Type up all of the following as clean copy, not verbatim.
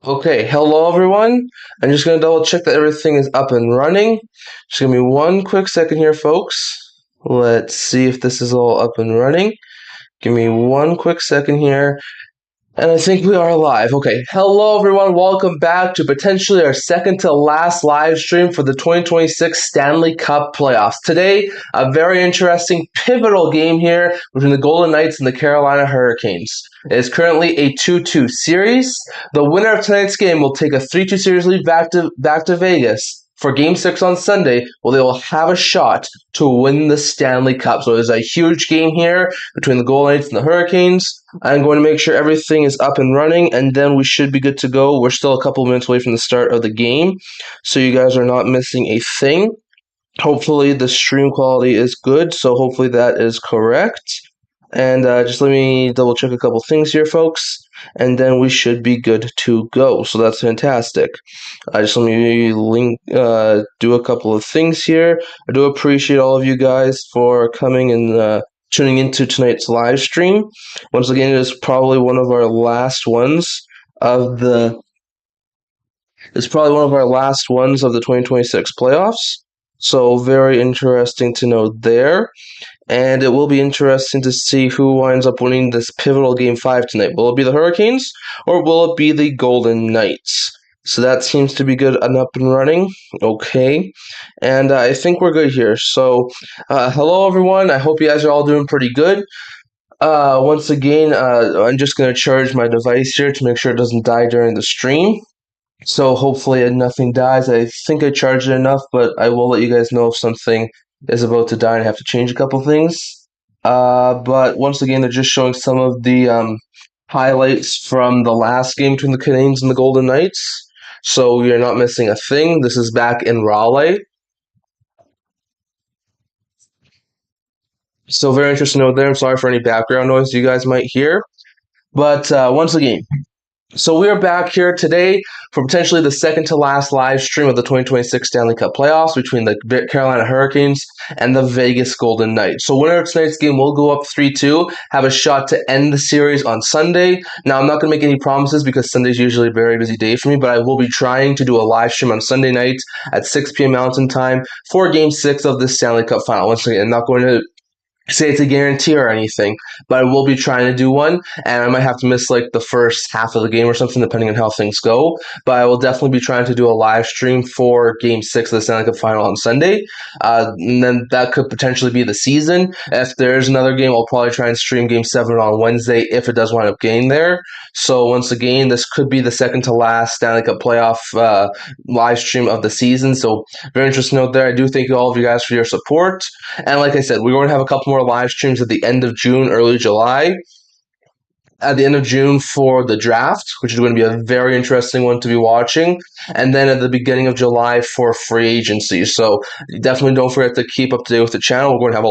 Okay, hello everyone. I'm just gonna double check that everything is up and running. Just give me one quick second here, folks. Let's see if this is all up and running. Give me one quick second here. And I think we are live. Okay, hello everyone. Welcome back to potentially our second to last live stream for the 2026 Stanley Cup playoffs. Today, a very interesting, pivotal game here between the Golden Knights and the Carolina Hurricanes. It is currently a 2-2 series. The winner of tonight's game will take a 3-2 series lead back to Vegas for Game 6 on Sunday, where they will have a shot to win the Stanley Cup. So there's a huge game here between the Golden Knights and the Hurricanes. I'm going to make sure everything is up and running, and then we should be good to go. We're still a couple minutes away from the start of the game, so you guys are not missing a thing. Hopefully the stream quality is good, so hopefully that is correct. And just let me double check a couple things here, folks, and then we should be good to go. So that's fantastic. Just let me do a couple of things here. I do appreciate all of you guys for coming and tuning into tonight's live stream. Once again, it is probably one of our last ones of the. It's probably one of our last ones of the 2026 playoffs. So very interesting to know there. And it will be interesting to see who winds up winning this pivotal Game 5 tonight. Will it be the Hurricanes or will it be the Golden Knights? So that seems to be good and up and running. Okay. And I think we're good here. So, hello, everyone. I hope you guys are all doing pretty good. Once again, I'm just going to charge my device here to make sure it doesn't die during the stream. So hopefully nothing dies. I think I charged it enough, but I will let you guys know if something is about to die and I have to change a couple things. But once again, they're just showing some of the highlights from the last game between the Canadiens and the Golden Knights. So you're not missing a thing. This is back in Raleigh. So very interesting note there. I'm sorry for any background noise you guys might hear. But once again, so we are back here today for potentially the second to last live stream of the 2026 Stanley Cup playoffs between the Carolina Hurricanes and the Vegas Golden Knights. So winner of tonight's game will go up 3-2, have a shot to end the series on Sunday. Now, I'm not going to make any promises because Sunday's usually a very busy day for me, but I will be trying to do a live stream on Sunday night at 6 p.m. Mountain Time for Game 6 of the Stanley Cup final. Once again, I'm not going to say it's a guarantee or anything, but I will be trying to do one, and I might have to miss like the first half of the game or something, depending on how things go. But I will definitely be trying to do a live stream for Game 6 of the Stanley Cup Final on Sunday, and then that could potentially be the season. If there's another game, I'll probably try and stream Game 7 on Wednesday if it does wind up getting there. So once again, this could be the second to last Stanley Cup playoff live stream of the season. So very interesting note there. I do thank all of you guys for your support. And like I said, we're going to have a couple more live streams at the end of June, early July. At the end of June for the draft, which is going to be a very interesting one to be watching. And then at the beginning of July for free agency. So definitely don't forget to keep up to date with the channel. We're going to have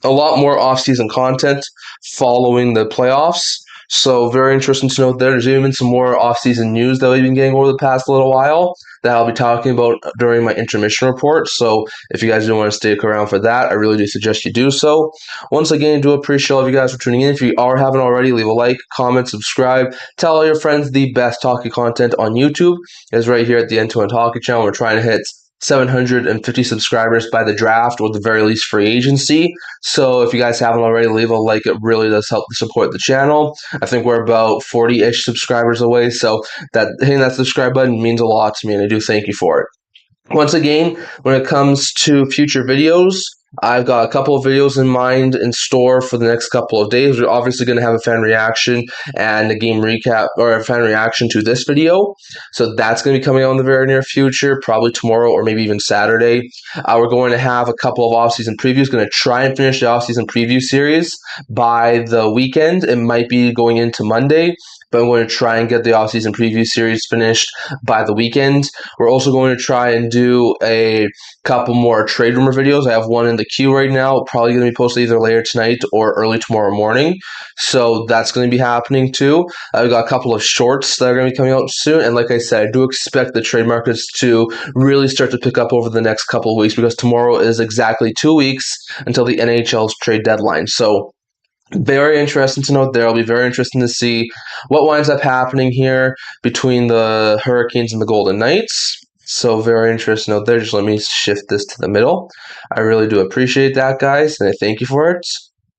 a lot more off-season content following the playoffs. So very interesting to note there. There's even some more off-season news that we've been getting over the past little while that I'll be talking about during my intermission report. So if you guys do want to stick around for that, I really do suggest you do so. Once again, I do appreciate all of you guys for tuning in. If you haven't already, leave a like, comment, subscribe. Tell all your friends the best hockey content on YouTube is right here at the End-to-End Hockey channel. We're trying to hit 750 subscribers by the draft, or at the very least free agency. So if you guys haven't already, leave a like. It really does help support the channel. I think we're about 40-ish subscribers away, so that hitting that subscribe button means a lot to me, and I do thank you for it. Once again, when it comes to future videos, I've got a couple of videos in mind in store for the next couple of days. We're obviously going to have a fan reaction and a game recap, or a fan reaction to this video. So that's going to be coming out in the very near future, probably tomorrow or maybe even Saturday. We're going to have a couple of off-season previews. Going to try and finish the off-season preview series by the weekend. It might be going into Monday, but I'm going to try and get the off-season preview series finished by the weekend. We're also going to try and do a couple more trade rumor videos. I have one in the queue right now, probably going to be posted either later tonight or early tomorrow morning. So that's going to be happening too. I've got a couple of shorts that are going to be coming out soon. And like I said, I do expect the trade markets to really start to pick up over the next couple of weeks, because tomorrow is exactly 2 weeks until the NHL's trade deadline. So Very interesting to note there. It'll be very interesting to see what winds up happening here between the Hurricanes and the Golden Knights. So very interesting note there. Just let me shift this to the middle. I really do appreciate that, guys, and I thank you for it.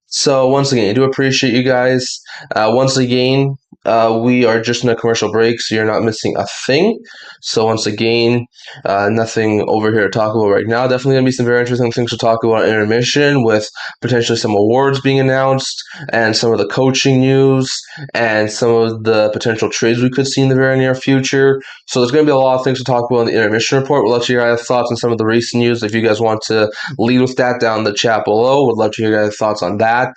So once again, I do appreciate you guys. Once again, we are just in a commercial break, so you're not missing a thing. So once again, nothing over here to talk about right now. Definitely going to be some very interesting things to talk about in intermission, with potentially some awards being announced and some of the coaching news and some of the potential trades we could see in the very near future. So there's going to be a lot of things to talk about in the intermission report. We'll let you guys thoughts on some of the recent news. If you guys want to lead with that down in the chat below, would love to hear your guys' thoughts on that.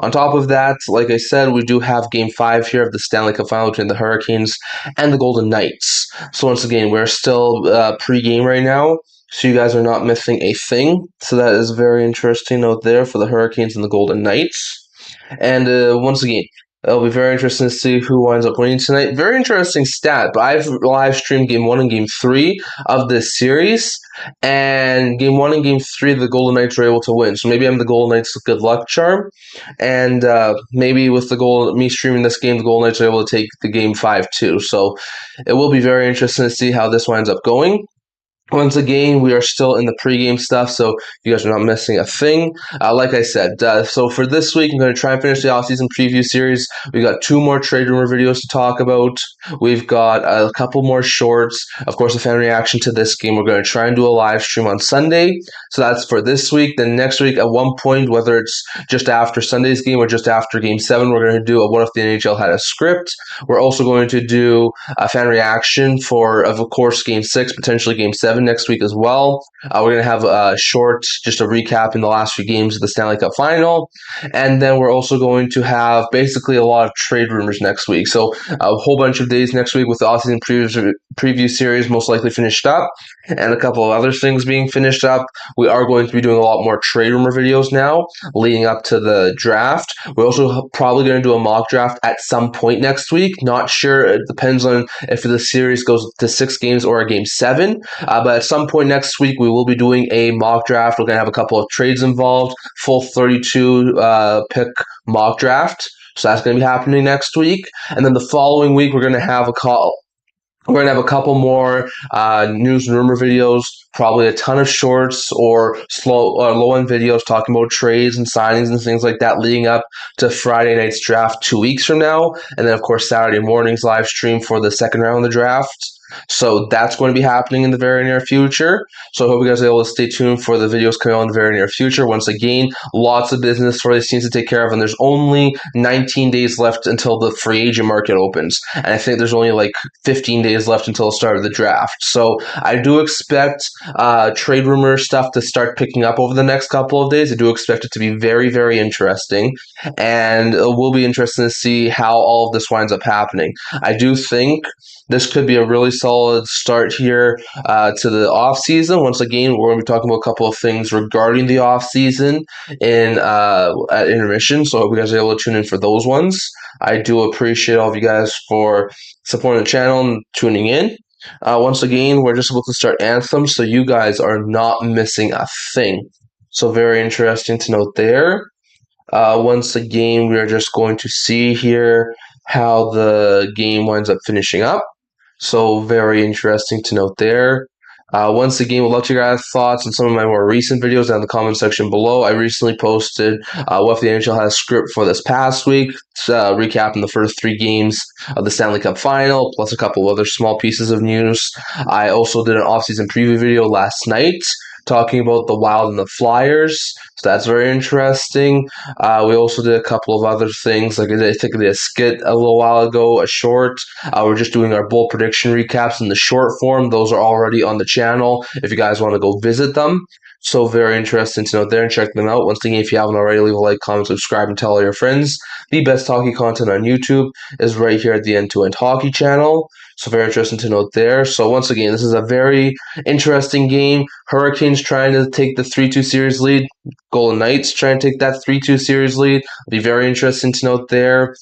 On top of that, like I said, we do have Game 5 here of the Stanley Cup Final between the Hurricanes and the Golden Knights. So once again, we're still pre-game right now, so you guys are not missing a thing. So that is very interesting note there for the Hurricanes and the Golden Knights. And once again, it'll be very interesting to see who winds up winning tonight. Very interesting stat, but I've live streamed Game 1 and Game 3 of this series, and Game 1 and Game 3, the Golden Knights were able to win. So maybe I'm the Golden Knights' good luck charm, and maybe with me streaming this game, the Golden Knights are able to take the Game 5 too. So it will be very interesting to see how this winds up going. Once again, we are still in the pregame stuff, so you guys are not missing a thing. Like I said, so for this week, I'm going to try and finish the offseason preview series. We've got 2 more trade rumor videos to talk about. We've got a couple more shorts. Of course, a fan reaction to this game. We're going to try and do a live stream on Sunday. So that's for this week. Then next week, at one point, whether it's just after Sunday's game or just after Game 7, we're going to do a What If the NHL Had a Script. We're also going to do a fan reaction for, of course, Game 6, potentially Game 7 next week as well. We're going to have a short, just a recap in the last few games of the Stanley Cup Final. And then we're also going to have basically a lot of trade rumors next week. So a whole bunch of days next week with the offseason preview series most likely finished up, and a couple of other things being finished up. We are going to be doing a lot more trade rumor videos now leading up to the draft. We're also probably going to do a mock draft at some point next week. Not sure. It depends on if the series goes to 6 games or a Game 7. But at some point next week, we will be doing a mock draft. We're going to have a couple of trades involved, full 32 pick mock draft. So that's going to be happening next week. And then the following week, we're going to have a call. We're going to have a couple more news and rumor videos, probably a ton of shorts or low-end videos talking about trades and signings and things like that leading up to Friday night's draft 2 weeks from now. And then, of course, Saturday morning's live stream for the second round of the draft. So that's going to be happening in the very near future. So I hope you guys are able to stay tuned for the videos coming out in the very near future. Once again, lots of business for these teams to take care of, and there's only 19 days left until the free agent market opens. And I think there's only like 15 days left until the start of the draft. So I do expect trade rumor stuff to start picking up over the next couple of days. I do expect it to be very, very interesting, and it will be interesting to see how all of this winds up happening. I do think this could be a really solid start here to the off season. Once again, we're going to be talking about a couple of things regarding the off season at intermission. So I hope you guys are able to tune in for those ones. I do appreciate all of you guys for supporting the channel and tuning in. Once again, we're just about to start Anthem, so you guys are not missing a thing. So very interesting to note there. Once again, we are just going to see here how the game winds up finishing up. So very interesting to note there. Once again, we'd love to hear your thoughts on some of my more recent videos down in the comment section below. I recently posted What If the NHL Has a Script for this past week, recapping the first 3 games of the Stanley Cup Final, plus a couple other small pieces of news. I also did an off-season preview video last night talking about the Wild and the Flyers. So that's very interesting. We also did a couple of other things. Like I think I did a skit a little while ago, a short. We're just doing our bold prediction recaps in the short form. Those are already on the channel if you guys want to go visit them. So very interesting to note there and check them out. Once again, if you haven't already, leave a like, comment, subscribe, and tell all your friends. The best hockey content on YouTube is right here at the End to End Hockey channel. So very interesting to note there. So once again, this is a very interesting game. Hurricanes trying to take the 3-2 series lead. Golden Knights trying to take that 3-2 series lead. It'll be very interesting to note there.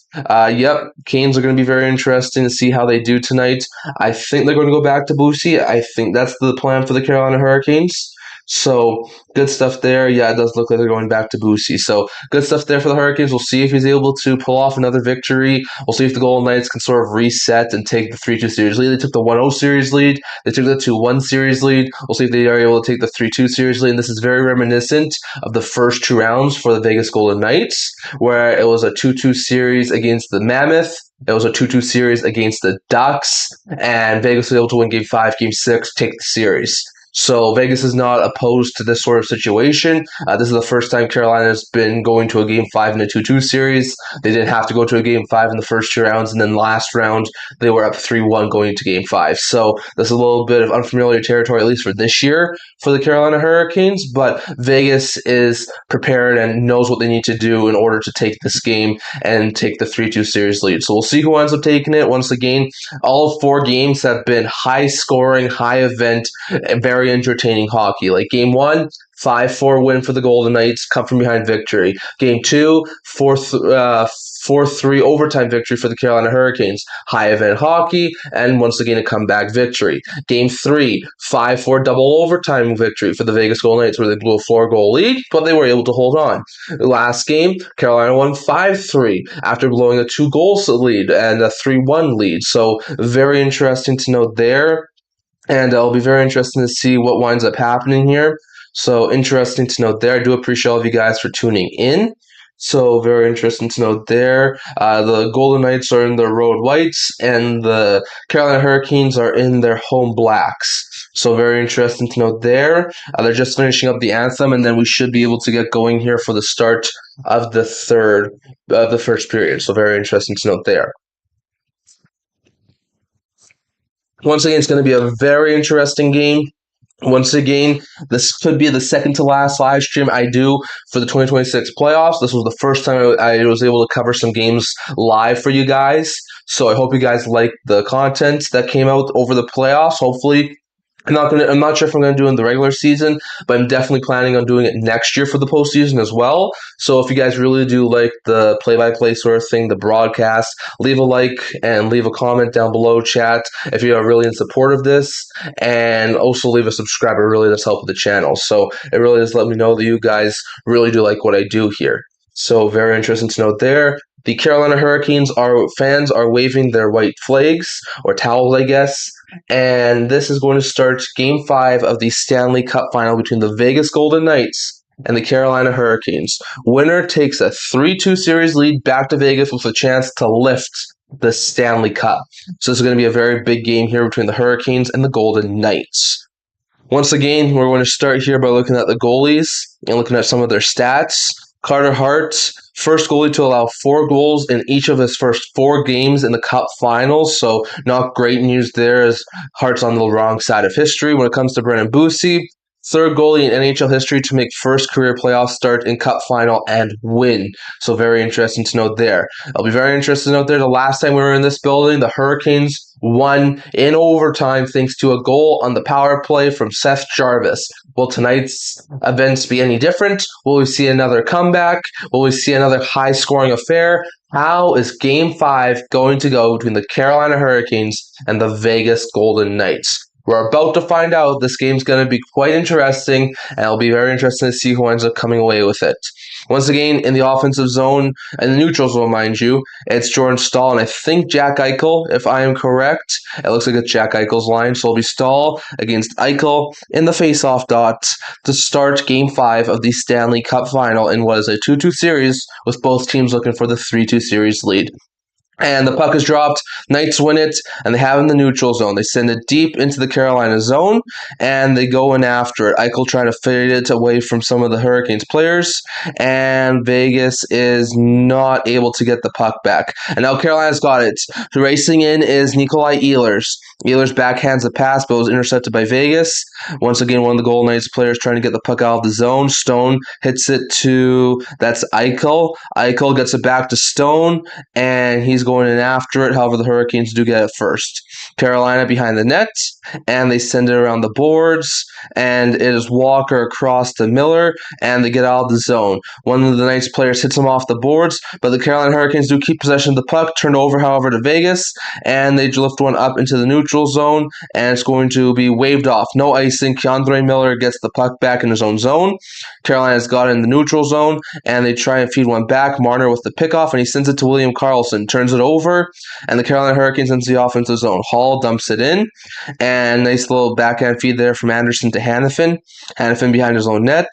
Canes are going to be very interesting to see how they do tonight. I think they're going to go back to Boosie. I think that's the plan for the Carolina Hurricanes. So good stuff there. Yeah, it does look like they're going back to Boosie. So good stuff there for the Hurricanes. We'll see if he's able to pull off another victory. We'll see if the Golden Knights can sort of reset and take the 3-2 series lead. They took the 1-0 series lead. They took the 2-1 series lead. We'll see if they are able to take the 3-2 series lead. And this is very reminiscent of the first two rounds for the Vegas Golden Knights, where it was a 2-2 series against the Mammoth. It was a 2-2 series against the Ducks, and Vegas was able to win Game 5, Game 6, take the series. So Vegas is not opposed to this sort of situation. This is the first time Carolina has been going to a Game 5 in a 2-2 series. They didn't have to go to a Game 5 in the first two rounds, and then last round they were up 3-1 going to Game 5. So this is a little bit of unfamiliar territory, at least for this year, for the Carolina Hurricanes, but Vegas is prepared and knows what they need to do in order to take this game and take the 3-2 series lead. So we'll see who ends up taking it. Once again, all four games have been high-scoring, high-event, very entertaining hockey. Like Game 1, 5-4 win for the Golden Knights, come from behind victory. Game 2, 4-3 overtime victory for the Carolina Hurricanes. High event hockey, and once again a comeback victory. Game 3, 5-4 double overtime victory for the Vegas Golden Knights, where they blew a 4-goal lead, but they were able to hold on. Last game, Carolina won 5-3 after blowing a 2-goal lead and a 3-1 lead. So very interesting to note there. And it'll be very interesting to see what winds up happening here. So interesting to note there. I do appreciate all of you guys for tuning in. So very interesting to note there. The Golden Knights are in their road whites, and the Carolina Hurricanes are in their home blacks. So very interesting to note there. They're just finishing up the anthem, and then we should be able to get going here for the start of the first period. So very interesting to note there. Once again, it's going to be a very interesting game. Once again, this could be the second to last live stream I do for the 2026 playoffs. This was the first time I was able to cover some games live for you guys. So I hope you guys like the content that came out over the playoffs. Hopefully, I'm not sure if I'm gonna do it in the regular season, but I'm definitely planning on doing it next year for the postseason as well. So if you guys really do like the play-by-play sort of thing, the broadcast, leave a like and leave a comment down below, chat, if you are really in support of this, and also leave a subscribe. It really does help with the channel. So it really does let me know that you guys really do like what I do here. So very interesting to note there. The Carolina Hurricanes fans are waving their white flags or towels, I guess. And this is going to start Game 5 of the Stanley Cup Final between the Vegas Golden Knights and the Carolina Hurricanes. Winner takes a 3-2 series lead back to Vegas with a chance to lift the Stanley Cup. So this is going to be a very big game here between the Hurricanes and the Golden Knights. Once again, we're going to start here by looking at the goalies and looking at some of their stats. Carter Hart, first goalie to allow 4 goals in each of his first 4 games in the Cup Finals, so not great news there as Hart's on the wrong side of history. When it comes to Brennan Boosie, third goalie in NHL history to make first career playoff start in Cup Final and win. So very interesting to note there. I'll be very interested to note there the last time we were in this building, the Hurricanes won in overtime thanks to a goal on the power play from Seth Jarvis. Will tonight's events be any different? Will we see another comeback? Will we see another high-scoring affair? How is Game 5 going to go between the Carolina Hurricanes and the Vegas Golden Knights? We're about to find out. This game's going to be quite interesting, and it'll be very interesting to see who ends up coming away with it. Once again, in the offensive zone, and the neutral zone, mind you, it's Jordan Staal, and I think Jack Eichel, if I am correct. It looks like it's Jack Eichel's line, so it'll be Staal against Eichel in the face-off dot to start Game 5 of the Stanley Cup Final in what is a 2-2 series, with both teams looking for the 3-2 series lead. And the puck is dropped. Knights win it, and they have it in the neutral zone. They send it deep into the Carolina zone, and they go in after it. Eichel trying to fade it away from some of the Hurricanes players, and Vegas is not able to get the puck back. And now Carolina's got it. Racing in is Nikolai Ehlers. Ehlers backhands the pass, but was intercepted by Vegas. Once again, one of the Golden Knights players trying to get the puck out of the zone. Stone hits it to, that's Eichel. Eichel gets it back to Stone, and he's going going in after it. However, the Hurricanes do get it first. Carolina behind the net, and they send it around the boards, and it is Walker across to Miller, and they get out of the zone. One of the Knights players hits him off the boards, but the Carolina Hurricanes do keep possession of the puck, turned over, however, to Vegas, and they lift one up into the neutral zone, and it's going to be waved off. No icing. K'Andre Miller gets the puck back in his own zone. Carolina's got it in the neutral zone, and they try and feed one back. Marner with the pickoff, and he sends it to William Karlsson. Turns it over, and the Carolina Hurricanes into the offensive zone. Hall dumps it in, and nice little backhand feed there from Anderson to Hanifin. Hanifin behind his own net,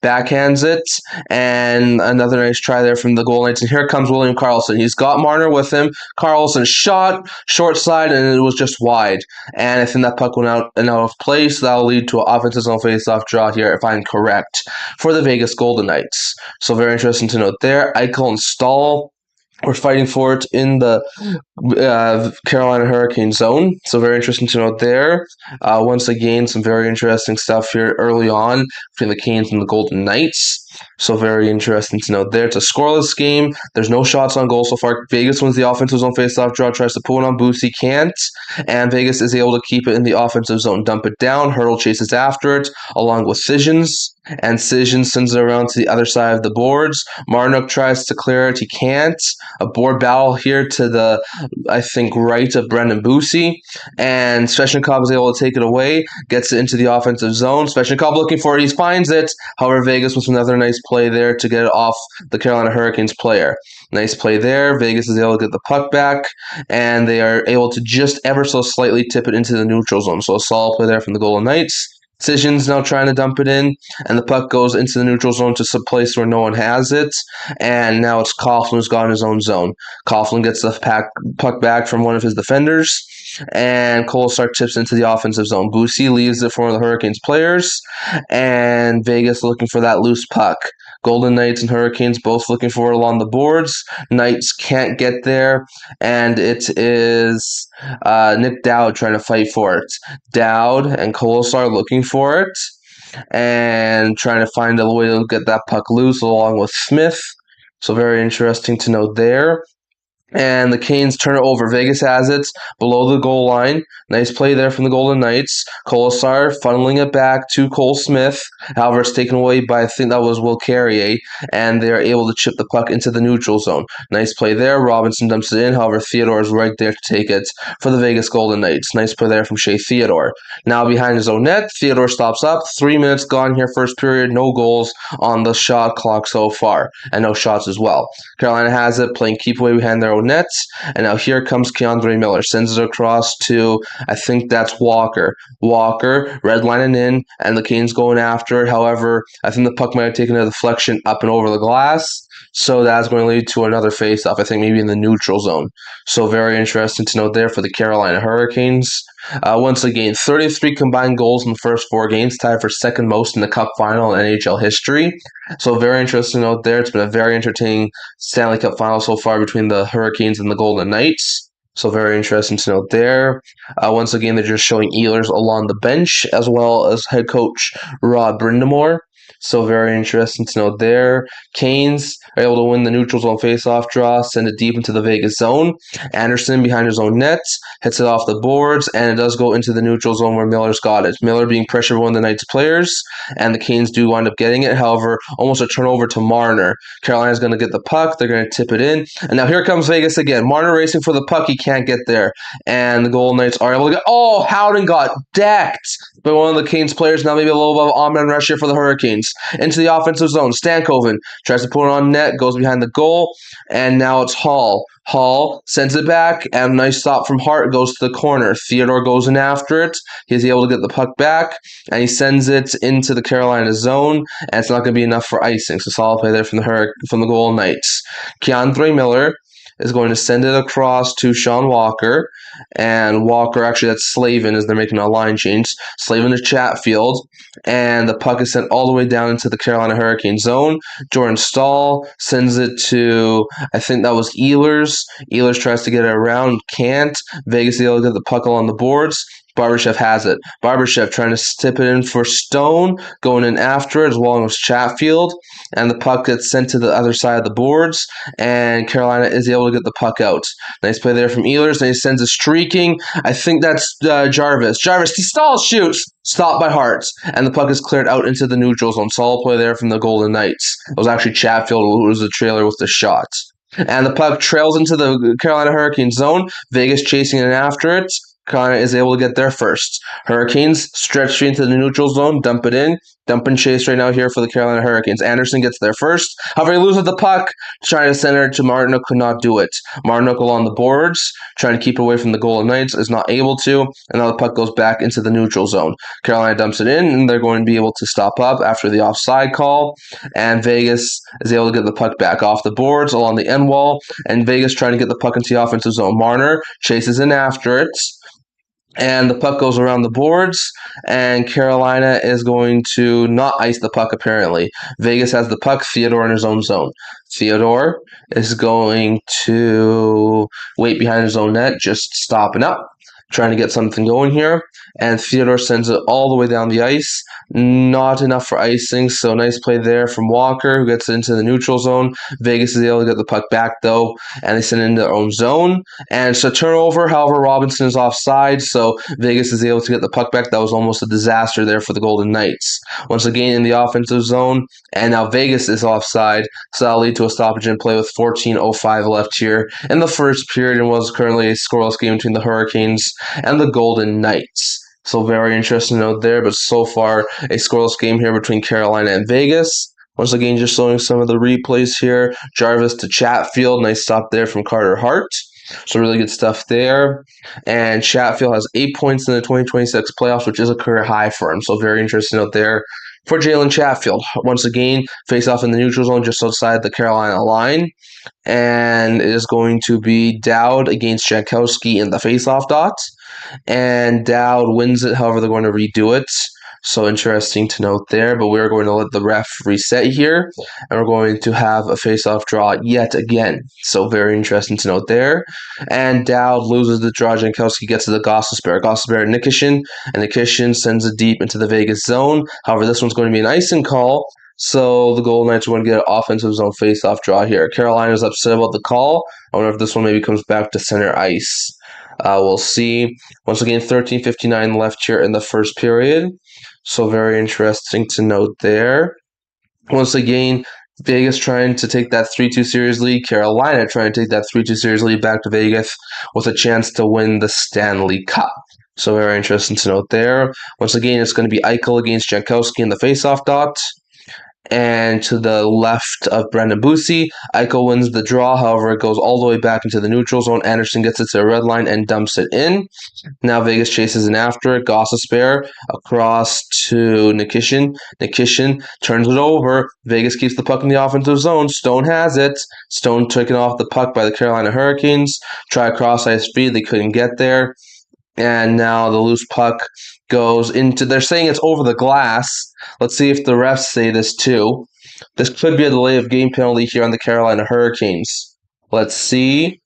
backhands it, and another nice try there from the goal Knights. And here comes William Karlsson. He's got Marner with him. Karlsson shot, short side, and it was just wide. And I think that puck went out and out of place. That'll lead to an offensive zone face-off draw here, if I'm correct, for the Vegas Golden Knights. So very interesting to note there. Eichel and Stahl were fighting for it in the Carolina Hurricane zone. So very interesting to note there. Once again, some very interesting stuff here early on between the Canes and the Golden Knights. So very interesting to note there. It's a scoreless game. There's no shots on goal so far. Vegas wins the offensive zone faceoff draw, tries to pull it on Boosie, can't. And Vegas is able to keep it in the offensive zone. Dump it down. Hurdle chases after it, along with Sissons. And Sissons sends it around to the other side of the boards. Marnook tries to clear it. He can't. A board battle here to the, I think, right of Brendan Boosie. And Svechnikov is able to take it away. Gets it into the offensive zone. Svechnikov looking for it. He finds it. However, Vegas with another nice play there to get it off the Carolina Hurricanes player. Nice play there. Vegas is able to get the puck back, and they are able to just ever so slightly tip it into the neutral zone. So a solid play there from the Golden Knights. Sissons now trying to dump it in, and the puck goes into the neutral zone to some place where no one has it, and now it's Coughlin who's got in his own zone. Coughlin gets the puck back from one of his defenders, and Kolesar tips into the offensive zone. Boosie leaves it for one of the Hurricanes players, and Vegas looking for that loose puck. Golden Knights and Hurricanes both looking for it along the boards. Knights can't get there, and it is Nick Dowd trying to fight for it. Dowd and Kolesar looking for it and trying to find a way to get that puck loose along with Smith. So very interesting to note there. And the Canes turn it over. Vegas has it below the goal line. Nice play there from the Golden Knights. Kolesar funneling it back to Cole Smith. However, it's taken away by, I think that was Will Carrier, and they are able to chip the puck into the neutral zone. Nice play there. Robinson dumps it in. However, Theodore is right there to take it for the Vegas Golden Knights. Nice play there from Shea Theodore. Now behind his own net, Theodore stops up. 3 minutes gone here, first period. No goals on the shot clock so far, and no shots as well. Carolina has it, playing keep away behind their own nets, and now here comes K'Andre Miller, sends it across to, I think that's Walker. Walker redlining in, and the Canes going after it. However, I think the puck might have taken a deflection up and over the glass, so that's going to lead to another face-off, I think maybe in the neutral zone. So very interesting to note there for the Carolina Hurricanes. Once again, 33 combined goals in the first 4 games, tied for second most in the Cup final in NHL history. So very interesting to note there. It's been a very entertaining Stanley Cup final so far between the Hurricanes and the Golden Knights. So very interesting to note there. Once again, they're just showing Ehlers along the bench, as well as head coach Rod Brind'Amour. So very interesting to note there. Canes are able to win the neutral zone faceoff draw, send it deep into the Vegas zone. Anderson behind his own net, hits it off the boards, and it does go into the neutral zone where Miller's got it. Miller being pressured by one of the Knights players, and the Canes do wind up getting it. However, almost a turnover to Marner. Carolina's going to get the puck. They're going to tip it in. And now here comes Vegas again. Marner racing for the puck. He can't get there. And the Golden Knights are able to get... Oh, Howden got decked by one of the Canes players. Now maybe a little above on-man rush here for the Hurricanes. Into the offensive zone. Stankoven tries to put it on net, goes behind the goal, and now it's Hall. Hall sends it back, and a nice stop from Hart goes to the corner. Theodore goes in after it. He's able to get the puck back, and he sends it into the Carolina zone, and it's not going to be enough for icing. So solid play there from the Golden Knights. K'Andre Miller is going to send it across to Sean Walker, and Walker, actually that's Slavin as they're making a line change. Slavin to Chatfield, and the puck is sent all the way down into the Carolina Hurricane zone. Jordan Stahl sends it to, I think that was Ehlers. Ehlers tries to get it around, can't. Vegas is able to get the puck along the boards. Barbashev has it. Barbashev trying to tip it in for Stone, going in after it as well as Chatfield, and the puck gets sent to the other side of the boards, and Carolina is able to get the puck out. Nice play there from Ehlers, and he sends it streaking. I think that's Jarvis. Jarvis, he stalls, shoots, stopped by Hart, and the puck is cleared out into the neutral zone. Solid play there from the Golden Knights. It was actually Chatfield who was the trailer with the shot. And the puck trails into the Carolina Hurricanes zone. Vegas chasing it after it. Carolina is able to get there first. Hurricanes stretch straight into the neutral zone, dump it in. Dump and chase right now here for the Carolina Hurricanes. Anderson gets there first. However, he loses the puck. Trying to center it to Martinook, could not do it. Martinook along the boards, trying to keep it away from the Golden Knights, is not able to. And now the puck goes back into the neutral zone. Carolina dumps it in, and they're going to be able to stop up after the offside call. And Vegas is able to get the puck back off the boards along the end wall. And Vegas trying to get the puck into the offensive zone. Marner chases in after it. And the puck goes around the boards, and Carolina is going to not ice the puck, apparently. Vegas has the puck, Theodore in his own zone. Theodore is going to wait behind his own net, just stopping up, trying to get something going here. And Theodore sends it all the way down the ice. Not enough for icing, so nice play there from Walker, who gets into the neutral zone. Vegas is able to get the puck back, though, and they send it into their own zone. And it's a turnover. However, Robinson is offside, so Vegas is able to get the puck back. That was almost a disaster there for the Golden Knights. Once again in the offensive zone, and now Vegas is offside, so that'll lead to a stoppage in play with 14:05 left here in the first period, and was currently a scoreless game between the Hurricanes and the Golden Knights. So very interesting note there, but so far a scoreless game here between Carolina and Vegas. Once again, just showing some of the replays here. Jarvis to Chatfield, nice stop there from Carter Hart. So really good stuff there. And Chatfield has 8 points in the 2026 playoffs, which is a career high for him. So very interesting note there for Jalen Chatfield. Once again, face off in the neutral zone just outside the Carolina line. And it is going to be Dowd against Jankowski in the face-off dot. And Dowd wins it. However, they're going to redo it. So interesting to note there. But we're going to let the ref reset here. And we're going to have a face-off draw yet again. So very interesting to note there. And Dowd loses the draw. Jankowski gets to the Gostisbehere. Gostisbehere Nikishin. And Nikishin sends it deep into the Vegas zone. However, this one's going to be an icing call. So the Golden Knights are going to get an offensive zone face-off draw here. Carolina's upset about the call. I wonder if this one maybe comes back to center ice. We'll see. Once again, 13:59 left here in the first period. So very interesting to note there. Once again, Vegas trying to take that 3-2 series lead. Carolina trying to take that 3-2 series lead back to Vegas with a chance to win the Stanley Cup. So very interesting to note there. Once again, it's going to be Eichel against Jankowski in the face-off dot. And to the left of Brendan Bussi, Eichel wins the draw. However, it goes all the way back into the neutral zone. Anderson gets it to the red line and dumps it in. Now Vegas chases in after it. Gostisbehere across to Nikishin. Nikishin turns it over. Vegas keeps the puck in the offensive zone. Stone has it. Stone taken off the puck by the Carolina Hurricanes. Try cross-ice feed. They couldn't get there. And now the loose puck goes into, they're saying it's over the glass. Let's see if the refs say this too. This could be a delay of game penalty here on the Carolina Hurricanes. Let's see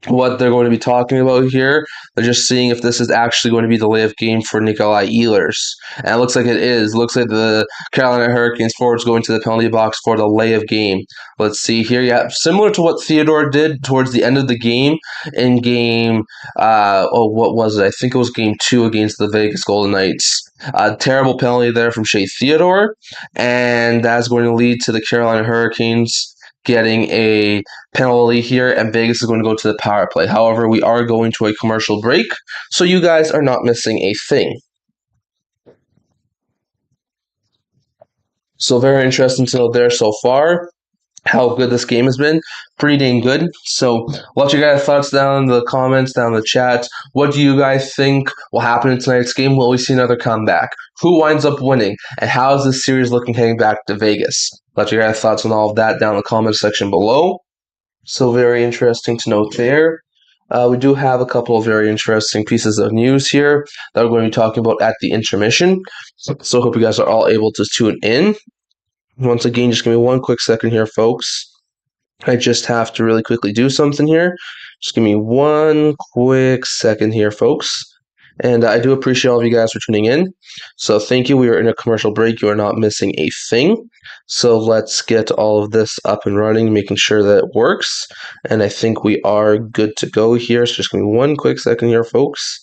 what they're going to be talking about here. They're just seeing if this is actually going to be delay of game for Nikolai Ehlers. And it looks like it is. It looks like the Carolina Hurricanes forwards going to the penalty box for delay of game. Let's see here. Yeah, similar to what Theodore did towards the end of the game in game, what was it? I think it was game 2 against the Vegas Golden Knights. Terrible penalty there from Shea Theodore. And that's going to lead to the Carolina Hurricanes getting a penalty here, and Vegas is going to go to the power play. However, we are going to a commercial break, so you guys are not missing a thing. So very interesting to know there so far how good this game has been. Pretty dang good. So let your guys' thoughts down in the comments, down in the chat. What do you guys think will happen in tonight's game? Will we see another comeback? Who winds up winning? And how is this series looking heading back to Vegas? Let your guys' thoughts on all of that down in the comment section below. So very interesting to note there. We do have a couple of very interesting pieces of news here that we're going to be talking about at the intermission. So I hope you guys are all able to tune in. Once again, just give me one quick second here, folks. I just have to really quickly do something here. Just give me one quick second here, folks. And I do appreciate all of you guys for tuning in. So thank you. We are in a commercial break. You are not missing a thing. So let's get all of this up and running, making sure that it works. And I think we are good to go here. So just give me one quick second here, folks.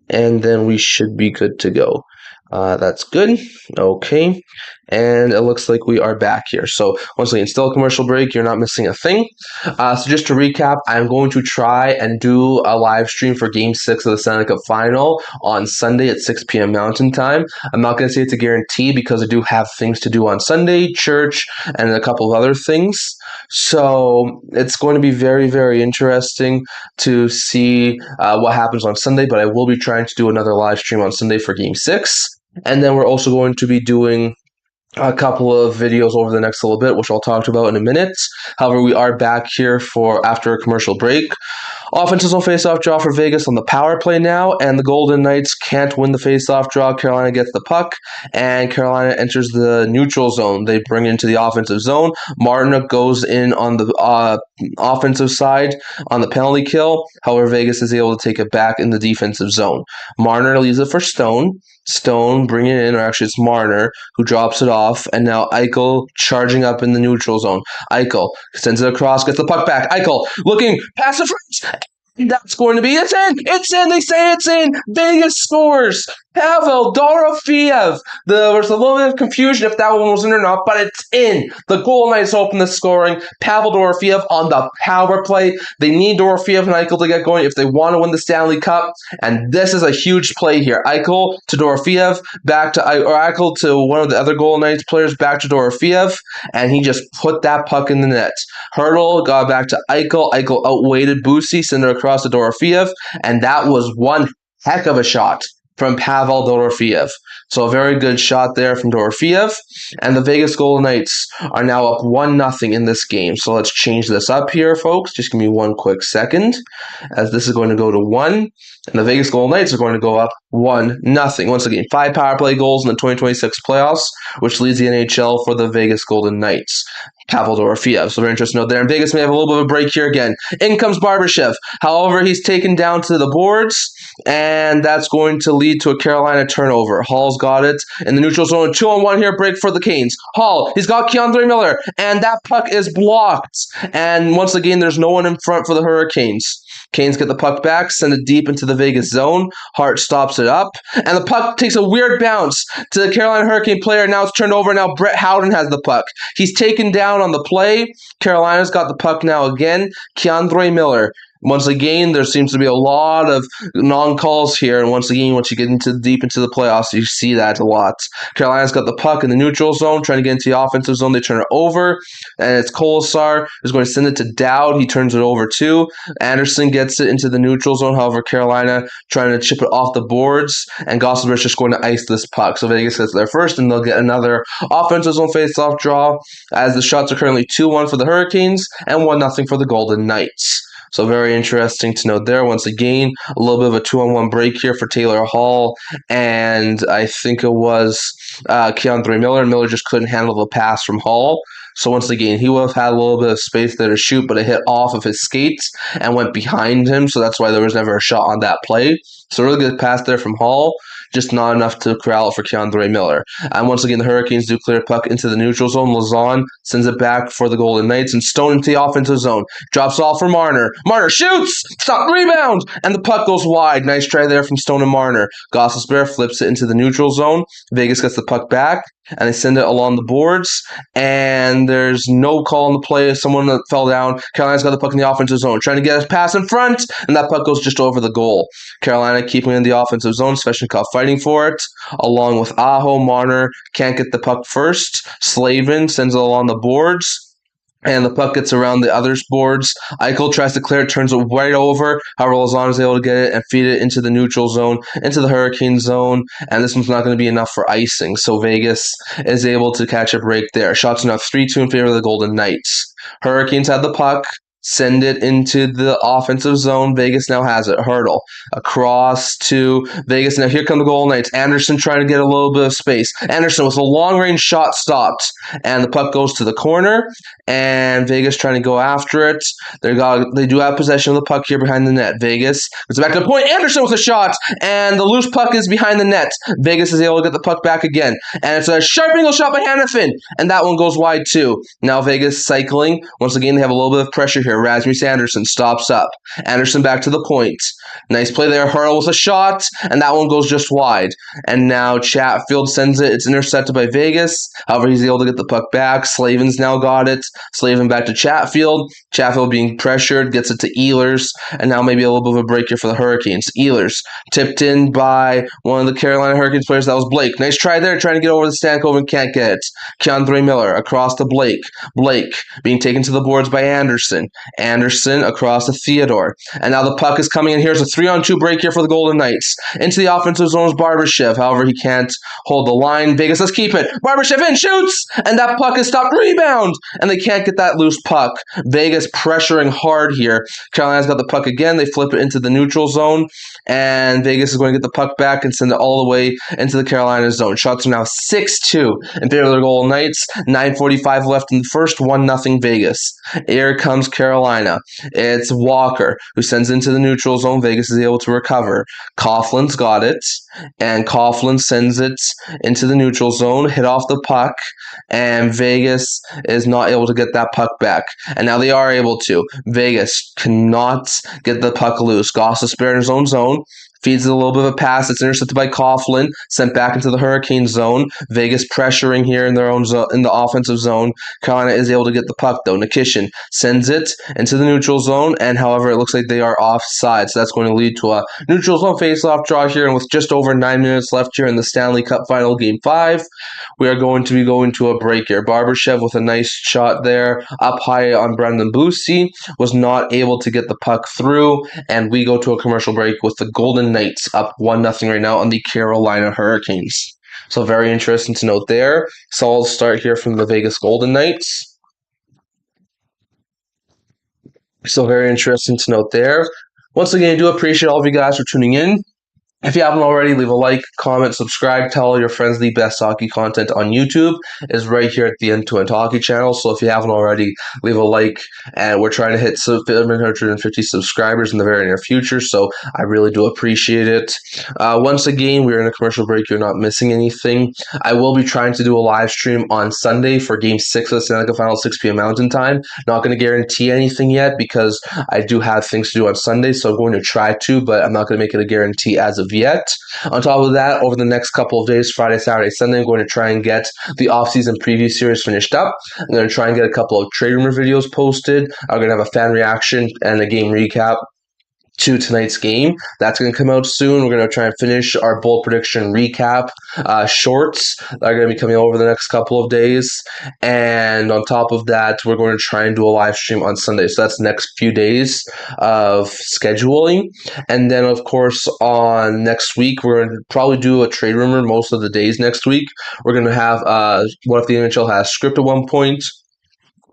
And then we should be good to go. That's good. Okay. And it looks like we are back here. So once again, still a commercial break. You're not missing a thing. So just to recap, I'm going to try and do a live stream for Game 6 of the Stanley Cup Final on Sunday at 6 p.m. Mountain Time. I'm not going to say it's a guarantee because I do have things to do on Sunday, church, and a couple of other things. So it's going to be very, very interesting to see what happens on Sunday, but I will be trying to do another live stream on Sunday for Game 6. And then we're also going to be doing a couple of videos over the next little bit, which I'll talk about in a minute. However, we are back here for after a commercial break. Offenses will face-off draw for Vegas on the power play now, and the Golden Knights can't win the face-off draw. Carolina gets the puck, and Carolina enters the neutral zone. They bring it into the offensive zone. Martin goes in on the offensive side on the penalty kill. However, Vegas is able to take it back in the defensive zone. Marner leaves it for Stone. Stone bring it in, or actually it's Marner who drops it off, and now Eichel charging up in the neutral zone. Eichel sends it across, gets the puck back. Eichel looking, pass it French. That's going to be, it's in! It's in! They say it's in! Vegas scores! Pavel Dorofeev! There was a little bit of confusion if that one was in or not, but it's in! The Golden Knights open the scoring. Pavel Dorofeev on the power play. They need Dorofeev and Eichel to get going if they want to win the Stanley Cup, and this is a huge play here. Eichel to Dorofeev, Eichel to one of the other Golden Knights players, back to Dorofeev, and he just put that puck in the net. Hurdle got back to Eichel. Eichel outweighted Bussi, sent it across to Dorofeev, and that was one heck of a shot from Pavel Dorofeev. So a very good shot there from Dorofeev. And the Vegas Golden Knights are now up 1-0 in this game. So let's change this up here, folks. Just give me one quick second, as this is going to go to 1. And the Vegas Golden Knights are going to go up 1-0. Once again, 5 power play goals in the 2026 playoffs, which leads the NHL for the Vegas Golden Knights. Pavel Dorofeev. So very interesting note there. And Vegas may have a little bit of a break here again. In comes Barbashev. However, he's taken down to the boards, and that's going to lead to a Carolina turnover. Hall's got it in the neutral zone. 2-on-1 here, break for the Canes. Hall, he's got K'Andre Miller, and that puck is blocked. And once again, there's no one in front for the Hurricanes. Canes get the puck back, send it deep into the Vegas zone. Hart stops it up, and the puck takes a weird bounce to the Carolina Hurricane player. Now it's turned over. Now Brett Howden has the puck. He's taken down on the play. Carolina's got the puck now again. K'Andre Miller. Once again, there seems to be a lot of non-calls here, and once again, once you get deep into the playoffs, you see that a lot. Carolina's got the puck in the neutral zone, trying to get into the offensive zone. They turn it over, and it's Kolesar who's going to send it to Dowd. He turns it over too. Anderson gets it into the neutral zone. However, Carolina trying to chip it off the boards, and Gosselberg's just going to ice this puck. So Vegas gets there first, and they'll get another offensive zone face-off draw, as the shots are currently 2-1 for the Hurricanes and 1-0 for the Golden Knights. So very interesting to note there. Once again, a little bit of a 2-on-1 break here for Taylor Hall, and I think it was K'Andre Miller. Miller just couldn't handle the pass from Hall. So once again, he would have had a little bit of space there to shoot, but it hit off of his skates and went behind him, so that's why there was never a shot on that play. So really good pass there from Hall, just not enough to corral it for K'Andre Miller. And once again, the Hurricanes do clear puck into the neutral zone. Lazan sends it back for the Golden Knights, and Stone into the offensive zone. Drops off for Marner. Marner shoots! Stop, rebound! And the puck goes wide. Nice try there from Stone and Marner. Gosselberg flips it into the neutral zone. Vegas gets the puck back, and they send it along the boards, and there's no call on the play. Someone that fell down. Carolina's got the puck in the offensive zone, trying to get a pass in front, and that puck goes just over the goal. Carolina keeping it in the offensive zone, Svechnikov fighting for it, along with Aho. Marner can't get the puck first. Slavin sends it along the boards, and the puck gets around the other boards. Eichel tries to clear it, turns it right over. However, Lazan is able to get it and feed it into the neutral zone, into the Hurricane zone, and this one's not going to be enough for icing. So Vegas is able to catch a break there. Shots are now 3-2 in favor of the Golden Knights. Hurricanes had the puck. send it into the offensive zone. Vegas now has it. Hurdle across to Vegas. Now here come the Golden Knights. Anderson trying to get a little bit of space. Anderson with a long-range shot stopped, and the puck goes to the corner, and Vegas trying to go after it. They do have possession of the puck here behind the net. Vegas gets back to the point. Anderson with a shot, and the loose puck is behind the net. Vegas is able to get the puck back again, and it's a sharp angle shot by Hanifin, and that one goes wide too. Now Vegas cycling. Once again, they have a little bit of pressure here. Rasmus Anderson stops up. Anderson back to the point. Nice play there. Hurl with a shot, and that one goes just wide. And now Chatfield sends it. It's intercepted by Vegas. However, he's able to get the puck back. Slavin's now got it. Slavin back to Chatfield. Chatfield being pressured, gets it to Ehlers, and now maybe a little bit of a break here for the Hurricanes. Ehlers tipped in by one of the Carolina Hurricanes players. That was Blake. Nice try there, trying to get over the Stankoven and can't get it. Keandre Miller across to Blake. Blake being taken to the boards by Anderson. Anderson across to Theodore. And now the puck is coming in. Here's a 3-on-2 break here for the Golden Knights. Into the offensive zone is Barbashev. However, he can't hold the line. Vegas, let's keep it. Barbashev in, shoots! And that puck is stopped. Rebound! And they can't get that loose puck. Vegas pressuring hard here. Carolina's got the puck again. They flip it into the neutral zone. And Vegas is going to get the puck back and send it all the way into the Carolina zone. Shots are now 6-2 in favor of the Golden Knights. 9:45 left in the first. 1-0 Vegas. Here comes Carolina. It's Walker who sends into the neutral zone. Vegas is able to recover. Coughlin's got it, and Coughlin sends it into the neutral zone, hit off the puck, and Vegas is not able to get that puck back. And now they are able to. Vegas cannot get the puck loose. Goss is spared in his own zone. Feeds it a little bit of a pass. It's intercepted by Coughlin, sent back into the Hurricane zone. Vegas pressuring here in their own in the offensive zone. Carolina is able to get the puck though. Nikishin sends it into the neutral zone, and however, it looks like they are offside. So that's going to lead to a neutral zone face-off draw here. And with just over 9 minutes left here in the Stanley Cup Final Game 5, we are going to be going to a break here. Barbashev with a nice shot there up high on Brendan Boussy was not able to get the puck through, and we go to a commercial break with the Golden Knights up 1-0 right now on the Carolina Hurricanes. So very interesting to note there. So I'll start here from the Vegas Golden Knights. So very interesting to note there. Once again, I do appreciate all of you guys for tuning in. If you haven't already, leave a like, comment, subscribe, tell all your friends the best hockey content on YouTube is right here at the End to End Hockey channel. So if you haven't already, leave a like. And we're trying to hit 750 subscribers in the very near future. So I really do appreciate it. Once again, we're in a commercial break. You're not missing anything. I will be trying to do a live stream on Sunday for Game 6 of the Stanley Cup Final, 6 p.m. Mountain Time. Not going to guarantee anything yet because I do have things to do on Sunday. So I'm going to try to, but I'm not going to make it a guarantee as of yet. On top of that, over the next couple of days, Friday, Saturday, Sunday, I'm going to try and get the off-season preview series finished up. I'm going to try and get a couple of trade rumor videos posted. I'm going to have a fan reaction and a game recap to tonight's game. That's going to come out soon. We're going to try and finish our bold prediction recap shorts that are going to be coming over the next couple of days. And on top of that, we're going to try and do a live stream on Sunday. So that's the next few days of scheduling. And then, of course, on next week, we're going to probably do a trade rumor most of the days next week. We're going to have What If the NHL Has Script at one point.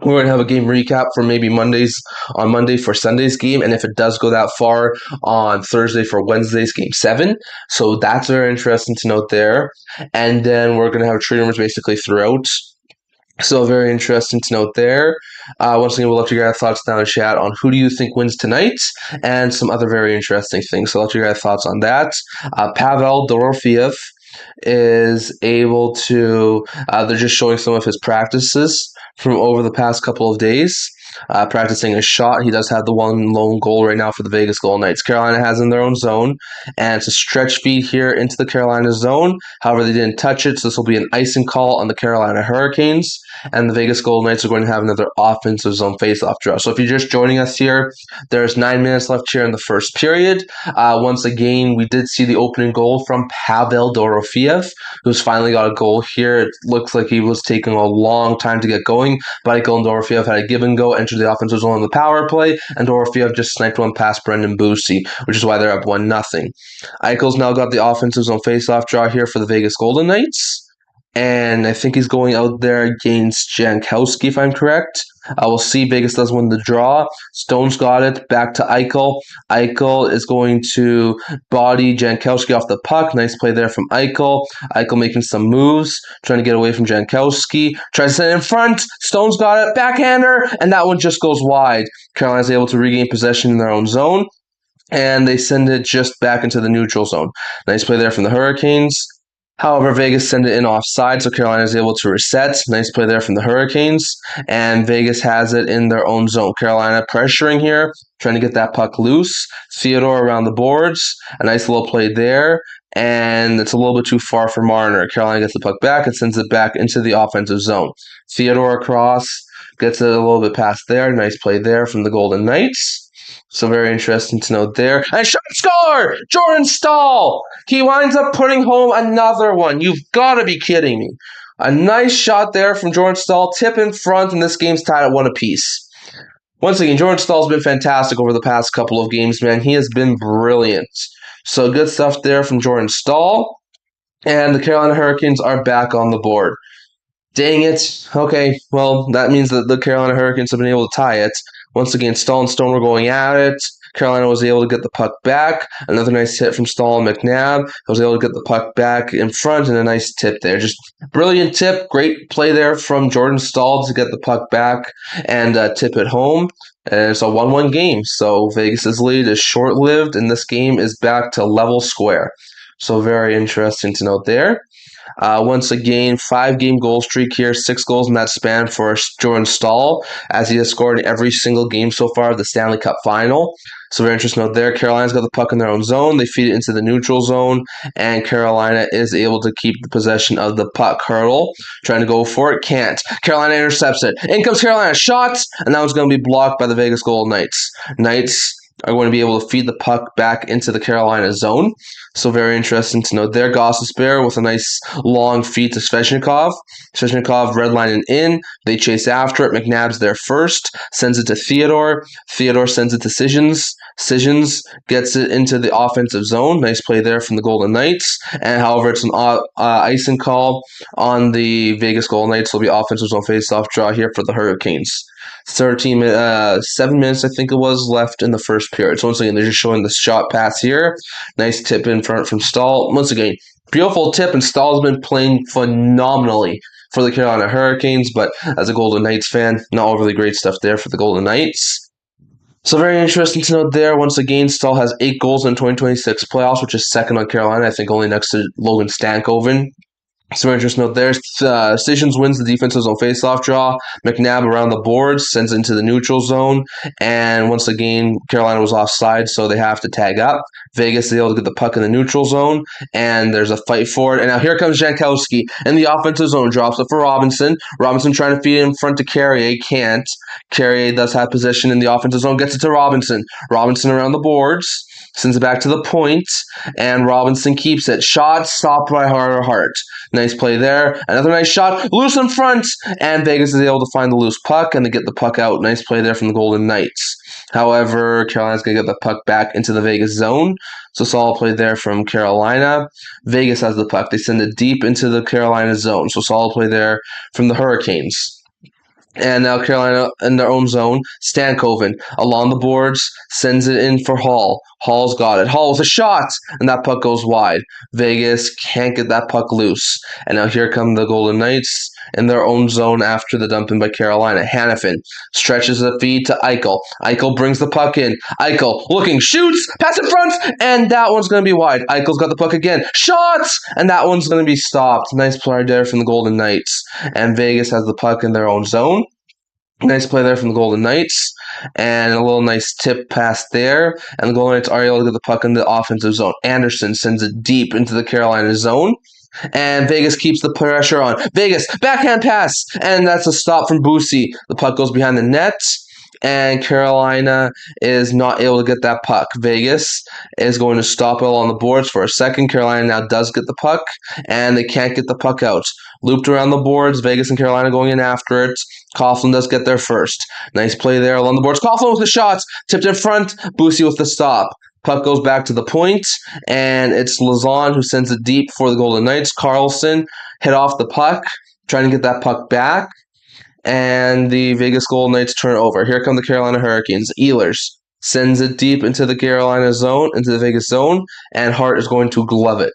We're going to have a game recap for maybe on Monday for Sunday's game, and if it does go that far, on Thursday for Wednesday's game 7. So that's very interesting to note there. And then we're going to have trade rumors basically throughout. So very interesting to note there. Once again, we'll let you guys thoughts down in chat on who do you think wins tonight and some other very interesting things. So I'll let you guys thoughts on that. Pavel Dorofeev is able to, they're just showing some of his practices from over the past couple of days. Practicing a shot. He does have the one lone goal right now for the Vegas Golden Knights. Carolina has in their own zone, and it's a stretch feed here into the Carolina zone. However, they didn't touch it, so this will be an icing call on the Carolina Hurricanes, and the Vegas Golden Knights are going to have another offensive zone faceoff draw. So if you're just joining us here, there's 9 minutes left here in the first period. Once again, we did see the opening goal from Pavel Dorofeev, who's finally got a goal here. It looks like he was taking a long time to get going, but Eichel and Dorofeev had a give and go, entered the offensive zone on the power play, and Dorofeev just sniped one past Brendan Boussy, which is why they're up 1-0. Eichel's now got the offensive zone faceoff draw here for the Vegas Golden Knights, and I think he's going out there against Jankowski, if I'm correct. We'll see. Vegas does win the draw. Stone's got it. Back to Eichel. Eichel is going to body Jankowski off the puck. Nice play there from Eichel. Eichel making some moves, trying to get away from Jankowski. Tries to send it in front. Stone's got it. Backhander. And that one just goes wide. Carolina's able to regain possession in their own zone. And they send it just back into the neutral zone. Nice play there from the Hurricanes. However, Vegas send it in offside, so Carolina is able to reset. Nice play there from the Hurricanes. And Vegas has it in their own zone. Carolina pressuring here, trying to get that puck loose. Theodore around the boards. A nice little play there. And it's a little bit too far for Marner. Carolina gets the puck back and sends it back into the offensive zone. Theodore across, gets it a little bit past there. Nice play there from the Golden Knights. So very interesting to note there. And shot score! Jordan Staal! He winds up putting home another one. You've got to be kidding me. A nice shot there from Jordan Staal. Tip in front, and this game's tied at 1 apiece. Once again, Jordan Stahl's been fantastic over the past couple of games, man. He has been brilliant. So good stuff there from Jordan Staal. And the Carolina Hurricanes are back on the board. Dang it. Okay, well, that means that the Carolina Hurricanes have been able to tie it. Once again, Staal and Stone were going at it. Carolina was able to get the puck back. Another nice hit from Staal and McNabb. Was able to get the puck back in front and a nice tip there. Just brilliant tip. Great play there from Jordan Staal to get the puck back and tip it home. And it's a 1-1 game. So Vegas' lead is short-lived, and this game is back to level square. So very interesting to note there. Once again, 5-game goal streak here, 6 goals in that span for Jordan Staal, as he has scored in every single game so far of the Stanley Cup Final. So very interesting note there. Carolina's got the puck in their own zone. They feed it into the neutral zone, and Carolina is able to keep the possession of the puck. Hurdle, trying to go for it, can't. Carolina intercepts it. In comes Carolina, shots, and that one's going to be blocked by the Vegas Golden Knights. Knights are going to be able to feed the puck back into the Carolina zone. So very interesting to note there. Gostisbehere with a nice long feed to Svechnikov. Svechnikov redlining in. They chase after it. McNabb's there first. Sends it to Theodore. Theodore sends it to Sissons. Sissons gets it into the offensive zone. Nice play there from the Golden Knights. And however, it's an icing call on the Vegas Golden Knights. It'll be offensive zone face-off draw here for the Hurricanes. 7 minutes, I think it was, left in the first period. So once again, they're just showing the shot pass here. Nice tip in front from Staal. Once again, beautiful tip, and Stahl's been playing phenomenally for the Carolina Hurricanes, but as a Golden Knights fan, not overly great stuff there for the Golden Knights. So very interesting to note there. Once again, Staal has 8 goals in 2026 playoffs, which is second on Carolina, I think only next to Logan Stankoven. So very interesting note there. Sissons wins the defensive zone faceoff draw. McNabb around the boards, sends it into the neutral zone. And once again, Carolina was offside, so they have to tag up. Vegas is able to get the puck in the neutral zone, and there's a fight for it. And now here comes Jankowski in the offensive zone, drops it for Robinson. Robinson trying to feed it in front to Carrier, can't. Carrier does have possession in the offensive zone, gets it to Robinson. Robinson around the boards, sends it back to the point, and Robinson keeps it. Shot stopped by Hart. Nice play there. Another nice shot. Loose in front. And Vegas is able to find the loose puck and they get the puck out. Nice play there from the Golden Knights. However, Carolina's going to get the puck back into the Vegas zone. So solid play there from Carolina. Vegas has the puck. They send it deep into the Carolina zone. So solid play there from the Hurricanes. And now Carolina in their own zone. Stankoven along the boards, sends it in for Hall. Hall's got it. Hall with a shot, and that puck goes wide. Vegas can't get that puck loose. And now here come the Golden Knights in their own zone after the dumping by Carolina. Hanifin stretches the feed to Eichel. Eichel brings the puck in. Eichel looking, shoots, pass in front, and that one's going to be wide. Eichel's got the puck again. Shots! And that one's going to be stopped. Nice play there from the Golden Knights. And Vegas has the puck in their own zone. Nice play there from the Golden Knights. And a little nice tip pass there. And the Golden Knights are able to get the puck in the offensive zone. Anderson sends it deep into the Carolina zone. And Vegas keeps the pressure on. Vegas, backhand pass. And that's a stop from Bussi. The puck goes behind the net. And Carolina is not able to get that puck. Vegas is going to stop it all on the boards for a second. Carolina now does get the puck, and they can't get the puck out. Looped around the boards, Vegas and Carolina going in after it. Coughlin does get there first. Nice play there along the boards. Coughlin with the shots, tipped in front, Bussi with the stop. Puck goes back to the point, and it's Lauzon who sends it deep for the Golden Knights. Carlson hit off the puck, trying to get that puck back. and the Vegas Golden Knights turn over. Here come the Carolina Hurricanes. Ehlers sends it deep into the Carolina zone, into the Vegas zone, and Hart is going to glove it.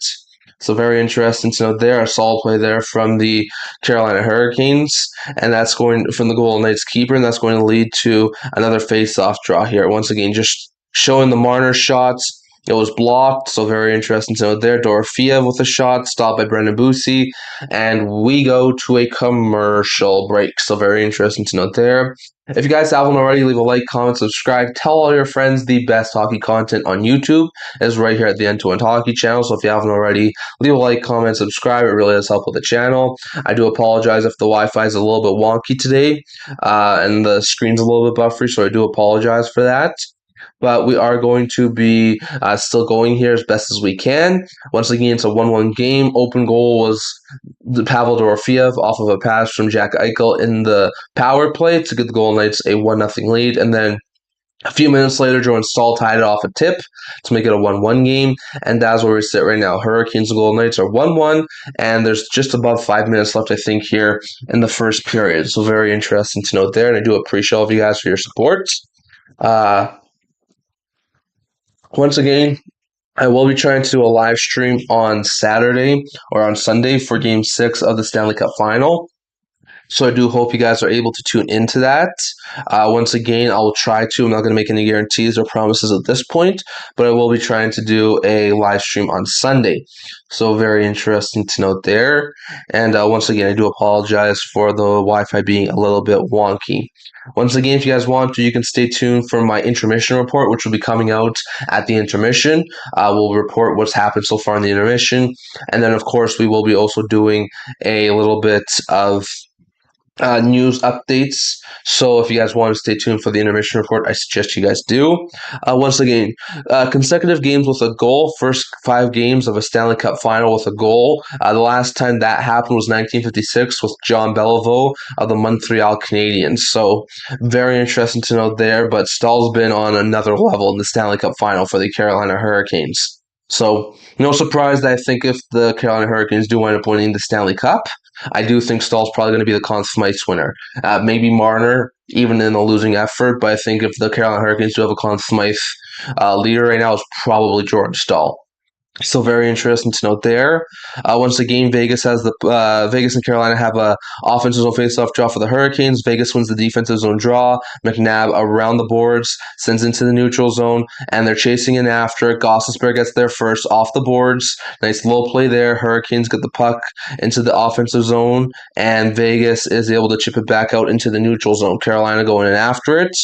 So very interesting to note there. A solid play there from the Carolina Hurricanes, and that's going from the Golden Knights keeper, and that's going to lead to another face-off draw here. Once again, just showing the Marner shots. It was blocked, so very interesting to note there. Dorofeev with a shot, stopped by Brendan Bussi, and we go to a commercial break. So very interesting to note there. If you guys haven't already, leave a like, comment, subscribe. Tell all your friends the best hockey content on YouTube is right here at the End-to-End Hockey channel. So if you haven't already, leave a like, comment, subscribe. It really does help with the channel. I do apologize if the Wi-Fi is a little bit wonky today and the screen's a little bit buffery, so I do apologize for that. But we are going to be still going here as best as we can. Once again, it's a 1-1 game. Open goal was Pavel Dorofeev off of a pass from Jack Eichel in the power play to get the Golden Knights a 1-0 lead. And then a few minutes later, Jordan Staal tied it off a tip to make it a 1-1 game, and that's where we sit right now. Hurricanes and Golden Knights are 1-1, and there's just above 5 minutes left, I think, here in the first period. So very interesting to note there, and I do appreciate all of you guys for your support. Once again, I will be trying to do a live stream on Saturday or on Sunday for Game 6 of the Stanley Cup Final. So I do hope you guys are able to tune into that. Once again, I will try to. I'm not going to make any guarantees or promises at this point, but I will be trying to do a live stream on Sunday. So very interesting to note there. And once again, I do apologize for the Wi-Fi being a little bit wonky. Once again, if you guys want to, you can stay tuned for my intermission report, which will be coming out at the intermission. We'll report what's happened so far in the intermission. And then, of course, we will be also doing a little bit of news updates. So if you guys want to stay tuned for the intermission report, I suggest you guys do. Once again, consecutive games with a goal. First 5 games of a Stanley Cup final with a goal. The last time that happened was 1956 with John Beliveau of the Montreal Canadiens. So very interesting to note there. But Staal's been on another level in the Stanley Cup final for the Carolina Hurricanes. So no surprise that I think if the Carolina Hurricanes do wind up winning the Stanley Cup, I do think Staal's probably going to be the Conn Smythe winner. Maybe Marner, even in a losing effort, but I think if the Carolina Hurricanes do have a Conn Smythe leader right now, it's probably Jordan Staal. So very interesting to note there. Once again, Vegas and Carolina have a offensive zone faceoff draw for the Hurricanes. Vegas wins the defensive zone draw. McNabb around the boards, sends into the neutral zone, and they're chasing in after. Gostisbehere gets there first off the boards. Nice low play there. Hurricanes get the puck into the offensive zone, and Vegas is able to chip it back out into the neutral zone. Carolina going in after it,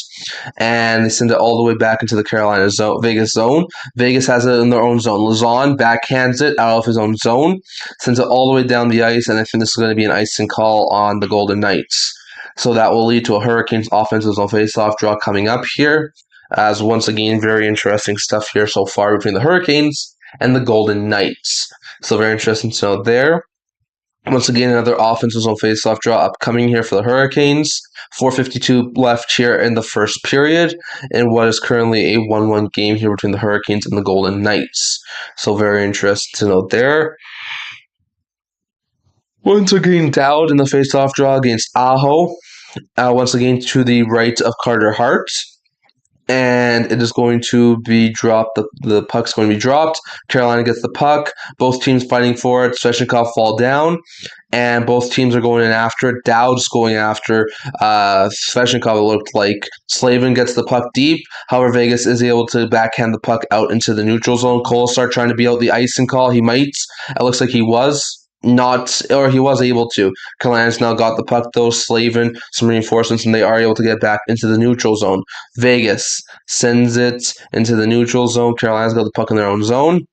and they send it all the way back into the Carolina zone, Vegas zone. Vegas has it in their own zone. Lauzon backhands it out of his own zone, sends it all the way down the ice, and I think this is going to be an icing call on the Golden Knights. So that will lead to a Hurricanes offensive zone faceoff draw coming up here. As once again, very interesting stuff here so far between the Hurricanes and the Golden Knights. So very interesting to note there. Once again, another offensive zone faceoff draw upcoming here for the Hurricanes. 4:52 left here in the first period, in what is currently a 1-1 game here between the Hurricanes and the Golden Knights. So very interesting to note there. Once again, Dowd in the faceoff draw against Aho. Once again, to the right of Carter Hart. And it is going to be dropped. The puck's going to be dropped. Carolina gets the puck. Both teams fighting for it. Svechnikov fall down, and both teams are going in after it. Dowd's going after Svechnikov. It looked like Slavin gets the puck deep. However, Vegas is able to backhand the puck out into the neutral zone. Kolesar trying to be out the icing call. He might. It looks like he was. He was able to. Carolina's now got the puck though. Slavin, some reinforcements, and they are able to get back into the neutral zone. Vegas sends it into the neutral zone. Carolina's got the puck in their own zone.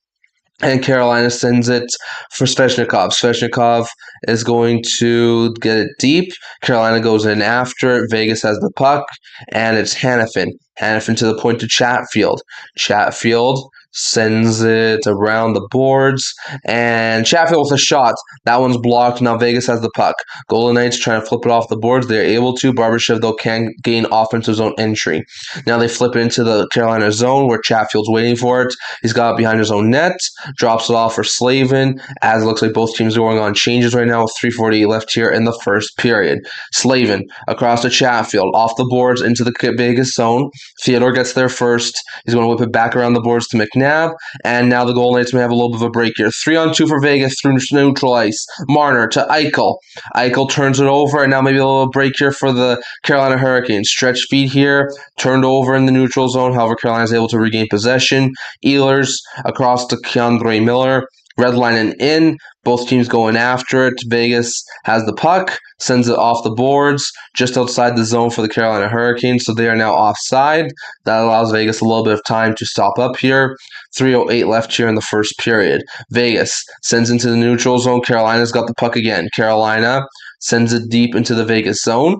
And Carolina sends it for Svechnikov. Svechnikov is going to get it deep. Carolina goes in after it. Vegas has the puck, and it's Hanifin. Hanifin to the point to Chatfield. Chatfield sends it around the boards, and Chatfield with a shot. That one's blocked. Now Vegas has the puck. Golden Knights trying to flip it off the boards. They're able to. Barbashev, though, can gain offensive zone entry. Now they flip it into the Carolina zone where Chatfield's waiting for it. He's got it behind his own net, drops it off for Slavin, as it looks like both teams are going on changes right now with 3:48 left here in the first period. Slavin across to Chatfield, off the boards into the Vegas zone. Theodore gets there first. He's going to whip it back around the boards to McNabb, and now the Golden Knights may have a little bit of a break here. 3-on-2 for Vegas through neutral ice. Marner to Eichel. Eichel turns it over, and now maybe a little break here for the Carolina Hurricanes. Stretch feed here, turned over in the neutral zone. However, Carolina is able to regain possession. Ehlers across to K'Andre Miller. Red line and in. Both teams going after it. Vegas has the puck, sends it off the boards, just outside the zone for the Carolina Hurricanes, so they are now offside. That allows Vegas a little bit of time to stop up here. 3:08 left here in the first period. Vegas sends into the neutral zone. Carolina's got the puck again. Carolina sends it deep into the Vegas zone.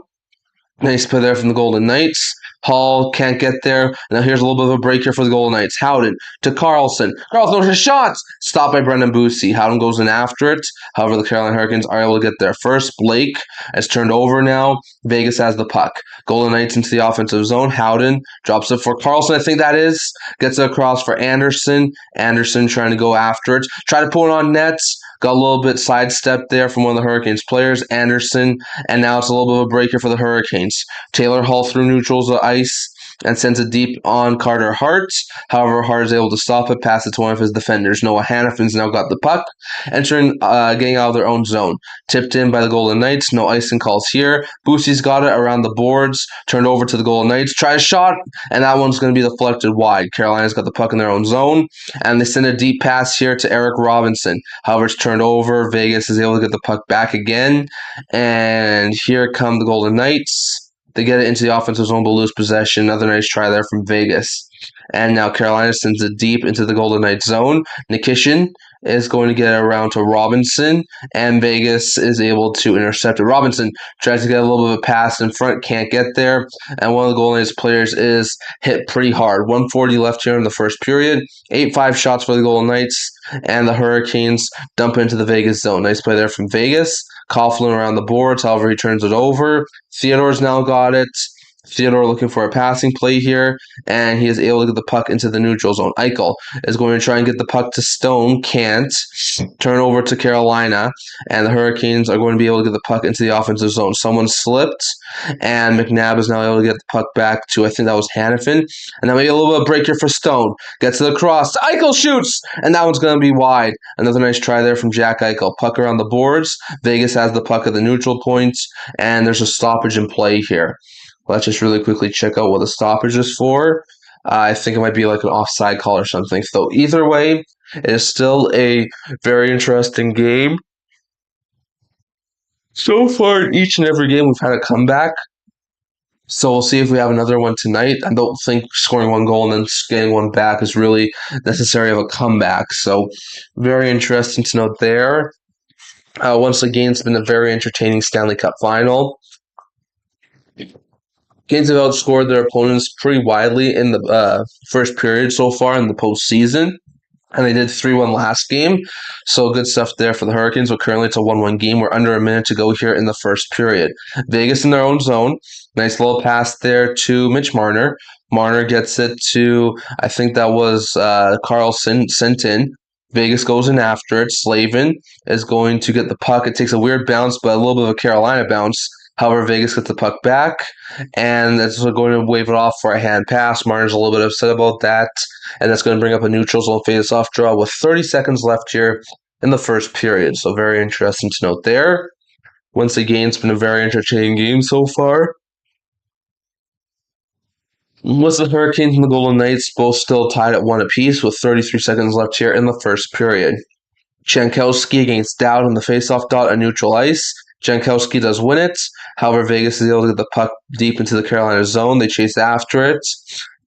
Nice play there from the Golden Knights. Hall can't get there. Now here's a little bit of a break here for the Golden Knights. Howden to Carlson. Carlson with a shot. Stopped by Brendan Bussi. Howden goes in after it. However, the Carolina Hurricanes are able to get there first. Blake has turned over now. Vegas has the puck. Golden Knights into the offensive zone. Howden drops it for Carlson. I think that is. Gets it across for Anderson. Anderson trying to go after it. Try to pull it on nets. Got a little bit sidestepped there from one of the Hurricanes players, Anderson, and now it's a little bit of a breaker for the Hurricanes. Taylor Hall through neutrals of ice and sends it deep on Carter Hart. However, Hart is able to stop it, pass it to one of his defenders. Noah Hannafin's now got the puck, getting out of their own zone. Tipped in by the Golden Knights. No icing calls here. Boosie's got it around the boards, turned over to the Golden Knights. Try a shot, and that one's going to be deflected wide. Carolina's got the puck in their own zone, and they send a deep pass here to Eric Robinson. However, it's turned over. Vegas is able to get the puck back again, and here come the Golden Knights. They get it into the offensive zone but lose possession. Another nice try there from Vegas. And now Carolina sends it deep into the Golden Knights zone. Nikishin is going to get it around to Robinson, and Vegas is able to intercept it. Robinson tries to get a little bit of a pass in front, can't get there, and one of the Golden Knights players is hit pretty hard. 1:40 left here in the first period. 8-5 shots for the Golden Knights, and the Hurricanes dump into the Vegas zone. Nice play there from Vegas. Coughlin around the boards, however, he turns it over. Theodore's now got it. Theodore looking for a passing play here, and he is able to get the puck into the neutral zone. Eichel is going to try and get the puck to Stone, can't. Turn over to Carolina, and the Hurricanes are going to be able to get the puck into the offensive zone. Someone slipped, and McNabb is now able to get the puck back to, I think that was Hannafin. And now maybe a little bit of break here for Stone. Gets it across. Eichel shoots, and that one's going to be wide. Another nice try there from Jack Eichel. Puck around the boards. Vegas has the puck at the neutral points, and there's a stoppage in play here. Let's just really quickly check out what the stoppage is for. I think it might be like an offside call or something. So either way, it is still a very interesting game. So far, in each and every game, we've had a comeback. So we'll see if we have another one tonight. I don't think scoring one goal and then getting one back is really necessary of a comeback. So very interesting to note there. Once again, it's been a very entertaining Stanley Cup final. Canes have outscored their opponents pretty widely in the first period so far in the postseason. And they did 3-1 last game. So good stuff there for the Hurricanes. But currently it's a 1-1 game. We're under a minute to go here in the first period. Vegas in their own zone. Nice little pass there to Mitch Marner. Marner gets it to, I think that was Carlson sent in. Vegas goes in after it. Slavin is going to get the puck. It takes a weird bounce, but a little bit of a Carolina bounce. However, Vegas gets the puck back, and that's going to wave it off for a hand pass. Marner's a little bit upset about that, and that's going to bring up a neutral zone face-off draw with 30 seconds left here in the first period. So very interesting to note there. Once again, it's been a very entertaining game so far. With the Hurricanes and the Golden Knights both still tied at 1 apiece with 33 seconds left here in the first period. Jankowski against Dowd on the face-off dot on neutral ice. Jankowski does win it. However, Vegas is able to get the puck deep into the Carolina zone. They chase after it.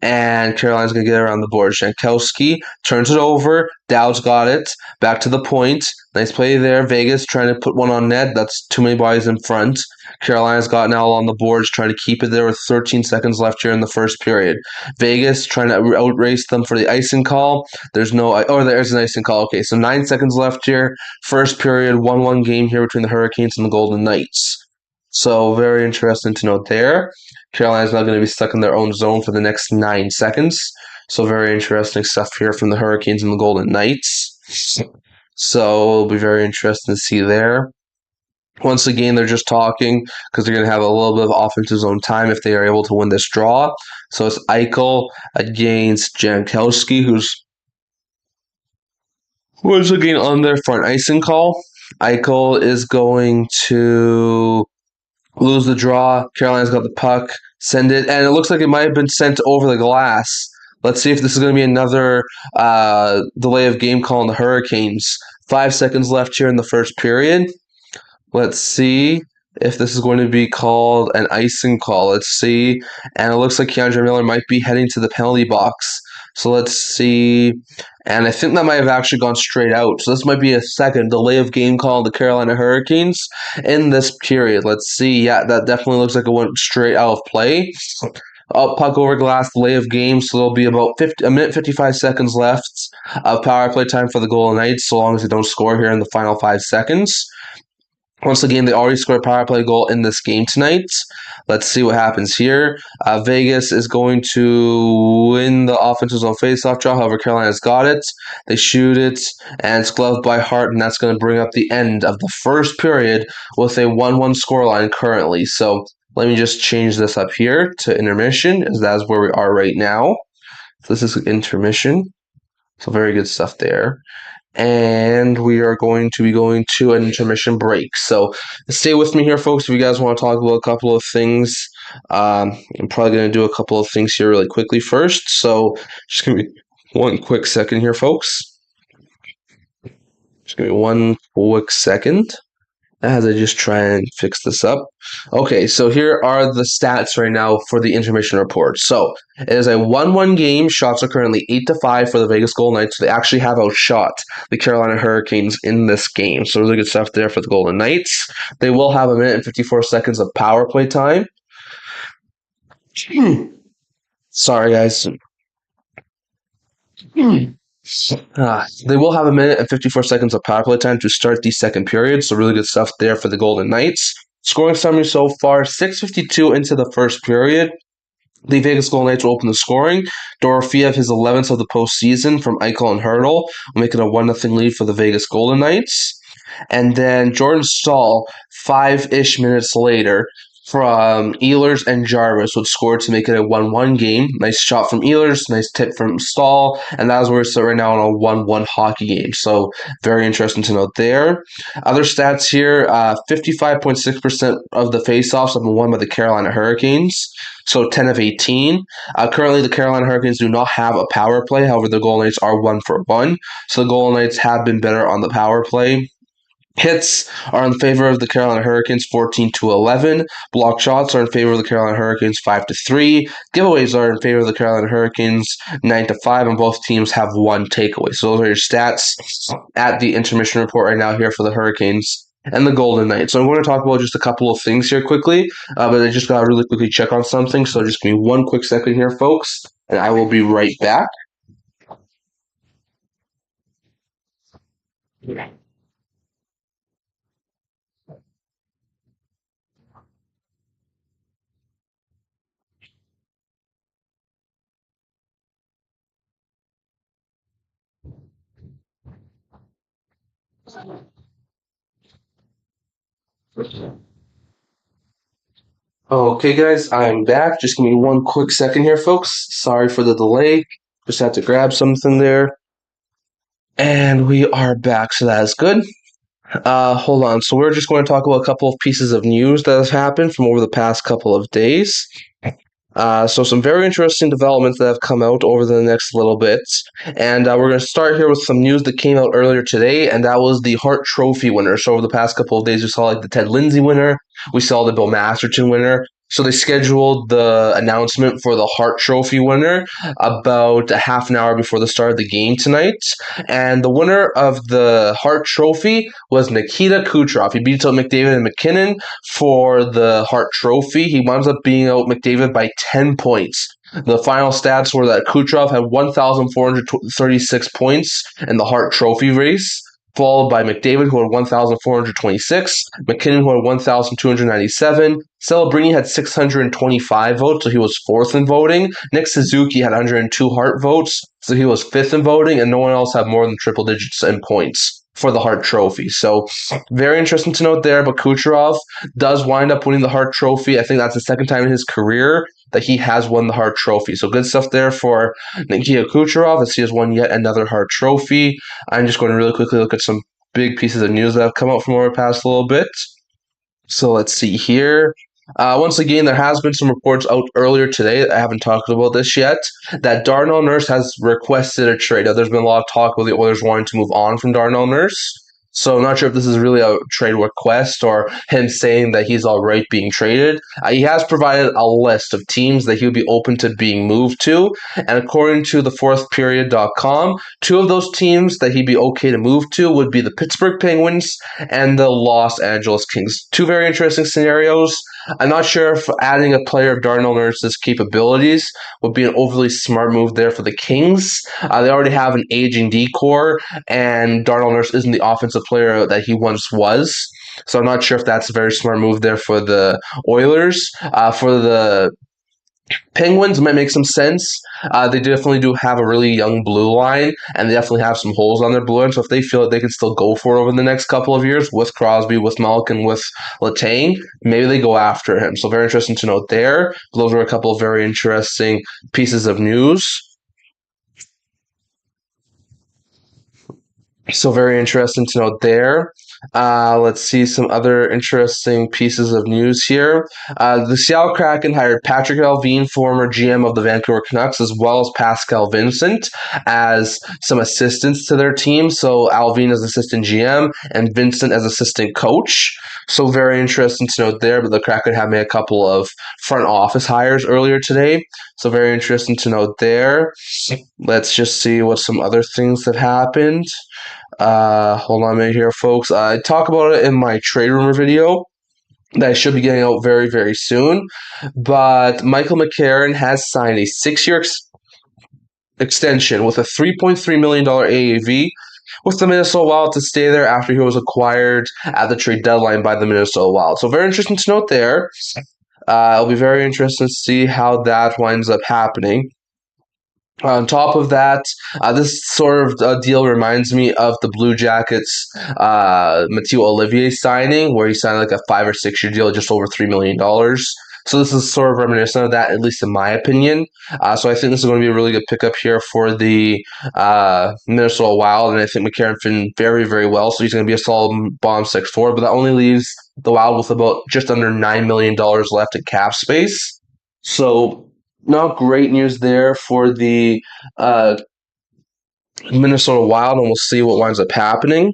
And Carolina's going to get it around the board. Jankowski turns it over. Dowd's got it. Back to the point. Nice play there. Vegas trying to put one on net. That's too many bodies in front. Carolina's got now on the boards, trying to keep it there with 13 seconds left here in the first period. Vegas trying to outrace them for the icing call. There's an icing call. Okay, so 9 seconds left here. First period, 1-1 game here between the Hurricanes and the Golden Knights. So very interesting to note there. Carolina's not going to be stuck in their own zone for the next 9 seconds. So very interesting stuff here from the Hurricanes and the Golden Knights. So it'll be very interesting to see there. Once again, they're just talking because they're going to have a little bit of offensive zone time if they are able to win this draw. So it's Eichel against Jankowski, who's once again on their front icing call. Eichel is going to lose the draw. Carolina's got the puck. Send it. And it looks like it might have been sent over the glass. Let's see if this is going to be another delay of game call on the Hurricanes. 5 seconds left here in the first period. Let's see if this is going to be called an icing call. Let's see. And it looks like Keandre Miller might be heading to the penalty box. So let's see. And I think that might have actually gone straight out. So this might be a second delay of game call on the Carolina Hurricanes in this period. Let's see. Yeah, that definitely looks like it went straight out of play. Puck over glass, delay of game. So there'll be about a minute 55 seconds left of power play time for the Golden Knights, so long as they don't score here in the final 5 seconds. Once again, they already scored a power play goal in this game tonight. Let's see what happens here. Vegas is going to win the offensive zone faceoff draw. However, Carolina's got it. They shoot it, and it's gloved by Hart, and that's going to bring up the end of the first period with a 1-1 scoreline currently. So let me just change this up here to intermission, as that's where we are right now. So this is intermission. So very good stuff there. And we are going to be going to an intermission break. So stay with me here, folks, if you guys want to talk about a couple of things. I'm probably going to do a couple of things here really quickly first. So just give me one quick second here, folks. Just give me one quick second as I just try and fix this up. Okay, so here are the stats right now for the intermission report. So it is a 1-1 game. Shots are currently 8-5 for the Vegas Golden Knights. They actually have outshot the Carolina Hurricanes in this game. So really good stuff there for the Golden Knights. They will have a minute and 54 seconds of power play time. Sorry, guys. They will have a minute and 54 seconds of power play time to start the second period, so really good stuff there for the Golden Knights. Scoring summary so far, 6:52 into the first period. The Vegas Golden Knights will open the scoring. Dorofeyev, his 11th of the postseason from Eichel and Hurdle, making a 1-0 lead for the Vegas Golden Knights. And then Jordan Staal, 5-ish minutes later, from Ehlers and Jarvis would score to make it a 1-1 game. Nice shot from Ehlers, nice tip from Staal, and that is where we're right now on a 1-1 hockey game. So very interesting to note there. Other stats here, 55.6% of the faceoffs have been won by the Carolina Hurricanes. So 10 of 18. Currently, the Carolina Hurricanes do not have a power play. However, the Golden Knights are 1-for-1. So the Golden Knights have been better on the power play. Hits are in favor of the Carolina Hurricanes 14-11. Block shots are in favor of the Carolina Hurricanes 5-3. Giveaways are in favor of the Carolina Hurricanes 9-5, and both teams have one takeaway. So those are your stats at the intermission report right now here for the Hurricanes and the Golden Knights. So I'm going to talk about just a couple of things here quickly, but I just got to really quickly check on something. So just give me one quick second here, folks, and I will be right back. Okay, guys, I'm back. Just give me one quick second here, folks. Sorry for the delay. Just had to grab something there. And we are back, so that is good. Hold on. So we're just going to talk about a couple of pieces of news that have happened from over the past couple of days. So some very interesting developments that have come out over the next little bit. And we're going to start here with some news that came out earlier today, and that was the Hart Trophy winner. So over the past couple of days, we saw like the Ted Lindsay winner. We saw the Bill Masterton winner. So they scheduled the announcement for the Hart Trophy winner about a half an hour before the start of the game tonight. And the winner of the Hart Trophy was Nikita Kucherov. He beat out McDavid and McKinnon for the Hart Trophy. He winds up beating out McDavid by 10 points. The final stats were that Kucherov had 1,436 points in the Hart Trophy race, followed by McDavid, who had 1,426, McKinnon, who had 1,297. Celebrini had 625 votes, so he was fourth in voting. Nick Suzuki had 102 Hart votes, so he was fifth in voting, and no one else had more than triple digits in points for the Hart Trophy. So very interesting to note there, but Kucherov does wind up winning the Hart Trophy. I think that's the second time in his career that he has won the Hart Trophy. So good stuff there for Nikita Kucherov as he has won yet another Hart Trophy. I'm just going to really quickly look at some big pieces of news that have come out from over the past little bit. So let's see here. Once again, there has been some reports out earlier today. I haven't talked about this yet. That Darnell Nurse has requested a trade. Now, there's been a lot of talk about the Oilers wanting to move on from Darnell Nurse. So I'm not sure if this is really a trade request or him saying that he's all right being traded. He has provided a list of teams that he would be open to being moved to. And according to thefourthperiod.com, two of those teams that he'd be okay to move to would be the Pittsburgh Penguins and the Los Angeles Kings. Two very interesting scenarios. I'm not sure if adding a player of Darnell Nurse's capabilities would be an overly smart move there for the Kings. They already have an aging decor, and Darnell Nurse isn't the offensive player that he once was. So I'm not sure if that's a very smart move there for the Oilers. For the Penguins, might make some sense. They definitely do have a really young blue line, and they definitely have some holes on their blue line. So if they feel that they can still go for it over the next couple of years with Crosby, with Malkin, with Letang, maybe they go after him. So very interesting to note there. Those are a couple of very interesting pieces of news. So very interesting to note there. Let's see some other interesting pieces of news here. The Seattle Kraken hired Patrick Allvin, former GM of the Vancouver Canucks, as well as Pascal Vincent as some assistants to their team. So Allvin as assistant GM and Vincent as assistant coach. So very interesting to note there. But the Kraken have made a couple of front office hires earlier today. So very interesting to note there. Let's just see what some other things that happened. Hold on a minute here, folks. I talk about it in my trade rumor video that I should be getting out very, very soon. But Michael McCarron has signed a 6-year extension with a $3.3 million AAV with the Minnesota Wild to stay there after he was acquired at the trade deadline by the Minnesota Wild. So very interesting to note there. It'll be very interesting to see how that winds up happening. On top of that, this sort of deal reminds me of the Blue Jackets Mathieu Olivier signing, where he signed like a 5 or 6 year deal, just over $3 million. So this is sort of reminiscent of that, at least in my opinion. So I think this is going to be a really good pickup here for the Minnesota Wild, and I think McCarron fit very, very well. So he's going to be a solid bottom 6-4, but that only leaves the Wild with about just under $9 million left in cap space. So not great news there for the Minnesota Wild, and we'll see what winds up happening.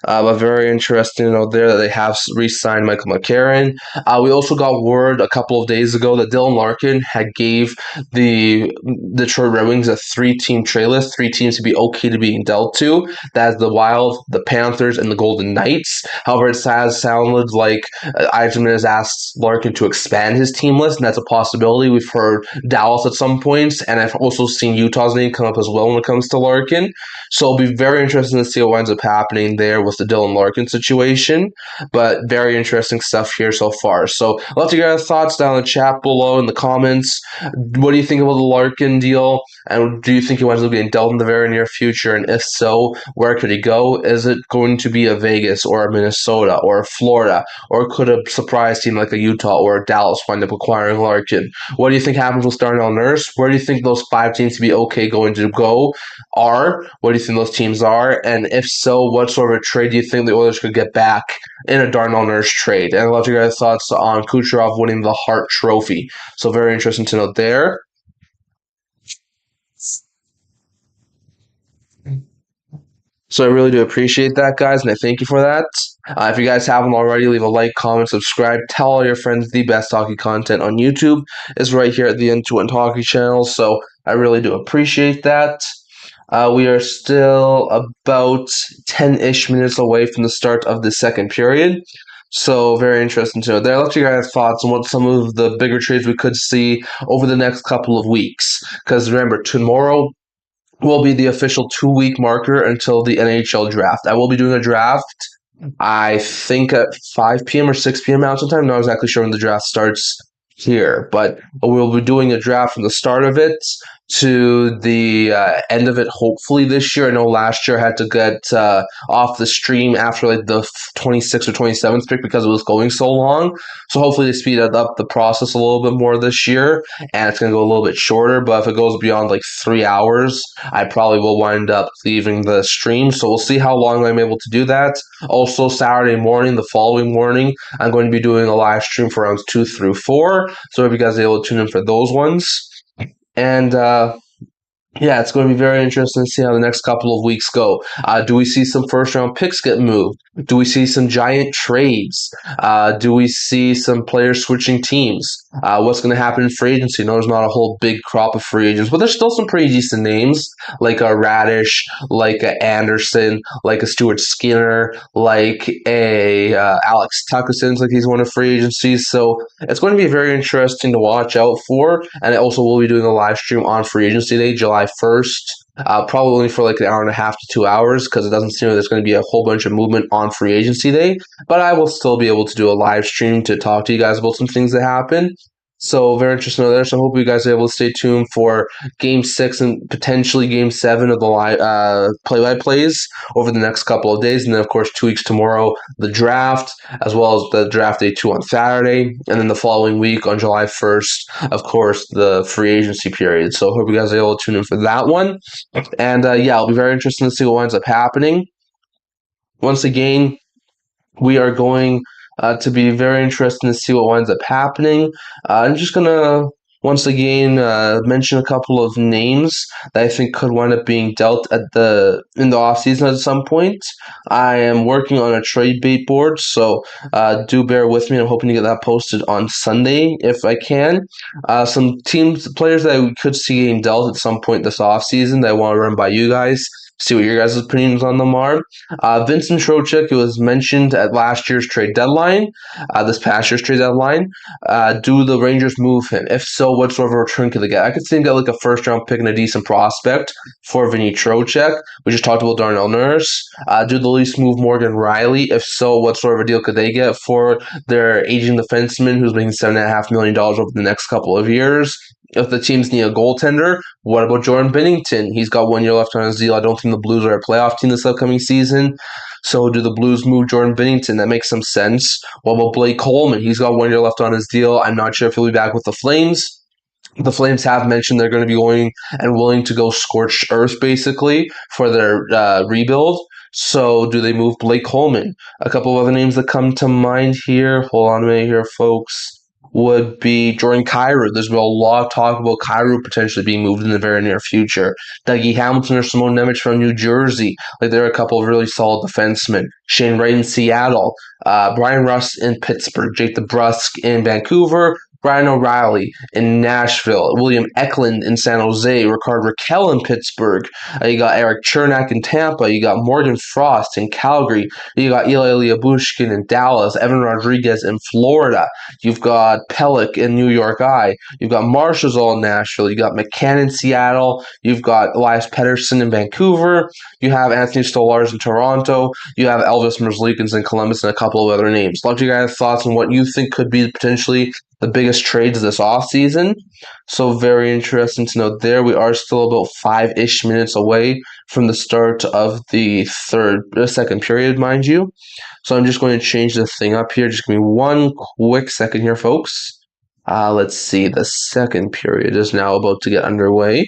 But very interesting to know there that they have re-signed Michael McCarron. We also got word a couple of days ago that Dylan Larkin had gave the Detroit Red Wings a 3-team trade list, 3 teams to be okay to being dealt to. That's the Wild, the Panthers, and the Golden Knights. However, it has sounded like Eichmann has asked Larkin to expand his team list, and that's a possibility. We've heard Dallas at some points, and I've also seen Utah's name come up as well when it comes to Larkin. So it'll be very interesting to see what winds up happening there with the Dylan Larkin situation, but very interesting stuff here so far. So I'd love to get your thoughts down in the chat below in the comments. What do you think about the Larkin deal, and do you think he winds up getting dealt in the very near future, and if so, where could he go? Is it going to be a Vegas or a Minnesota or a Florida, or could a surprise team like a Utah or a Dallas wind up acquiring Larkin? What do you think happens with Darnell Nurse? Where do you think those 5 teams to be okay going to go are? What do you think those teams are? And if so, what sort of a trade do you think the Oilers could get back in a Darnell Nurse trade? And I'd love to get your thoughts on Kucherov winning the Hart Trophy. So very interesting to note there. So I really do appreciate that, guys, and I thank you for that. If you guys haven't already, leave a like, comment, subscribe, tell all your friends the best hockey content on YouTube is right here at the Into It Hockey channel. So I really do appreciate that. We are still about 10-ish minutes away from the start of the second period. So very interesting to know there. I'll let you guys thoughts on what some of the bigger trades we could see over the next couple of weeks. Because remember, tomorrow will be the official 2-week marker until the NHL draft. I will be doing a draft, I think at 5 p.m. or 6 p.m. Mountain Time. Not exactly sure when the draft starts here, but we'll be doing a draft from the start of it to the end of it, hopefully this year. I know last year I had to get off the stream after like the 26th or 27th pick because it was going so long. So hopefully they speed up the process a little bit more this year, and it's going to go a little bit shorter. But if it goes beyond like 3 hours, I probably will wind up leaving the stream. So we'll see how long I'm able to do that. Also, Saturday morning, the following morning, I'm going to be doing a live stream for rounds 2 through 4. So if you guys are able to tune in for those ones. And yeah, it's going to be very interesting to see how the next couple of weeks go. Do we see some first round picks get moved? Do we see some giant trades? Do we see some players switching teams? What's going to happen in free agency? No, there's not a whole big crop of free agents, but there's still some pretty decent names like a Radish, like a Anderson, like a Stuart Skinner, like a Alex Tuckerson, like he's one of free agencies. So it's going to be very interesting to watch out for. And also, we'll be doing a live stream on free agency day, July 1st. Probably only for like an hour and a half to 2 hours because it doesn't seem like there's going to be a whole bunch of movement on free agency day. But I will still be able to do a live stream to talk to you guys about some things that happen. So very interesting over there. So I hope you guys are able to stay tuned for Game 6 and potentially Game 7 of the play-by-plays over the next couple of days. And then, of course, 2 weeks tomorrow, the draft, as well as the draft day 2 on Saturday. And then the following week on July 1st, of course, the free agency period. So I hope you guys are able to tune in for that one. And yeah, it'll be very interesting to see what winds up happening. Once again, we are going to be very interesting to see what winds up happening. I'm just going to once again mention a couple of names that I think could wind up being dealt in the offseason at some point. I am working on a trade bait board, so do bear with me. I'm hoping to get that posted on Sunday if I can. Some players that we could see getting dealt at some point this offseason that I want to run by you guys. See what your guys' opinions on them are. Vincent Trocheck, it was mentioned at last year's trade deadline, this past year's trade deadline. Do the Rangers move him? If so, what sort of return could they get? I could see him get like a first round pick and a decent prospect for Vinny Trocheck. We just talked about Darnell Nurse. Do the Leafs move Morgan Riley? If so, what sort of a deal could they get for their aging defenseman who's making $7.5 million over the next couple of years? If the teams need a goaltender, what about Jordan Binnington? He's got 1 year left on his deal. I don't think the Blues are a playoff team this upcoming season. So do the Blues move Jordan Binnington? That makes some sense. What about Blake Coleman? He's got 1 year left on his deal. I'm not sure if he'll be back with the Flames. The Flames have mentioned they're going to be going and willing to go scorched earth, basically, for their rebuild. So do they move Blake Coleman? A couple of other names that come to mind here. Hold on a minute here, folks. Would be Jordan Kyrou. There's been a lot of talk about Kyrou potentially being moved in the very near future. Dougie Hamilton or Simone Nemec from New Jersey. Like there are a couple of really solid defensemen. Shane Wright in Seattle. Brian Rust in Pittsburgh. Jake DeBrusk in Vancouver. Brian O'Reilly in Nashville, William Eklund in San Jose, Rickard Rakell in Pittsburgh. You got Eric Chernak in Tampa. You got Morgan Frost in Calgary. You got Eli Liabushkin in Dallas. Evan Rodriguez in Florida. You've got Pellick in New York I. You've got Marchessault in Nashville. You got McCann in Seattle. You've got Elias Pettersson in Vancouver. You have Anthony Stolarz in Toronto. You have Elvis Merzlikins in Columbus and a couple of other names. Love to you guys' thoughts on what you think could be potentially the biggest trades this offseason. So very interesting to note there. We are still about 5-ish minutes away from the start of the second period, mind you. So I'm just going to change this thing up here. Just give me one quick second here, folks. Let's see. The second period is now about to get underway.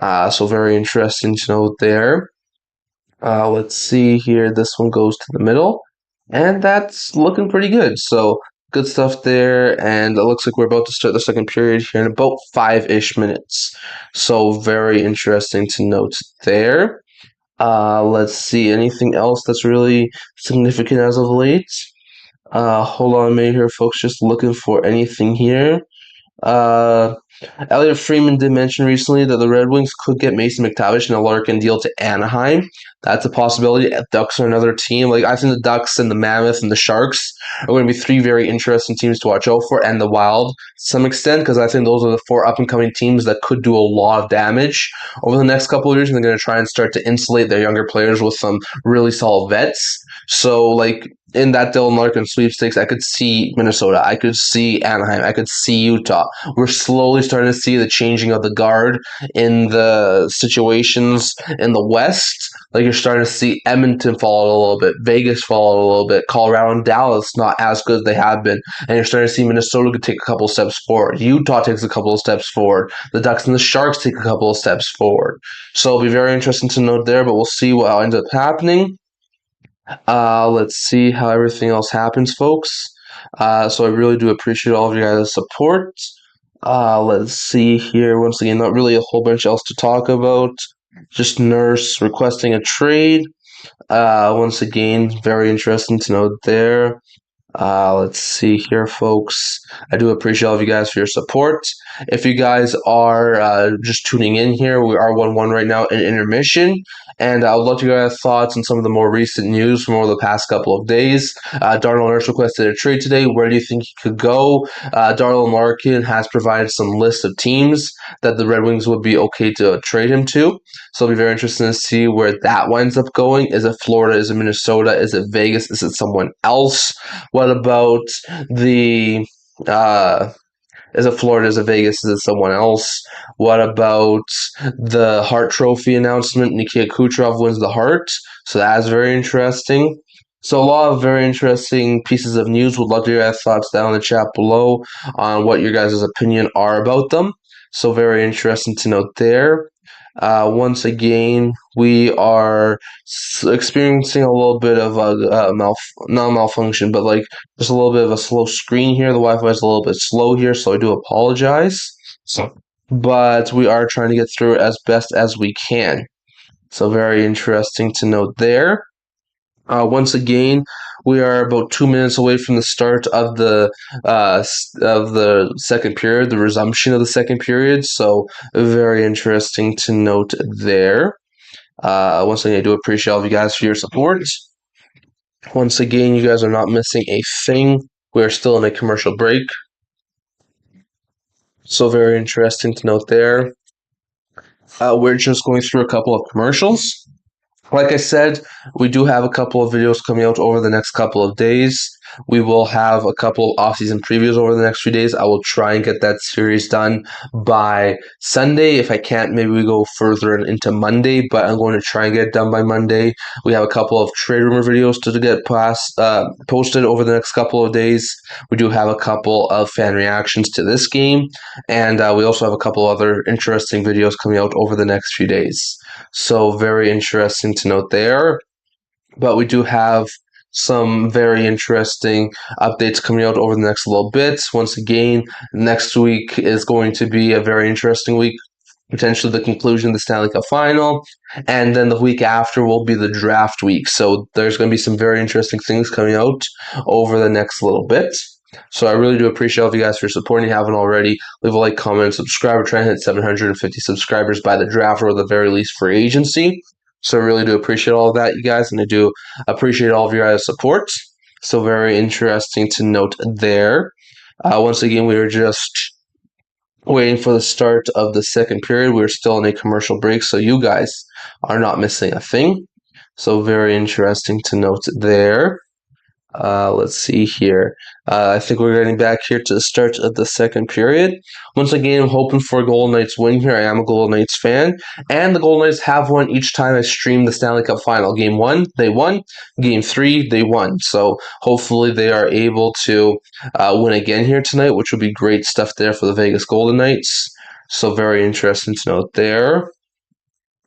So very interesting to note there. Let's see here. This one goes to the middle. And that's looking pretty good. So good stuff there, and it looks like we're about to start the second period here in about 5-ish minutes. So very interesting to note there. Let's see, anything else that's really significant as of late? Hold on a minute here, folks. Just looking for anything here. Uh, Elliot Freeman did mention recently that the Red Wings could get Mason McTavish in a Larkin deal to Anaheim. That's a possibility. Ducks are another team. Like I think the Ducks and the Mammoth and the Sharks are going to be three very interesting teams to watch out for, and the Wild to some extent, because I think those are the four up and coming teams that could do a lot of damage over the next couple of years, and they're going to try and start to insulate their younger players with some really solid vets. So like in that Dylan Larkin sweepstakes, I could see Minnesota, I could see Anaheim, I could see Utah. We're slowly starting to see the changing of the guard in the situations in the West. Like you're starting to see Edmonton fall a little bit, Vegas fall a little bit, Colorado and Dallas not as good as they have been, and you're starting to see Minnesota take a couple of steps forward. Utah takes a couple of steps forward. The Ducks and the Sharks take a couple of steps forward. So it'll be very interesting to note there, but we'll see what ends up happening. Let's see how everything else happens, folks. So I really do appreciate all of you guys' support. Let's see here. Once again, not really a whole bunch else to talk about. Just Nurse requesting a trade. Once again, very interesting to note there. Let's see here, folks. I do appreciate all of you guys for your support. If you guys are just tuning in here, we are 1-1 right now in intermission. And I would love to get your thoughts on some of the more recent news from over the past couple of days. Darnell Nurse requested a trade today. Where do you think he could go? Darnell Larkin has provided some lists of teams that the Red Wings would be okay to trade him to. So it'll be very interesting to see where that winds up going. Is it Florida? Is it Minnesota? Is it Vegas? Is it someone else? What about the is it Florida? Is it Vegas? Is it someone else? What about the Hart Trophy announcement? Nikita Kucherov wins the Hart, so that's very interesting. So a lot of very interesting pieces of news. Would love to hear your thoughts down in the chat below on what your guys' opinion are about them. So very interesting to note there. Once again, we are experiencing a little bit of a not malfunction, but like just a little bit of a slow screen here. The Wi-Fi is a little bit slow here, so I do apologize. But we are trying to get through it as best as we can. So very interesting to note there. Once again, we are about 2 minutes away from the start of the second period, the resumption of the second period. So very interesting to note there. Once again, I do appreciate all of you guys for your support. Once again, you guys are not missing a thing. We are still in a commercial break. So very interesting to note there. We're just going through a couple of commercials. Like I said, we do have a couple of videos coming out over the next couple of days. We will have a couple of off-season previews over the next few days. I will try and get that series done by Sunday. If I can't, maybe we go further into Monday, but I'm going to try and get it done by Monday. We have a couple of trade rumor videos to get posted over the next couple of days. We do have a couple of fan reactions to this game, and we also have a couple other interesting videos coming out over the next few days. So very interesting to note there. But we do have some very interesting updates coming out over the next little bit. Once again, next week is going to be a very interesting week, potentially the conclusion of the Stanley Cup Final. And then the week after will be the draft week. So there's going to be some very interesting things coming out over the next little bit. So I really do appreciate all of you guys for supporting. If you haven't already, leave a like, comment, subscribe. We're trying to hit 750 subscribers by the draft, or at the very least free agency. So I really do appreciate all of that, you guys, and I do appreciate all of your guys' support. So very interesting to note there. Once again, we were just waiting for the start of the second period. We're still in a commercial break, so you guys are not missing a thing. So very interesting to note there. Let's see here. I think we're getting back here to the start of the second period. Once again, I'm hoping for a Golden Knights win here. I am a Golden Knights fan, and the Golden Knights have won each time I streamed the Stanley Cup Final. Game 1, they won. Game 3, they won. So hopefully they are able to win again here tonight, which would be great stuff there for the Vegas Golden Knights. So very interesting to note there.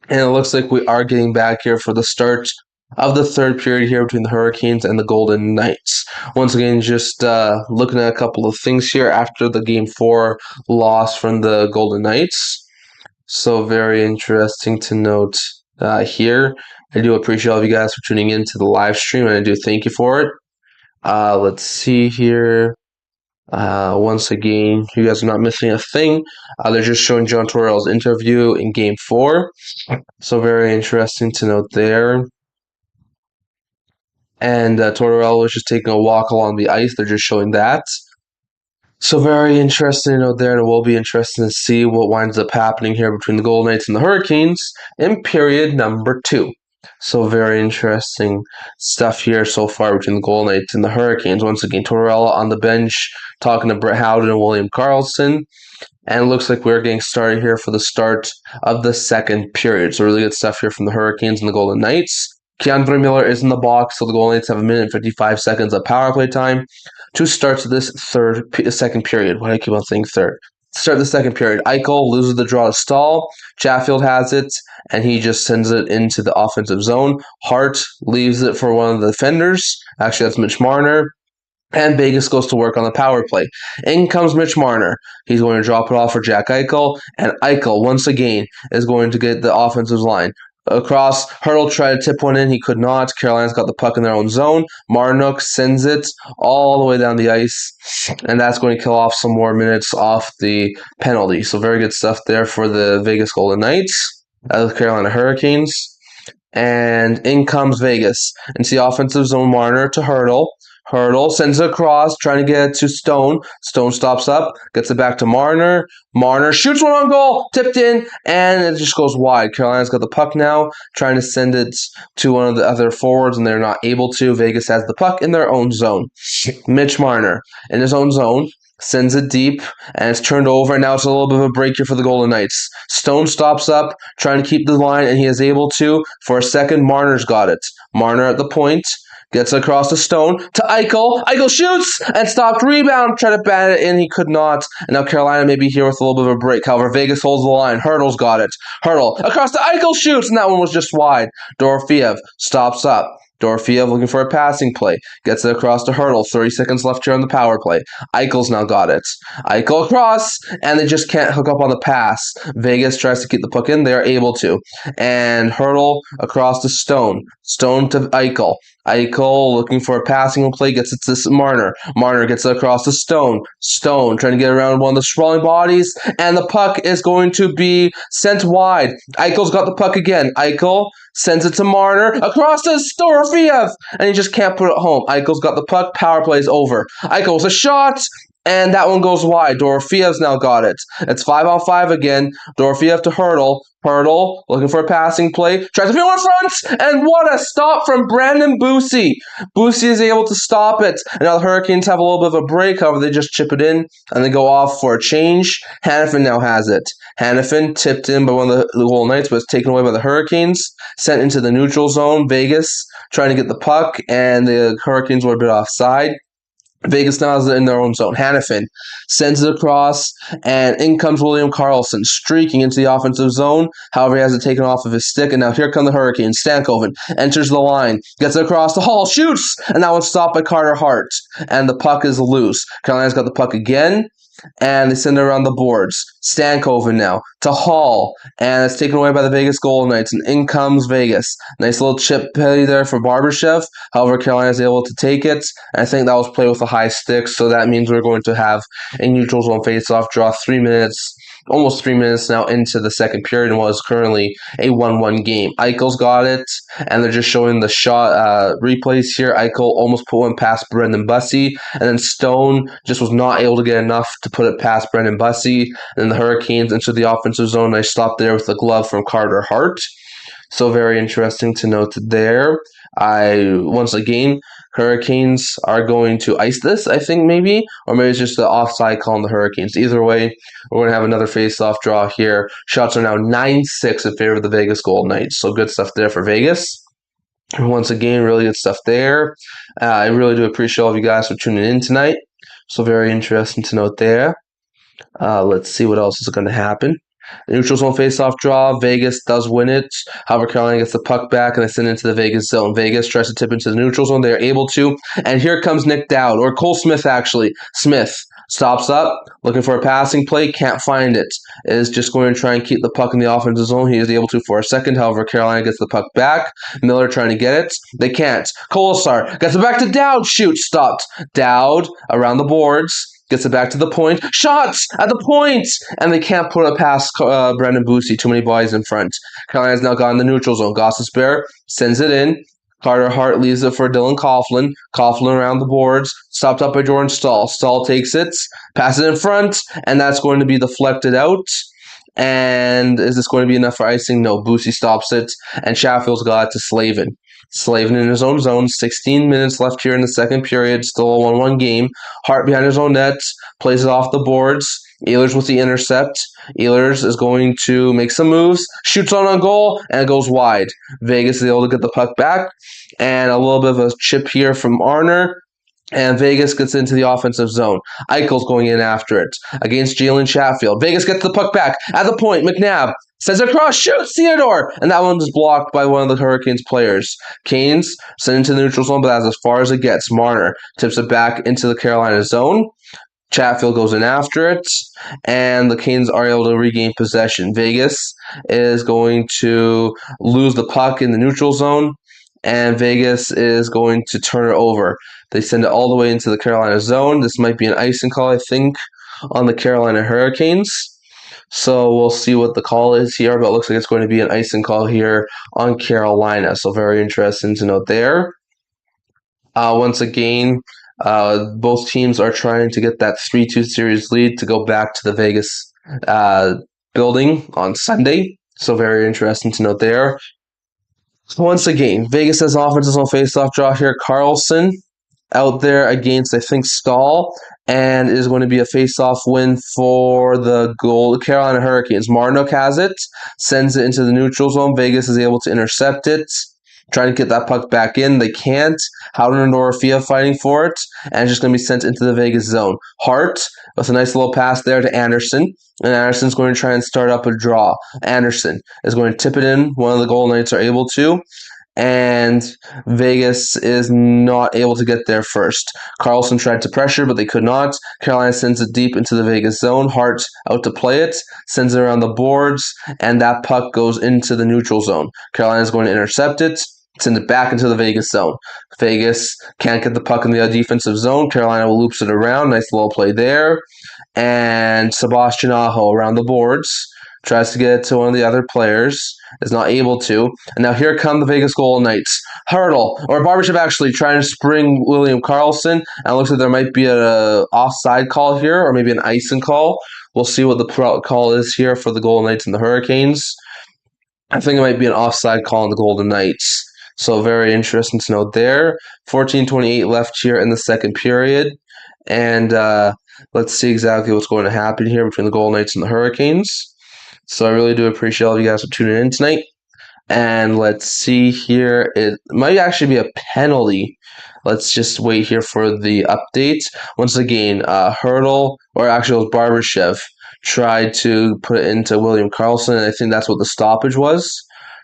And it looks like we are getting back here for the start of the third period here between the Hurricanes and the Golden Knights. Once again, just looking at a couple of things here after the Game 4 loss from the Golden Knights. So very interesting to note here. I do appreciate all of you guys for tuning in to the live stream, and I do thank you for it. Let's see here. Once again, you guys are not missing a thing. They're just showing John Tortorella's interview in Game 4. So very interesting to note there. And Tortorella was just taking a walk along the ice. They're just showing that. So very interesting to note there, and it will be interesting to see what winds up happening here between the Golden Knights and the Hurricanes in period number 2. So very interesting stuff here so far between the Golden Knights and the Hurricanes. Once again, Tortorella on the bench talking to Brett Howden and William Karlsson. And it looks like we're getting started here for the start of the second period. So really good stuff here from the Hurricanes and the Golden Knights. Keandre Miller is in the box, so the Golden Knights have 1 minute and 55 seconds of power play time to start this second period. Why do I keep on saying third? Start the second period. Eichel loses the draw to Stahl. Chatfield has it, and he just sends it into the offensive zone. Hart leaves it for one of the defenders. Actually, that's Mitch Marner. And Vegas goes to work on the power play. In comes Mitch Marner. He's going to drop it off for Jack Eichel, and Eichel, once again, is going to get the offensive line. Across, Hurdle tried to tip one in. He could not. Carolina's got the puck in their own zone. Marnook sends it all the way down the ice, and that's going to kill off some more minutes off the penalty. So very good stuff there for the Vegas Golden Knights, the Carolina Hurricanes. And in comes Vegas. Into the offensive zone, Marner to Hurdle. Hurdle sends it across, trying to get it to Stone. Stone stops up, gets it back to Marner. Marner shoots one on goal, tipped in, and it just goes wide. Carolina's got the puck now, trying to send it to one of the other forwards, and they're not able to. Vegas has the puck in their own zone. Mitch Marner in his own zone. Sends it deep, and it's turned over, and now it's a little bit of a break here for the Golden Knights. Stone stops up, trying to keep the line, and he is able to. For a second, Marner's got it. Marner at the point. Gets across to Stone, to Eichel. Eichel shoots and stopped. Rebound. Tried to bat it in. He could not. And now Carolina may be here with a little bit of a break. However, Vegas holds the line. Hurdle's got it. Hurdle across to Eichel shoots, and that one was just wide. Dorofeev stops up. Dorofeev looking for a passing play. Gets it across to Hurdle. 30 seconds left here on the power play. Eichel's now got it. Eichel across, and they just can't hook up on the pass. Vegas tries to keep the puck in. They are able to. And Hurdle across to Stone. Stone to Eichel. Eichel looking for a passing play, gets it to Marner. Marner gets it across to Stone. Stone trying to get around one of the sprawling bodies, and the puck is going to be sent wide. Eichel's got the puck again. Eichel sends it to Marner, across to Dorofeev, and he just can't put it home. Eichel's got the puck, power play is over. Eichel's a shot, and that one goes wide. Dorofeev's now got it. It's 5-on-5 again. Dorofeev to Hurdle. Hurdle looking for a passing play. Tries to be on front, and what a stop from Brandon Bussi. Bussi is able to stop it. And now the Hurricanes have a little bit of a break. However, they just chip it in, and they go off for a change. Hanifin now has it. Hanifin tipped in by one of the Golden Knights, but it's taken away by the Hurricanes. Sent into the neutral zone. Vegas trying to get the puck, and the Hurricanes were a bit offside. Vegas now is in their own zone. Hanifin sends it across, and in comes William Karlsson, streaking into the offensive zone. However, he has it taken off of his stick, and now here come the Hurricanes. Stankoven enters the line, gets it across the hall, shoots, and that one's stopped by Carter Hart, and the puck is loose. Carolina's got the puck again, and they send it around the boards. Stankoven now to Hall, and it's taken away by the Vegas Golden Knights, and in comes Vegas. Nice little chip play there for Barbashev. However, Carolina is able to take it, and I think that was played with a high stick, so that means we're going to have a neutral zone face-off draw 3 minutes, almost 3 minutes now into the second period, and what is currently a 1-1 game. Eichel's got it, and they're just showing the shot replays here. Eichel almost put one past Brendan Bussi, and then Stone just was not able to get enough to put it past Brendan Bussi, and then the Hurricanes into the offensive zone. Nice stop there with the glove from Carter Hart. So very interesting to note there. Once again, Hurricanes are going to ice this, I think, maybe. Or maybe it's just the offside call on the Hurricanes. Either way, we're going to have another face-off draw here. Shots are now 9-6 in favor of the Vegas Golden Knights. So good stuff there for Vegas. And once again, really good stuff there. I really do appreciate all of you guys for tuning in tonight. So very interesting to note there. Let's see what else is going to happen. The neutral zone face-off draw. Vegas does win it. However, Carolina gets the puck back, and they send it into the Vegas zone. Vegas tries to tip into the neutral zone. They are able to. And here comes Nick Dowd, or Cole Smith, actually. Smith Stops up, looking for a passing play, can't find it. Is just going to try and keep the puck in the offensive zone. He is able to for a second. However, Carolina gets the puck back. Miller trying to get it. They can't. Kolesar gets it back to Dowd. Shoot, stopped. Dowd around the boards. Gets it back to the point. Shots at the point! And they can't put it past Brendan Bussi. Too many bodies in front. Carolina's now got in the neutral zone. Gostisbehere sends it in. Carter Hart leaves it for Dylan Coughlin. Coughlin around the boards. Stopped up by Jordan Staal. Staal takes it. Passes it in front. And that's going to be deflected out. And is this going to be enough for icing? No. Bussi stops it. And Shaffield's got it to Slavin. Slavin in his own zone. 16 minutes left here in the second period. Still a 1-1 game. Hart behind his own net. Plays it off the boards. Ehlers with the intercept. Ehlers is going to make some moves. Shoots on a goal. And it goes wide. Vegas is able to get the puck back. And a little bit of a chip here from Arner. And Vegas gets into the offensive zone. Eichel's going in after it against Jalen Chatfield. Vegas gets the puck back at the point. McNabb sends it across, shoots Theodore, and that one is blocked by one of the Hurricanes players. Canes send it to the neutral zone, but that's as far as it gets. Marner tips it back into the Carolina zone. Chatfield goes in after it, and the Canes are able to regain possession. Vegas is going to lose the puck in the neutral zone, and Vegas is going to turn it over. They send it all the way into the Carolina zone. This might be an icing call, I think, on the Carolina Hurricanes. So we'll see what the call is here, but it looks like it's going to be an icing call here on Carolina. So very interesting to note there. Once again, both teams are trying to get that 3-2 series lead to go back to the Vegas building on Sunday. So very interesting to note there. Once again, Vegas has offenses on face-off draw here. Carlson out there against, I think, Staal, and it is going to be a face-off win for the Carolina Hurricanes. Marnock has it, sends it into the neutral zone. Vegas is able to intercept it, trying to get that puck back in. They can't. Howden and Orofia fighting for it, and it's just going to be sent into the Vegas zone. Hart with a nice little pass there to Anderson, and Anderson's going to try and start up a draw. Anderson is going to tip it in. One of the Golden Knights are able to, and Vegas is not able to get there first. Carlson tried to pressure, but they could not. Carolina sends it deep into the Vegas zone. Hart out to play it, sends it around the boards, and that puck goes into the neutral zone. Carolina is going to intercept it, send it back into the Vegas zone. Vegas can't get the puck in the defensive zone. Carolina loops it around. Nice little play there. And Sebastian Aho around the boards. Tries to get it to one of the other players. Is not able to. And now here come the Vegas Golden Knights. Hurdle, or Barbashev actually, trying to spring William Karlsson. And it looks like there might be an offside call here, or maybe an icing call. We'll see what the call is here for the Golden Knights and the Hurricanes. I think it might be an offside call on the Golden Knights. So very interesting to note there. 14:28 left here in the second period. And let's see exactly what's going to happen here between the Golden Knights and the Hurricanes. So I really do appreciate all of you guys for tuning in tonight. And let's see here. It might actually be a penalty. Let's just wait here for the update. Once again, Hurdle, or actually it was Barbashev, tried to put it into William Karlsson, and I think that's what the stoppage was.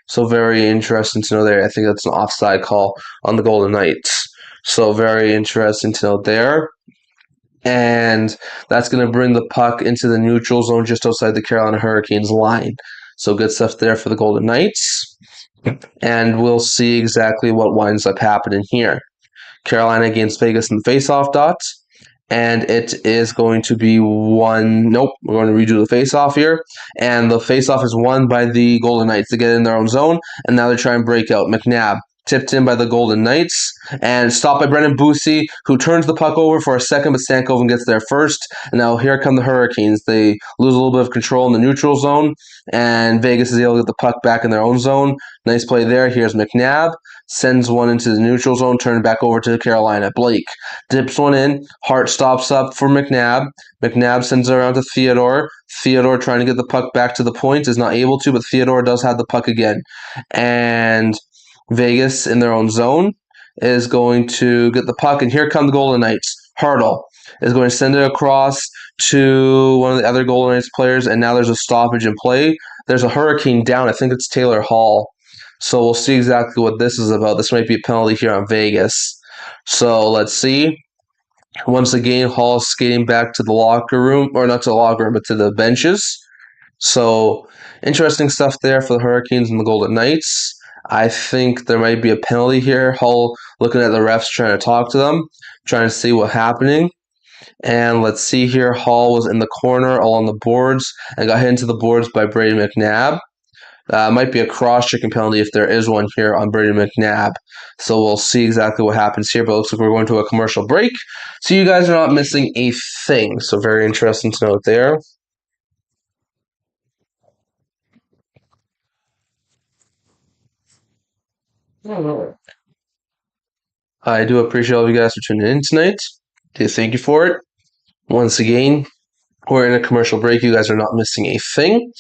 So very interesting to know there. I think that's an offside call on the Golden Knights. So very interesting to know there. And that's going to bring the puck into the neutral zone just outside the Carolina Hurricanes line. So good stuff there for the Golden Knights. And we'll see exactly what winds up happening here. Carolina against Vegas in the faceoff dot. And it is going to be one. Nope, we're going to redo the face-off here. And the face-off is won by the Golden Knights to get in their own zone. And now they're trying to break out. McNabb tipped in by the Golden Knights and stopped by Brendan Bussi, who turns the puck over for a second, but Stankoven gets there first. And now here come the Hurricanes. They lose a little bit of control in the neutral zone, and Vegas is able to get the puck back in their own zone. Nice play there. Here's McNabb. Sends one into the neutral zone, turned back over to Carolina. Blake dips one in. Hart stops up for McNabb. McNabb sends it around to Theodore. Theodore trying to get the puck back to the point, is not able to, but Theodore does have the puck again. And Vegas in their own zone is going to get the puck, and here come the Golden Knights. Hurdle is going to send it across to one of the other Golden Knights players, and now there's a stoppage in play. There's a Hurricane down. I think it's Taylor Hall. So we'll see exactly what this is about. This might be a penalty here on Vegas. So let's see. Once again, Hall skating back to the locker room, or not to the locker room, but to the benches. So interesting stuff there for the Hurricanes and the Golden Knights. I think there might be a penalty here. Hull looking at the refs, trying to talk to them, trying to see what's happening. And let's see here. Hull was in the corner, all on the boards, and got hit into the boards by Brady McNabb. Might be a cross-checking penalty if there is one here on Brady McNabb. So we'll see exactly what happens here. But it looks like we're going to a commercial break. So you guys are not missing a thing. So very interesting to note there. I do appreciate all of you guys for tuning in tonight. Thank you for it. Once again, we're in a commercial break. You guys are not missing a thing.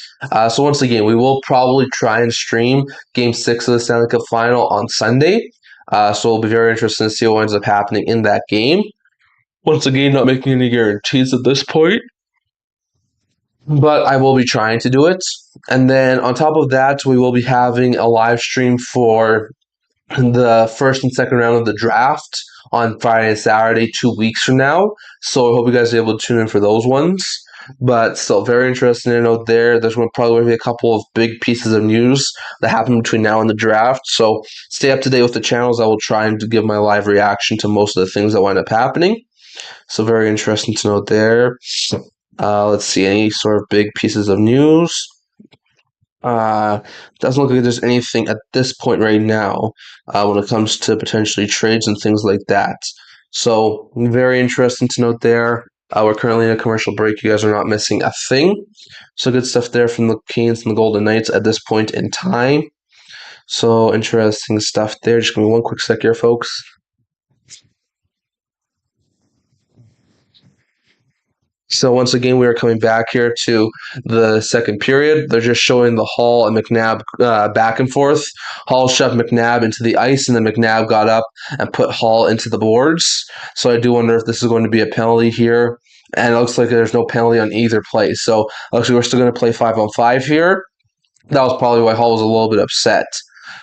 So once again, we will probably try and stream Game 6 of the Stanley Cup Final on Sunday. So it'll be very interesting to see what ends up happening in that game. Once again, not making any guarantees at this point, but I will be trying to do it. And then on top of that, we will be having a live stream for the first and second round of the draft on Friday and Saturday, 2 weeks from now. So I hope you guys are able to tune in for those ones. But still, very interesting to note there. There's probably going to be a couple of big pieces of news that happen between now and the draft. So stay up to date with the channels. I will try and give my live reaction to most of the things that wind up happening. So very interesting to note there. Let's see, any sort of big pieces of news. Doesn't look like there's anything at this point right now when it comes to potentially trades and things like that. So very interesting to note there. We're currently in a commercial break. You guys are not missing a thing. So good stuff there from the Canes and the Golden Knights at this point in time. So interesting stuff there. Just give me one quick sec here, folks. So once again, we are coming back here to the second period. They're just showing the Hall and McNabb back and forth. Hall shoved McNabb into the ice, and then McNabb got up and put Hall into the boards. So I do wonder if this is going to be a penalty here. And it looks like there's no penalty on either play. So actually, we're still going to play 5-on-5 here. That was probably why Hall was a little bit upset.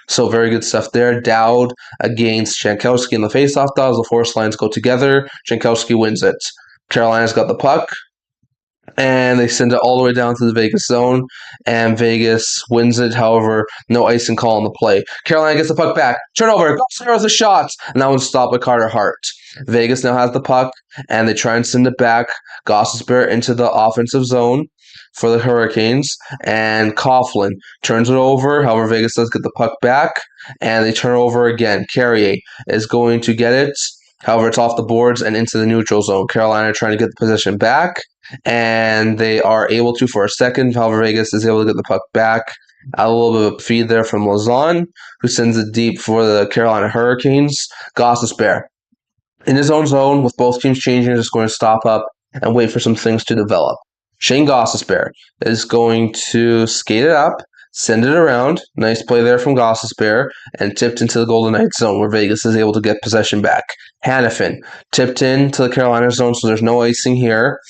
So very good stuff there. Dowd against Jankowski in the faceoff. That as the force lines go together. Jankowski wins it. Carolina's got the puck, and they send it all the way down to the Vegas zone, and Vegas wins it. However, no icing call on the play. Carolina gets the puck back. Turnover. Gosler has a shot, and that one's stopped by Carter Hart. Vegas now has the puck, and they try and send it back. Gosler into the offensive zone for the Hurricanes, and Coughlin turns it over. However, Vegas does get the puck back, and they turn over again. Carrier is going to get it. However, it's off the boards and into the neutral zone. Carolina trying to get the possession back, and they are able to for a second. However, Vegas is able to get the puck back. A little bit of a feed there from Lauzon, who sends it deep for the Carolina Hurricanes. Gostisbehere in his own zone with both teams changing, is going to stop up and wait for some things to develop. Shane Gostisbehere is going to skate it up, send it around. Nice play there from Gostisbehere, and tipped into the Golden Knights zone where Vegas is able to get possession back. Hanifin tipped into the Carolina zone, so there's no icing here.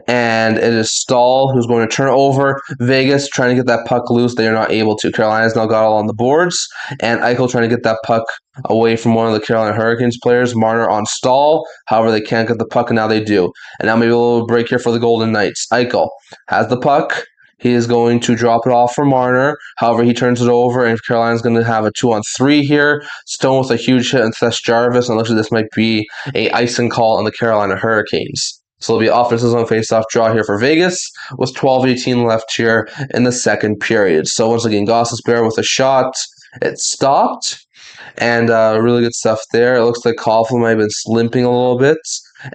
And it is Stahl who's going to turn over. Vegas trying to get that puck loose. They are not able to. Carolina's now got all on the boards. And Eichel trying to get that puck away from one of the Carolina Hurricanes players. Marner on Stahl. However, they can't get the puck, and now they do. And now maybe a little break here for the Golden Knights. Eichel has the puck. He is going to drop it off for Marner. However, he turns it over, and Carolina's going to have a 2-on-3 here. Stone with a huge hit on Seth Jarvis, and looks like this might be a icing call on the Carolina Hurricanes. So it'll be offensive zone face-off draw here for Vegas with 12:18 left here in the second period. So once again, Gostisbehere with a shot. It stopped, and really good stuff there. It looks like Coughlin might have been limping a little bit,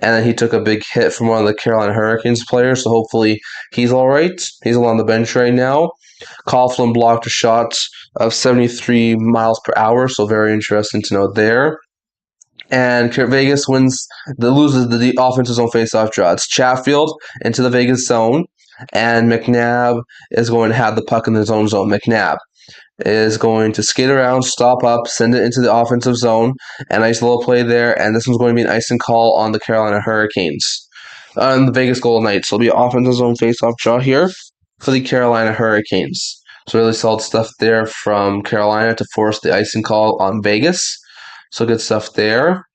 and then he took a big hit from one of the Carolina Hurricanes players, so hopefully he's all right. He's on the bench right now. Coughlin blocked a shot of 73 miles per hour, so very interesting to note there. And Vegas loses the offensive zone faceoff draw. It's Chatfield into the Vegas zone, and McNabb is going to have the puck in his own zone. McNabb is going to skate around, stop up, send it into the offensive zone, and nice little play there. And this one's going to be an icing call on the Carolina Hurricanes. On the Vegas Golden Knights. So it'll be offensive zone face-off draw here for the Carolina Hurricanes. So really solid stuff there from Carolina to force the icing call on Vegas. So good stuff there.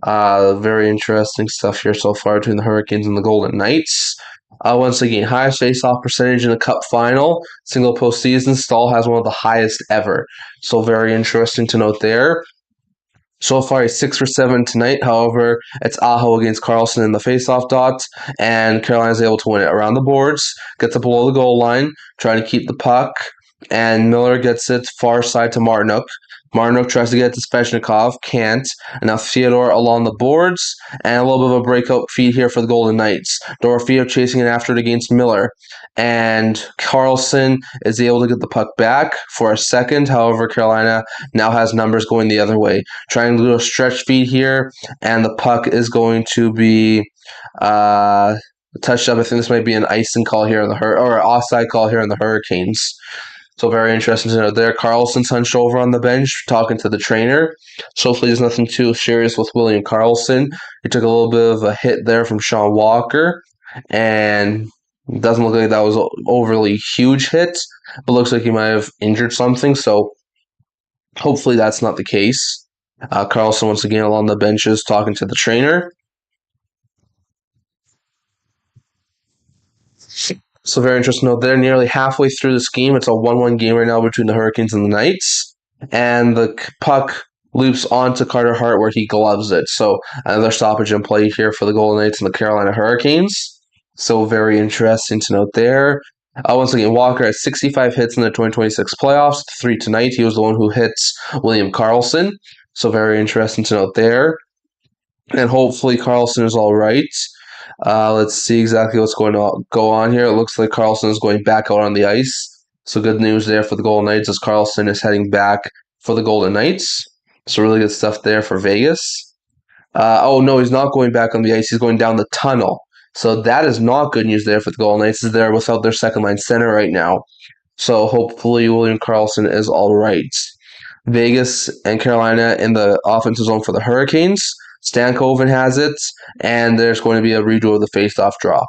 Very interesting stuff here so far between the Hurricanes and the Golden Knights. Once again, highest face-off percentage in the Cup final, single postseason. Stahl has one of the highest ever. So very interesting to note there. So far, he's 6 for 7 tonight. However, it's Aho against Carlson in the faceoff dots, and Carolina's able to win it around the boards, gets it below the goal line, trying to keep the puck, and Miller gets it far side to Martinook. Martinook tries to get it to Svechnikov, can't. And now Theodore along the boards, and a little bit of a breakout feed here for the Golden Knights. Dorofeo chasing it after it against Miller. And Carlson is able to get the puck back for a second. However, Carolina now has numbers going the other way. Trying to do a stretch feed here, and the puck is going to be touched up. I think this might be an icing call here in the or an offside call here in the Hurricanes. So very interesting to know there. Carlson's hunched over on the bench talking to the trainer. So hopefully there's nothing too serious with William Karlsson. He took a little bit of a hit there from Sean Walker, and it doesn't look like that was an overly huge hit, but looks like he might have injured something. So hopefully that's not the case. Karlsson once again along the benches talking to the trainer. So very interesting note there. Nearly halfway through this game, it's a 1-1 game right now between the Hurricanes and the Knights. And the puck loops onto Carter Hart where he gloves it. So another stoppage in play here for the Golden Knights and the Carolina Hurricanes. So very interesting to note there. Once again, Walker has 65 hits in the 2026 playoffs, 3 tonight. He was the one who hits William Karlsson. So very interesting to note there. And hopefully Karlsson is all right. Let's see exactly what's going to go on here. It looks like Karlsson is going back out on the ice. So good news there for the Golden Knights as Karlsson is heading back for the Golden Knights. So really good stuff there for Vegas. Oh, no, he's not going back on the ice. He's going down the tunnel. So that is not good news there for the Golden Knights. They're without their second-line center right now. So hopefully William Karlsson is all right. Vegas and Carolina in the offensive zone for the Hurricanes. Stankoven has it, and there's going to be a redo of the face-off draw.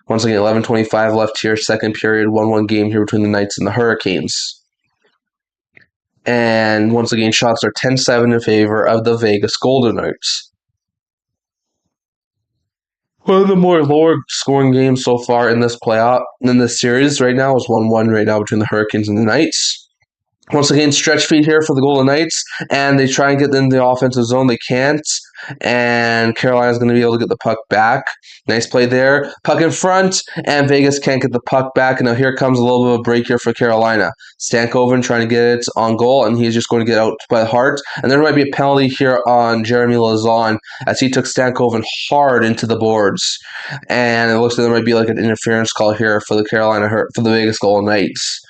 Once again, 11:25 left here, second period, 1-1 game here between the Knights and the Hurricanes. And once again, shots are 10-7 in favor of the Vegas Golden Knights. One of the more lower scoring games so far in this series right now is 1-1 right now between the Hurricanes and the Knights. Once again, stretch feed here for the Golden Knights, and they try and get in the offensive zone. They can't, and Carolina's going to be able to get the puck back. Nice play there. Puck in front, and Vegas can't get the puck back. And now here comes a little bit of a break here for Carolina. Stankoven trying to get it on goal, and he's just going to get out by Hart. And there might be a penalty here on Jeremy Lauzon as he took Stankoven hard into the boards. And it looks like there might be like an interference call here for the Vegas Golden Knights.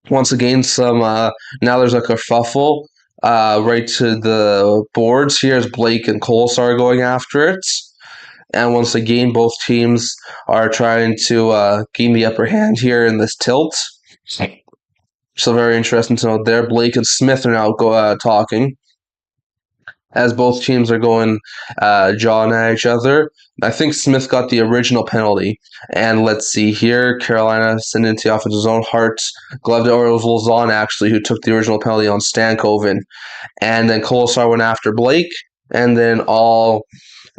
Once again, now there's a kerfuffle right to the boards here as Blake and Kolesar are going after it. And once again, both teams are trying to gain the upper hand here in this tilt. So very interesting to note there. Blake and Smith are now talking as both teams are going jawing at each other. I think Smith got the original penalty. And let's see here. Carolina sent into the offensive zone. Hart gloved it, or it was Lauzon actually who took the original penalty on Stankoven. And then Kolesar went after Blake. And then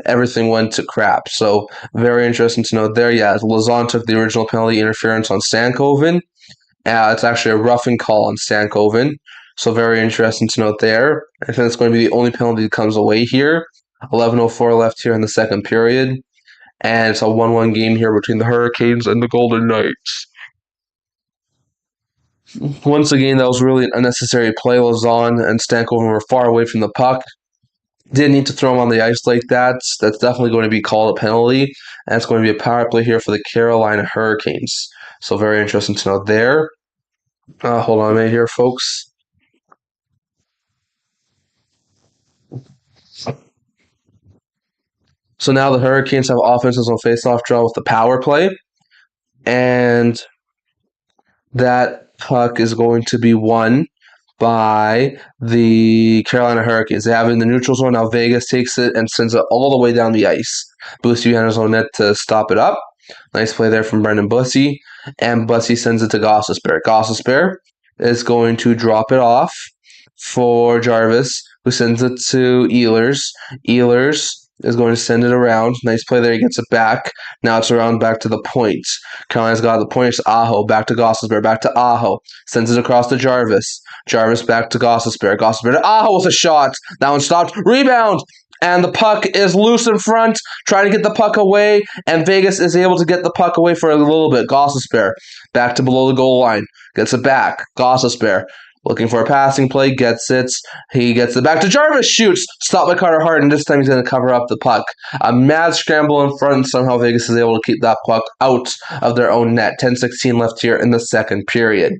everything went to crap. So very interesting to note there. Yeah, Lauzon took the original penalty interference on Stankoven. It's actually a roughing call on Stankoven. So very interesting to note there. I think it's going to be the only penalty that comes away here. 11:04 left here in the second period. And it's a 1-1 game here between the Hurricanes and the Golden Knights. Once again, that was really an unnecessary play. Lauzon and Stankoven were far away from the puck. Didn't need to throw him on the ice like that. That's definitely going to be called a penalty. And it's going to be a power play here for the Carolina Hurricanes. So very interesting to note there. Hold on a minute here, folks. So now the Hurricanes have offenses on face-off draw with the power play. And that puck is going to be won by the Carolina Hurricanes. They have it in the neutral zone. Now Vegas takes it and sends it all the way down the ice. Bussy behind his own net to stop it up. Nice play there from Brendan Bussy. And Bussy sends it to Gostisbehere. Gostisbehere is going to drop it off for Jarvis. who sends it to Ehlers. Ehlers is going to send it around. Nice play there. He gets it back. Now it's around back to the point. Carolina's got the point. It's Aho. Back to Gostisbehere. Back to Aho. Sends it across to Jarvis. Jarvis back to Gostisbehere. Gostisbehere to Aho with a shot. That one stopped. Rebound. And the puck is loose in front, trying to get the puck away, and Vegas is able to get the puck away for a little bit. Gostisbehere back to below the goal line. Gets it back. Gostisbehere looking for a passing play, gets it. He gets it back to Jarvis, shoots. Stopped by Carter Hart, and this time he's going to cover up the puck. A mad scramble in front, and somehow Vegas is able to keep that puck out of their own net. 10:16 left here in the second period.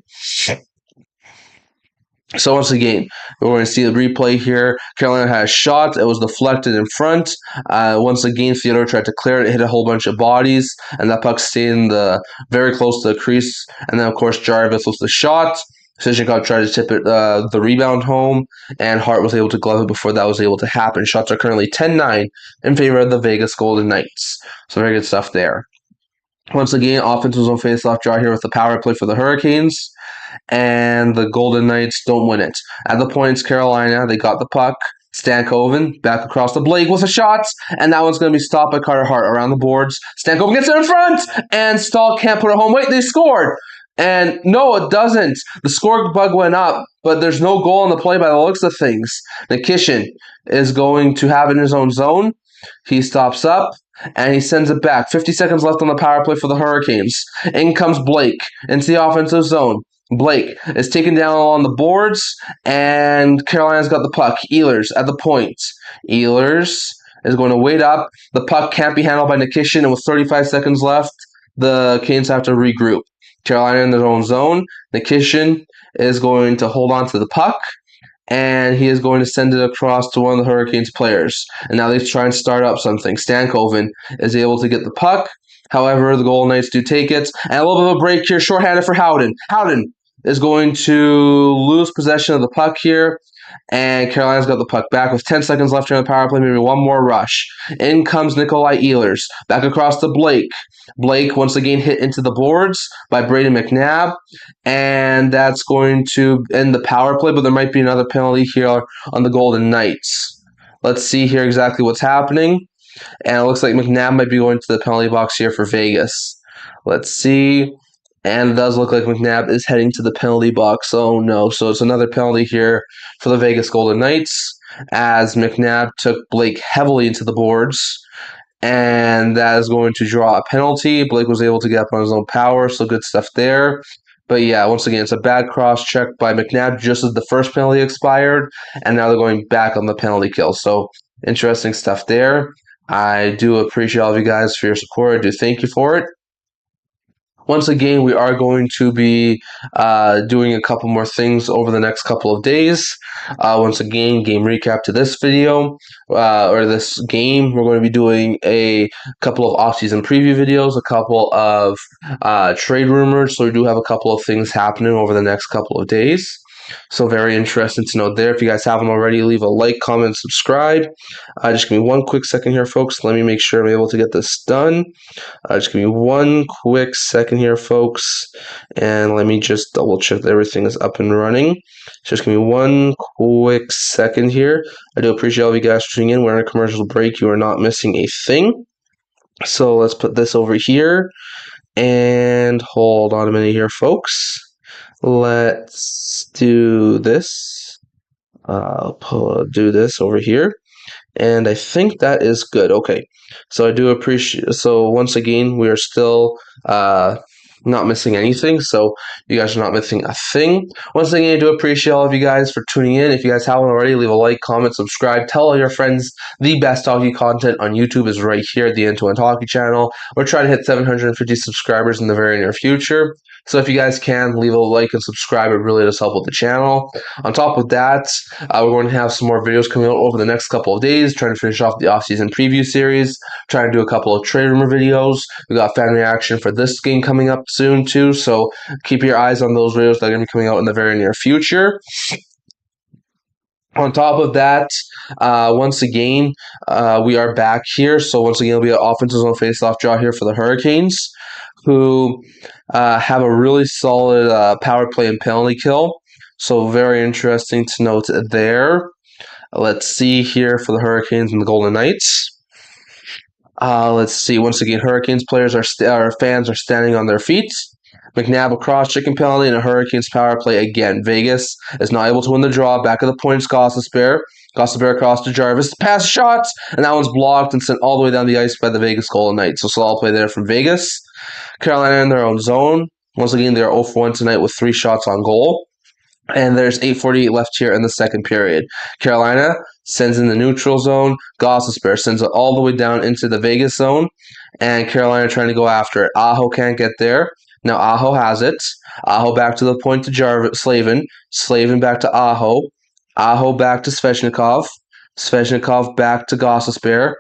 So once again, we're going to see the replay here. Carolina had a shot. It was deflected in front. Once again, Theodore tried to clear it. It hit a whole bunch of bodies, and that puck stayed in very close to the crease. And then, of course, Jarvis was the shot. Sishnikov tried to tip it, the rebound home, and Hart was able to glove it before that was able to happen. Shots are currently 10-9 in favor of the Vegas Golden Knights. So very good stuff there. Once again, offense was on face-off draw here with the power play for the Hurricanes, and the Golden Knights don't win it. At the points, Carolina, they got the puck. Stankoven back across to Blake with a shot, and that one's going to be stopped by Carter Hart around the boards. Stankoven gets it in front, and Stahl can't put it home. Wait, they scored! And no, it doesn't. The score bug went up, but there's no goal in the play by the looks of things. Nikishin is going to have it in his own zone. He stops up, and he sends it back. 50 seconds left on the power play for the Hurricanes. In comes Blake into the offensive zone. Blake is taken down along the boards, and Carolina's got the puck. Ehlers at the point. Ehlers is going to wait up. The puck can't be handled by Nikishin, and with 35 seconds left, the Canes have to regroup. Carolina in their own zone. Nikishin is going to hold on to the puck, and he is going to send it across to one of the Hurricanes players. And now they try and start up something. Stankoven is able to get the puck. However, the Golden Knights do take it. And a little bit of a break here, shorthanded for Howden. Howden is going to lose possession of the puck here, and Carolina's got the puck back with 10 seconds left here on the power play, maybe one more rush. In comes Nikolai Ehlers, back across to Blake. Blake once again hit into the boards by Brayden McNabb, and that's going to end the power play, but there might be another penalty here on the Golden Knights. Let's see here exactly what's happening, and it looks like McNabb might be going to the penalty box here for Vegas. Let's see. And it does look like McNabb is heading to the penalty box. Oh, no. So it's another penalty here for the Vegas Golden Knights as McNabb took Blake heavily into the boards. And that is going to draw a penalty. Blake was able to get up on his own power, so good stuff there. But yeah, once again, it's a bad cross-check by McNabb just as the first penalty expired. And now they're going back on the penalty kill. So interesting stuff there. I do appreciate all of you guys for your support. I do thank you for it. Once again, we are going to be doing a couple more things over the next couple of days. Once again, game recap to this video, or this game. We're going to be doing a couple of off-season preview videos, a couple of trade rumors. So we do have a couple of things happening over the next couple of days. So very interesting to know there. If you guys haven't already, leave a like, comment, subscribe. Just give me one quick second here, folks. Let me make sure I'm able to get this done. Just give me one quick second here, folks. And let me just double check that everything is up and running. Just give me one quick second here. I do appreciate all of you guys tuning in. We're in a commercial break. You are not missing a thing. So let's put this over here. And hold on a minute here, folks. Let's do this. I'll do this over here. And I think that is good. Okay. So I do appreciate, so once again, we are still not missing anything. So you guys are not missing a thing. Once again, I do appreciate all of you guys for tuning in. If you guys haven't already, leave a like, comment, subscribe. Tell all your friends the best hockey content on YouTube is right here at the End to End Hockey channel. We're trying to hit 750 subscribers in the very near future. So if you guys can, leave a like and subscribe. It really does help with the channel. On top of that, we're going to have some more videos coming out over the next couple of days, trying to finish off the off-season preview series, trying to do a couple of trade rumor videos. We got fan reaction for this game coming up soon too, so keep your eyes on those videos that are going to be coming out in the very near future. On top of that, once again, we are back here. So once again, it'll be an offensive zone face-off draw here for the Hurricanes, who have a really solid power play and penalty kill. So very interesting to note there. Let's see here for the Hurricanes and the Golden Knights. Let's see. Once again, Hurricanes players our fans are standing on their feet. McNabb a cross-checking penalty and a Hurricanes power play again. Vegas is not able to win the draw. Back of the points, Gostisbehere. Gostisbehere across to Jarvis. Pass shots, and that one's blocked and sent all the way down the ice by the Vegas Golden Knights. So solid play there from Vegas. Carolina in their own zone. Once again, they are 0 for 1 tonight with 3 shots on goal. And there's 8:48 left here in the second period. Carolina sends in the neutral zone. Gostisbehere sends it all the way down into the Vegas zone. And Carolina trying to go after it. Aho can't get there. Now Aho has it. Aho back to the point to Slavin. Slavin back to Aho. Aho back to Svechnikov. Svechnikov back to Gostisbehere.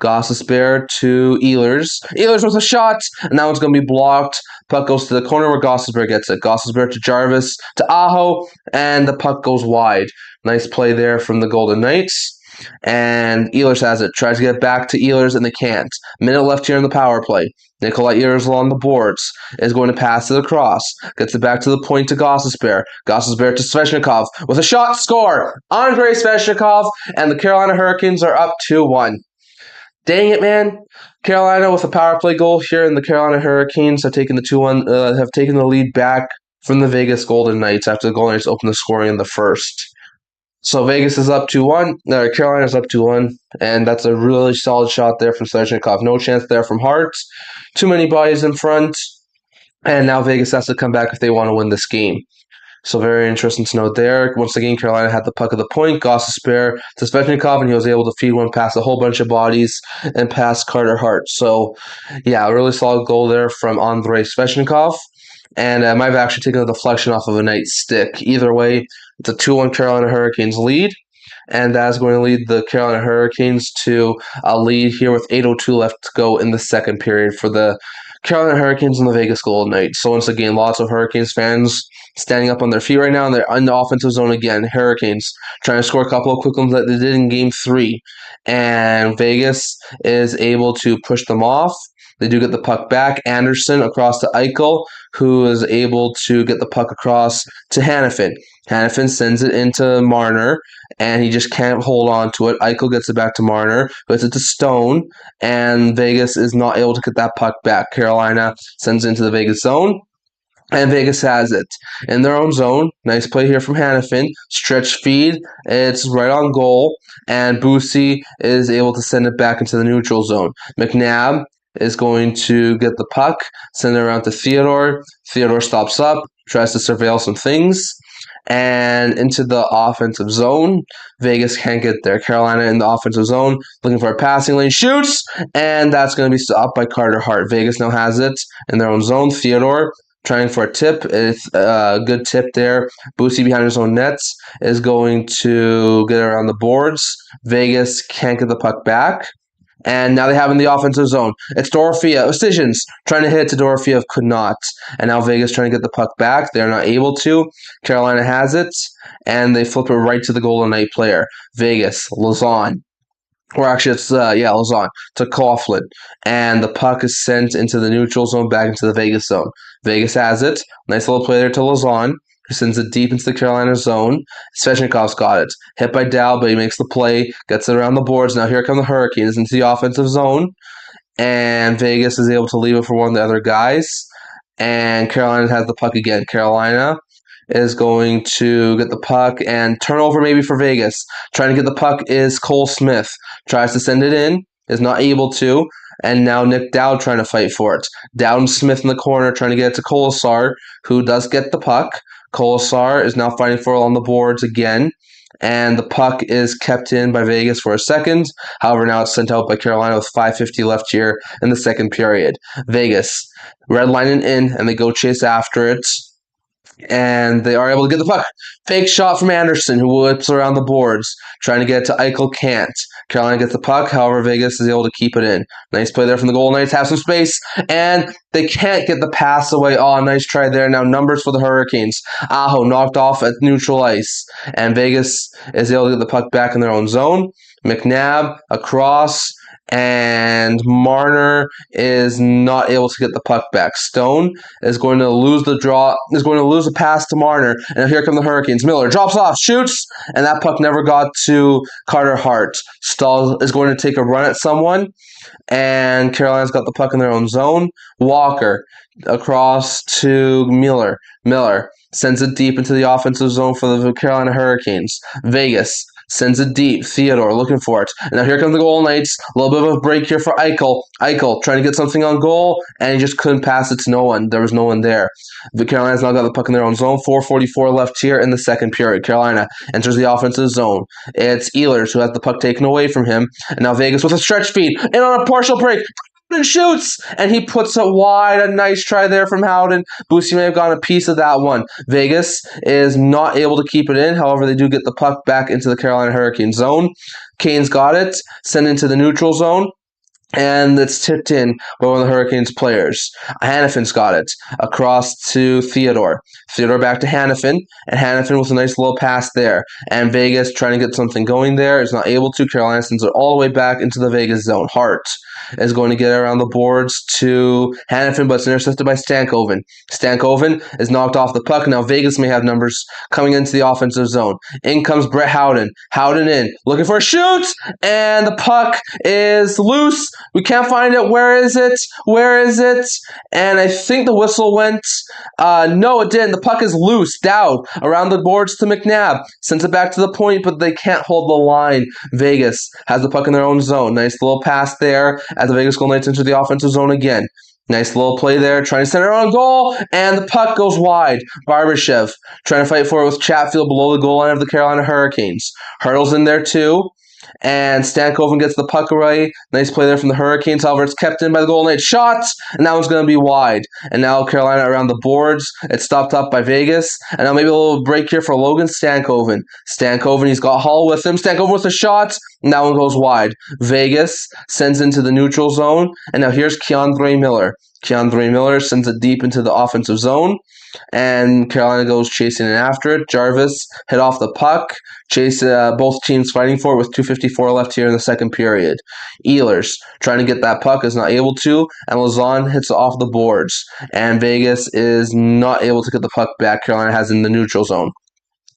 Gostisbehere to Ehlers. Ehlers with a shot, and that one's going to be blocked. Puck goes to the corner where Gostisbehere gets it. Gostisbehere to Jarvis to Aho, and the puck goes wide. Nice play there from the Golden Knights. And Ehlers has it. Tries to get back to Ehlers, and they can't. Minute left here in the power play. Nikolai Ehlers along the boards is going to pass it across. Gets it back to the point to Gostisbehere. Gostisbehere to Svechnikov with a shot, score! Andrei Svechnikov, and the Carolina Hurricanes are up 2-1. Dang it, man! Carolina with a power play goal here, and the Carolina Hurricanes have taken the 2-1, have taken the lead back from the Vegas Golden Knights after the Golden Knights opened the scoring in the first. So Vegas is up 2-1. Carolina's up 2-1, and that's a really solid shot there from Svechnikov. No chance there from Hart. Too many bodies in front, and now Vegas has to come back if they want to win this game. So very interesting to note there. Once again, Carolina had the puck at the point. Gostisbehere to Svechnikov, and he was able to feed one past a whole bunch of bodies and past Carter Hart. So, yeah, a really solid goal there from Andrei Svechnikov. And I might have actually taken a deflection off of a Knight's stick. Either way, it's a 2-1 Carolina Hurricanes lead. And that's going to lead the Carolina Hurricanes to a lead here with 8:02 left to go in the second period for the Carolina Hurricanes and the Vegas Golden Knights. So once again, lots of Hurricanes fans standing up on their feet right now, and they're in the offensive zone again. Hurricanes trying to score a couple of quick ones that they did in Game 3. And Vegas is able to push them off. They do get the puck back. Anderson across to Eichel, who is able to get the puck across to Hanifin. Hanifin sends it into Marner, and he just can't hold on to it. Eichel gets it back to Marner, gets it to Stone, and Vegas is not able to get that puck back. Carolina sends it into the Vegas zone, and Vegas has it in their own zone. Nice play here from Hanifin. Stretch feed. It's right on goal, and Bussi is able to send it back into the neutral zone. McNabb is going to get the puck, send it around to Theodore. Theodore stops up, tries to surveil some things, and into the offensive zone. Vegas can't get there. Carolina in the offensive zone, looking for a passing lane, shoots, and that's going to be stopped by Carter Hart. Vegas now has it in their own zone. Theodore trying for a tip. It's a good tip there. Bussi behind his own nets is going to get around the boards. Vegas can't get the puck back. And now they have in the offensive zone. It's Dorofeev. Decisions trying to hit it to Dorofeev, could not. And now Vegas trying to get the puck back. They're not able to. Carolina has it, and they flip it right to the Golden Knight player. Vegas, Lauzon. Or actually, it's, Lauzon to Coughlin. And the puck is sent into the neutral zone, back into the Vegas zone. Vegas has it. Nice little play there to Lauzon, who sends it deep into the Carolina zone. Svechnikov's got it. Hit by Dow, but he makes the play, gets it around the boards. Now here come the Hurricanes into the offensive zone, and Vegas is able to leave it for one of the other guys, and Carolina has the puck again. Carolina is going to get the puck, and turnover maybe for Vegas. Trying to get the puck is Cole Smith. Tries to send it in, is not able to, and now Nick Dowd trying to fight for it. Dowd and Smith in the corner trying to get it to Kolesar, who does get the puck. Kolesar is now fighting for it on the boards again, and the puck is kept in by Vegas for a second. However, now it's sent out by Carolina with 5:50 left here in the second period. Vegas redlining in, and they go chase after it, and they are able to get the puck. Fake shot from Anderson, who whips around the boards, trying to get it to Eichel, can't. Carolina gets the puck, however, Vegas is able to keep it in. Nice play there from the Golden Knights, have some space, and they can't get the pass away. Oh, nice try there. Now numbers for the Hurricanes. Aho knocked off at neutral ice, and Vegas is able to get the puck back in their own zone. McNabb across, and Marner is not able to get the puck back. Stone is going to lose the pass to Marner, and here come the Hurricanes. Miller drops off, shoots, and that puck never got to Carter Hart. Stahl is going to take a run at someone, and Carolina's got the puck in their own zone. Walker across to Miller. Miller sends it deep into the offensive zone for the Carolina Hurricanes. Vegas sends it deep. Theodore looking for it. And now here come the Golden Knights. A little bit of a break here for Eichel. Eichel trying to get something on goal, and he just couldn't pass it to no one. There was no one there. The Carolina's now got the puck in their own zone. 4:44 left here in the second period. Carolina enters the offensive zone. It's Ehlers who has the puck taken away from him. And now Vegas with a stretch feed. And on a partial break, and shoots, and he puts it wide. A nice try there from Howden. Boosie may have gotten a piece of that one. Vegas is not able to keep it in. However, they do get the puck back into the Carolina Hurricanes zone. Kane's got it, sent into the neutral zone, and it's tipped in by one of the Hurricanes players. Hannafin's got it across to Theodore. Theodore back to Hannafin, and Hannafin with a nice little pass there. And Vegas trying to get something going there is not able to. Carolina sends it all the way back into the Vegas zone. Hart is going to get around the boards to Hannafin, but it's intercepted by Stankoven. Stankoven is knocked off the puck. Now Vegas may have numbers coming into the offensive zone. In comes Brett Howden. Howden in, looking for a shoot, and the puck is loose. We can't find it. Where is it? Where is it? And I think the whistle went. No, it didn't. The puck is loose. Dowd around the boards to McNabb. Sends it back to the point, but they can't hold the line. Vegas has the puck in their own zone. Nice little pass there as the Vegas Golden Knights enter the offensive zone again. Nice little play there, trying to center on goal, and the puck goes wide. Barbashev trying to fight for it with Chatfield below the goal line of the Carolina Hurricanes. Hurdle's in there too. And Stankoven gets the puck away. Nice play there from the Hurricanes. However, it's kept in by the Golden Knights. Shots, and that one's going to be wide. And now Carolina around the boards. It's stopped up by Vegas. And now maybe a little break here for Logan Stankoven. Stankoven, he's got Hall with him. Stankoven with the shots, and that one goes wide. Vegas sends into the neutral zone. And now here's Keandre Miller. Keandre Miller sends it deep into the offensive zone, and Carolina goes chasing in after it. Jarvis hit off the puck. Both teams fighting for it with 2:54 left here in the second period. Ehlers trying to get that puck, is not able to, and Lauzon hits it off the boards. And Vegas is not able to get the puck back. Carolina has in the neutral zone.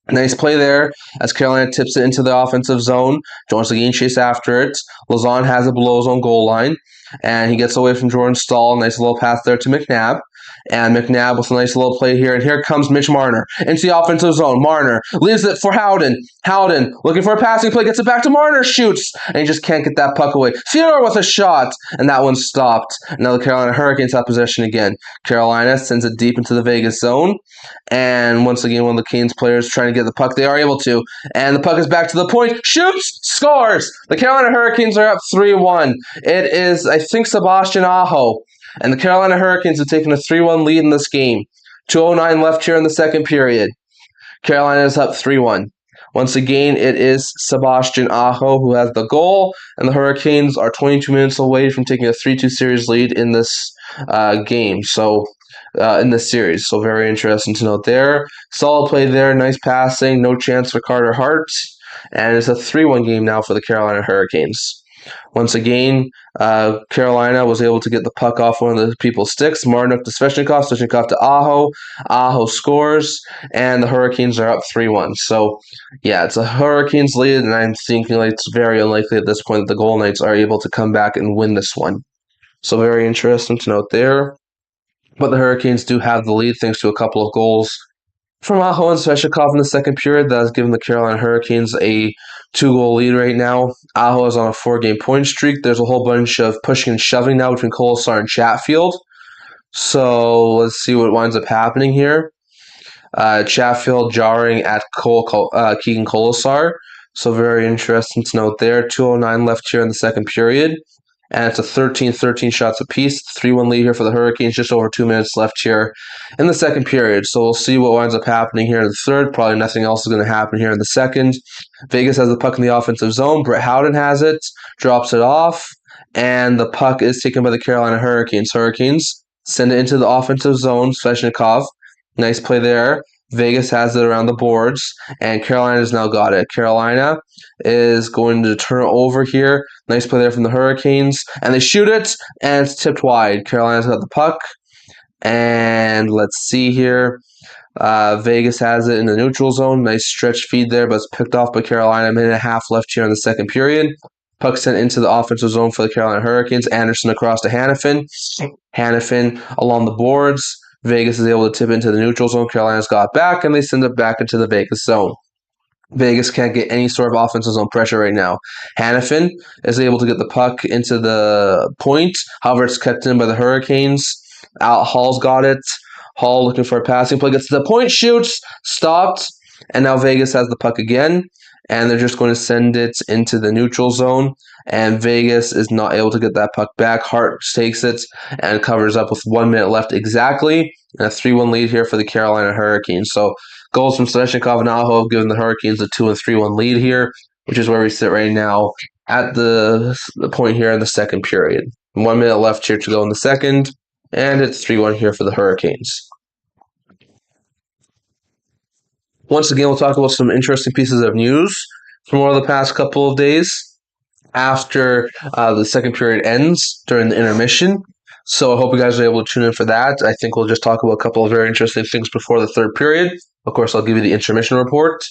Nice play there as Carolina tips it into the offensive zone. Jones again chase after it. Lauzon has it below his own goal line, and he gets away from Jordan Stahl. Nice little pass there to McNabb. And McNabb with a nice little play here. And here comes Mitch Marner into the offensive zone. Marner leaves it for Howden. Howden looking for a passing play. Gets it back to Marner. Shoots. And he just can't get that puck away. Theodore with a shot. And that one stopped. Now the Carolina Hurricanes have possession again. Carolina sends it deep into the Vegas zone. And once again, one of the Canes players trying to get the puck. They are able to. And the puck is back to the point. Shoots. Scores. The Carolina Hurricanes are up 3-1. It is, I think, Sebastian Aho. And the Carolina Hurricanes have taken a 3-1 lead in this game. 2:09 left here in the second period. Carolina is up 3-1. Once again, it is Sebastian Aho who has the goal, and the Hurricanes are 22 minutes away from taking a 3-2 series lead in this game. So, in this series. So, very interesting to note there. Solid play there. Nice passing. No chance for Carter Hart. And it's a 3-1 game now for the Carolina Hurricanes. Once again, Carolina was able to get the puck off one of the people's sticks. Marnook to Svechnikov, Svechnikov to Aho. Aho scores, and the Hurricanes are up 3-1. So, yeah, it's a Hurricanes lead, and I'm thinking like it's very unlikely at this point that the Golden Knights are able to come back and win this one. So, very interesting to note there. But the Hurricanes do have the lead thanks to a couple of goals from Aho and Svechnikov in the second period. That has given the Carolina Hurricanes a 2-goal lead right now. Aho is on a 4-game point streak. There's a whole bunch of pushing and shoving now between Kolesar and Chatfield. So let's see what winds up happening here. Chatfield jarring at Keegan Kolesar. So very interesting to note there. 2:09 left here in the second period. And it's a 13-13 shots apiece. 3-1 lead here for the Hurricanes. Just over 2 minutes left here in the second period. So we'll see what winds up happening here in the third. Probably nothing else is going to happen here in the second. Vegas has the puck in the offensive zone. Brett Howden has it. Drops it off. And the puck is taken by the Carolina Hurricanes. Hurricanes send it into the offensive zone. Svechnikov. Nice play there. Vegas has it around the boards, and Carolina's now got it. Carolina is going to turn it over here. Nice play there from the Hurricanes, and they shoot it, and it's tipped wide. Carolina's got the puck, and let's see here. Vegas has it in the neutral zone. Nice stretch feed there, but it's picked off by Carolina. A minute and a half left here in the second period. Puck sent into the offensive zone for the Carolina Hurricanes. Anderson across to Hanifin. Hanifin along the boards. Vegas is able to tip into the neutral zone. Carolina's got back, and they send it back into the Vegas zone. Vegas can't get any sort of offensive zone pressure right now. Hanifin is able to get the puck into the point. However, it's kept in by the Hurricanes. Hall's got it. Hall looking for a passing play. Gets to the point, shoots, stopped, and now Vegas has the puck again. And they're just going to send it into the neutral zone. And Vegas is not able to get that puck back. Hart takes it and covers up with 1 minute left exactly. And a 3-1 lead here for the Carolina Hurricanes. So goals from Svechnikov and Aho have given the Hurricanes a 2 and 3-1 lead here, which is where we sit right now at the point here in the second period. 1 minute left here to go in the second, and it's 3-1 here for the Hurricanes. Once again, we'll talk about some interesting pieces of news from over the past couple of days after the second period ends during the intermission. So I hope you guys are able to tune in for that. I think we'll just talk about a couple of very interesting things before the third period. Of course, I'll give you the intermission report.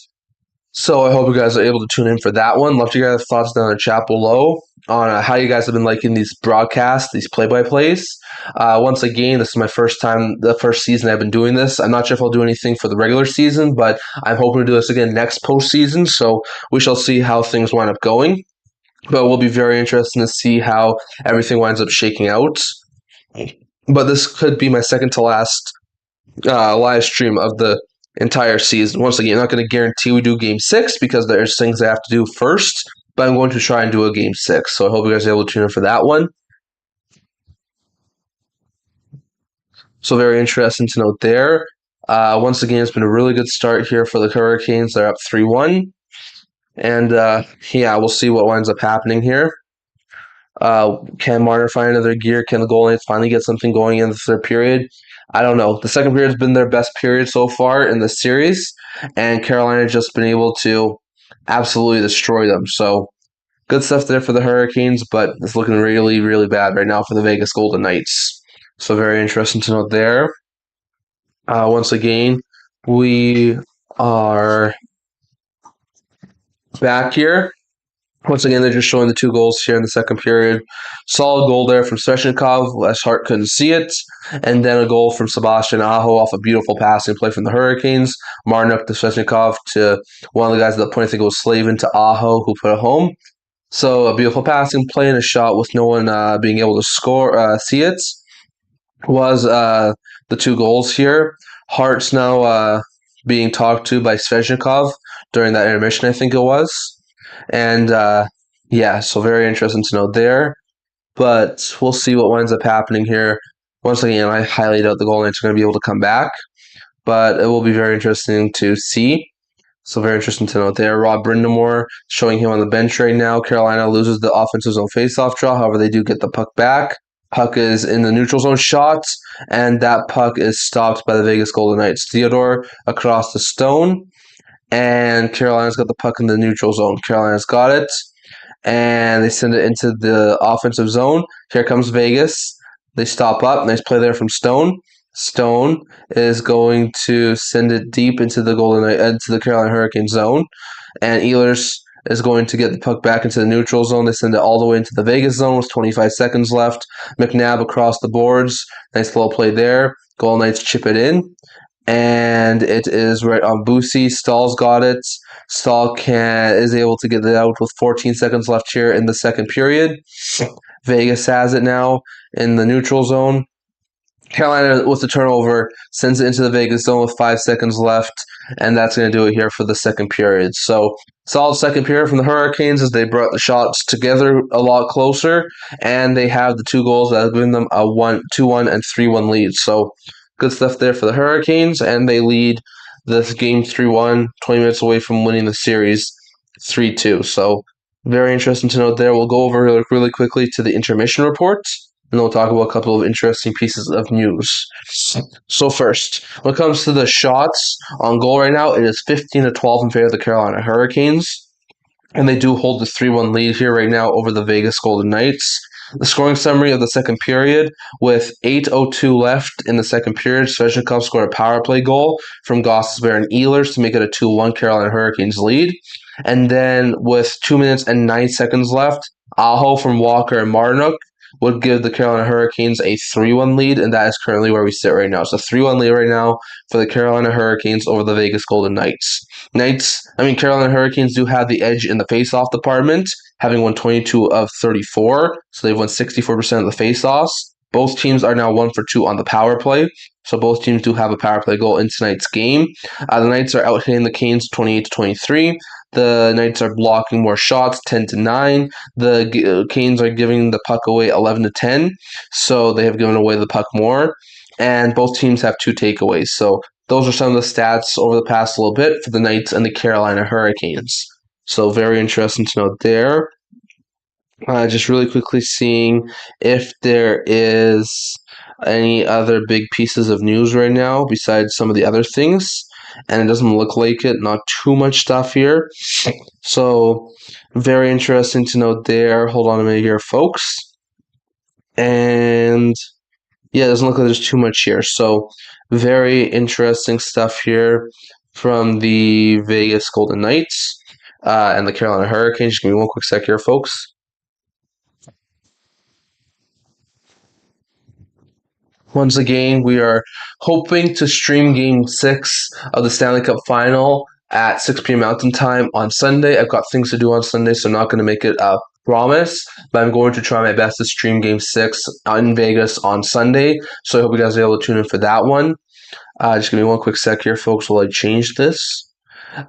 So I hope you guys are able to tune in for that one. Love to hear your thoughts down in the chat below on how you guys have been liking these broadcasts, these play-by-plays. Once again, this is my first time, the first season I've been doing this. I'm not sure if I'll do anything for the regular season, but I'm hoping to do this again next postseason. So we shall see how things wind up going. But it will be very interesting to see how everything winds up shaking out. But this could be my second to last live stream of the entire season. Once again, I'm not going to guarantee we do Game 6 because there's things I have to do first, but I'm going to try and do a Game 6. So I hope you guys are able to tune in for that one. So very interesting to note there. Once again, it's been a really good start here for the Hurricanes. They're up 3-1. And we'll see what winds up happening here. Can Marner find another gear? Can the Golden Knights finally get something going in the third period? I don't know. The second period has been their best period so far in the series, and Carolina has just been able to absolutely destroy them. So good stuff there for the Hurricanes, but it's looking really, really bad right now for the Vegas Golden Knights. So very interesting to note there. Once again, we are back here. Once again, they're just showing the 2 goals here in the second period. Solid goal there from Svechnikov, as Hart couldn't see it. And then a goal from Sebastian Aho off a beautiful passing play from the Hurricanes. Marnuk to Svechnikov to one of the guys at that point, I think it was Slavin to Aho, who put it home. So a beautiful passing play and a shot with no one being able to see it was the 2 goals here. Hart's now being talked to by Svechnikov during that intermission, I think it was. And so very interesting to note there. But we'll see what winds up happening here. Once again, I highly doubt the Golden Knights are going to be able to come back. But it will be very interesting to see. So very interesting to note there. Rod Brind'Amour showing him on the bench right now. Carolina loses the offensive zone faceoff draw. However, they do get the puck back. Puck is in the neutral zone shot, and that puck is stopped by the Vegas Golden Knights. Theodore across the Stone. And Carolina's got the puck in the neutral zone. Carolina's got it. And they send it into the offensive zone. Here comes Vegas. They stop up. Nice play there from Stone. Stone is going to send it deep into the Carolina Hurricane zone. And Ehlers is going to get the puck back into the neutral zone. They send it all the way into the Vegas zone with 25 seconds left. McNabb across the boards. Nice little play there. Golden Knights chip it in. And it is right on Bussi. Stahl's got it. Stahl is able to get it out with 14 seconds left here in the second period. Vegas has it now in the neutral zone. Carolina, with the turnover, sends it into the Vegas zone with 5 seconds left, and that's going to do it here for the second period. So, solid second period from the Hurricanes as they brought the shots together a lot closer, and they have the 2 goals that have given them a 2-1 and 3-1 lead. So, good stuff there for the Hurricanes, and they lead this game 3-1, 20 minutes away from winning the series 3-2. So, very interesting to note there. We'll go over really quickly to the intermission report. and we'll talk about a couple of interesting pieces of news. So first, when it comes to the shots on goal right now, it is 15-12 in favor of the Carolina Hurricanes. And they do hold the 3-1 lead here right now over the Vegas Golden Knights. The scoring summary of the second period, with 8:02 left in the second period, Svechnikov scored a power play goal from Gostisbehere and Ehlers to make it a 2-1 Carolina Hurricanes lead. And then with 2 minutes and 9 seconds left, Aho from Walker and Martinook would give the Carolina Hurricanes a 3-1 lead, and that is currently where we sit right now. So 3-1 lead right now for the Carolina Hurricanes over the Vegas Golden Knights. Carolina Hurricanes do have the edge in the face-off department, having won 22 of 34, so they've won 64% of the face-offs. Both teams are now 1 for 2 on the power play, so both teams do have a power play goal in tonight's game. The Knights are out hitting the Canes 28-23. The Knights are blocking more shots, 10-9. The Canes are giving the puck away 11-10, so they have given away the puck more. And both teams have 2 takeaways. So those are some of the stats over the past little bit for the Knights and the Carolina Hurricanes. So very interesting to note there. Just really quickly seeing if there is any other big pieces of news right now besides some of the other things. And it doesn't look like it. Not too much stuff here. So very interesting to note there. Hold on a minute here, folks. And yeah, it doesn't look like there's too much here. So very interesting stuff here from the Vegas Golden Knights and the Carolina Hurricanes. Just give me one quick sec here, folks. Once again, we are hoping to stream Game 6 of the Stanley Cup Final at 6 p.m. Mountain Time on Sunday. I've got things to do on Sunday, so I'm not going to make it a promise, but I'm going to try my best to stream Game 6 in Vegas on Sunday, so I hope you guys are able to tune in for that one. Just give me one quick sec here, folks, while I change this.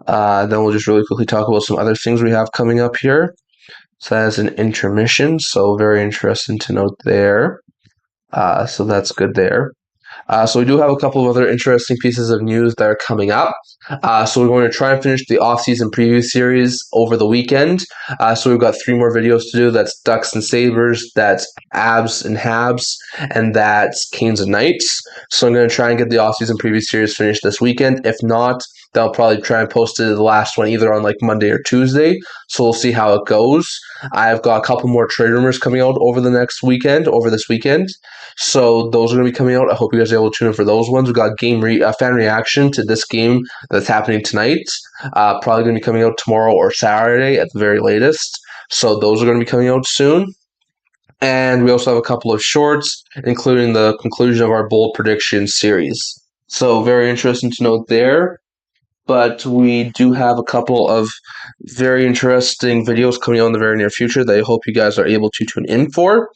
Then we'll just really quickly talk about some other things we have coming up here. So that's an intermission, so very interesting to note there. So that's good there. So we do have a couple of other interesting pieces of news that are coming up. So we're going to try and finish the off-season preview series over the weekend. So we've got 3 more videos to do. That's Ducks and Sabres, that's Abs and Habs, and that's Canes and Knights. So I'm going to try and get the off-season preview series finished this weekend. If not, then I'll probably try and post the last one either on like Monday or Tuesday. So we'll see how it goes. I've got a couple more trade rumors coming out over this weekend. So those are going to be coming out. I hope you guys are able to tune in for those ones. We've got fan reaction to this game that's happening tonight. Probably going to be coming out tomorrow or Saturday at the very latest. So those are going to be coming out soon. And we also have a couple of shorts, including the conclusion of our bold prediction series. So very interesting to note there. But we do have a couple of very interesting videos coming out in the very near future that I hope you guys are able to tune in for.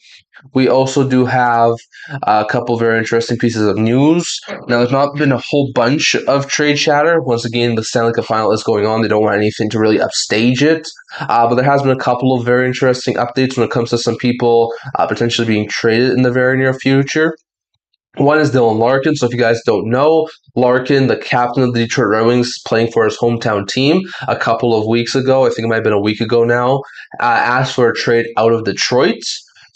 We also do have a couple very interesting pieces of news. Now, there's not been a whole bunch of trade chatter. Once again, the Stanley Cup Final is going on. They don't want anything to really upstage it. But there has been a couple of very interesting updates when it comes to some people potentially being traded in the very near future. One is Dylan Larkin. So if you guys don't know, Larkin, the captain of the Detroit Red Wings, playing for his hometown team a couple of weeks ago, I think it might have been a week ago now, asked for a trade out of Detroit.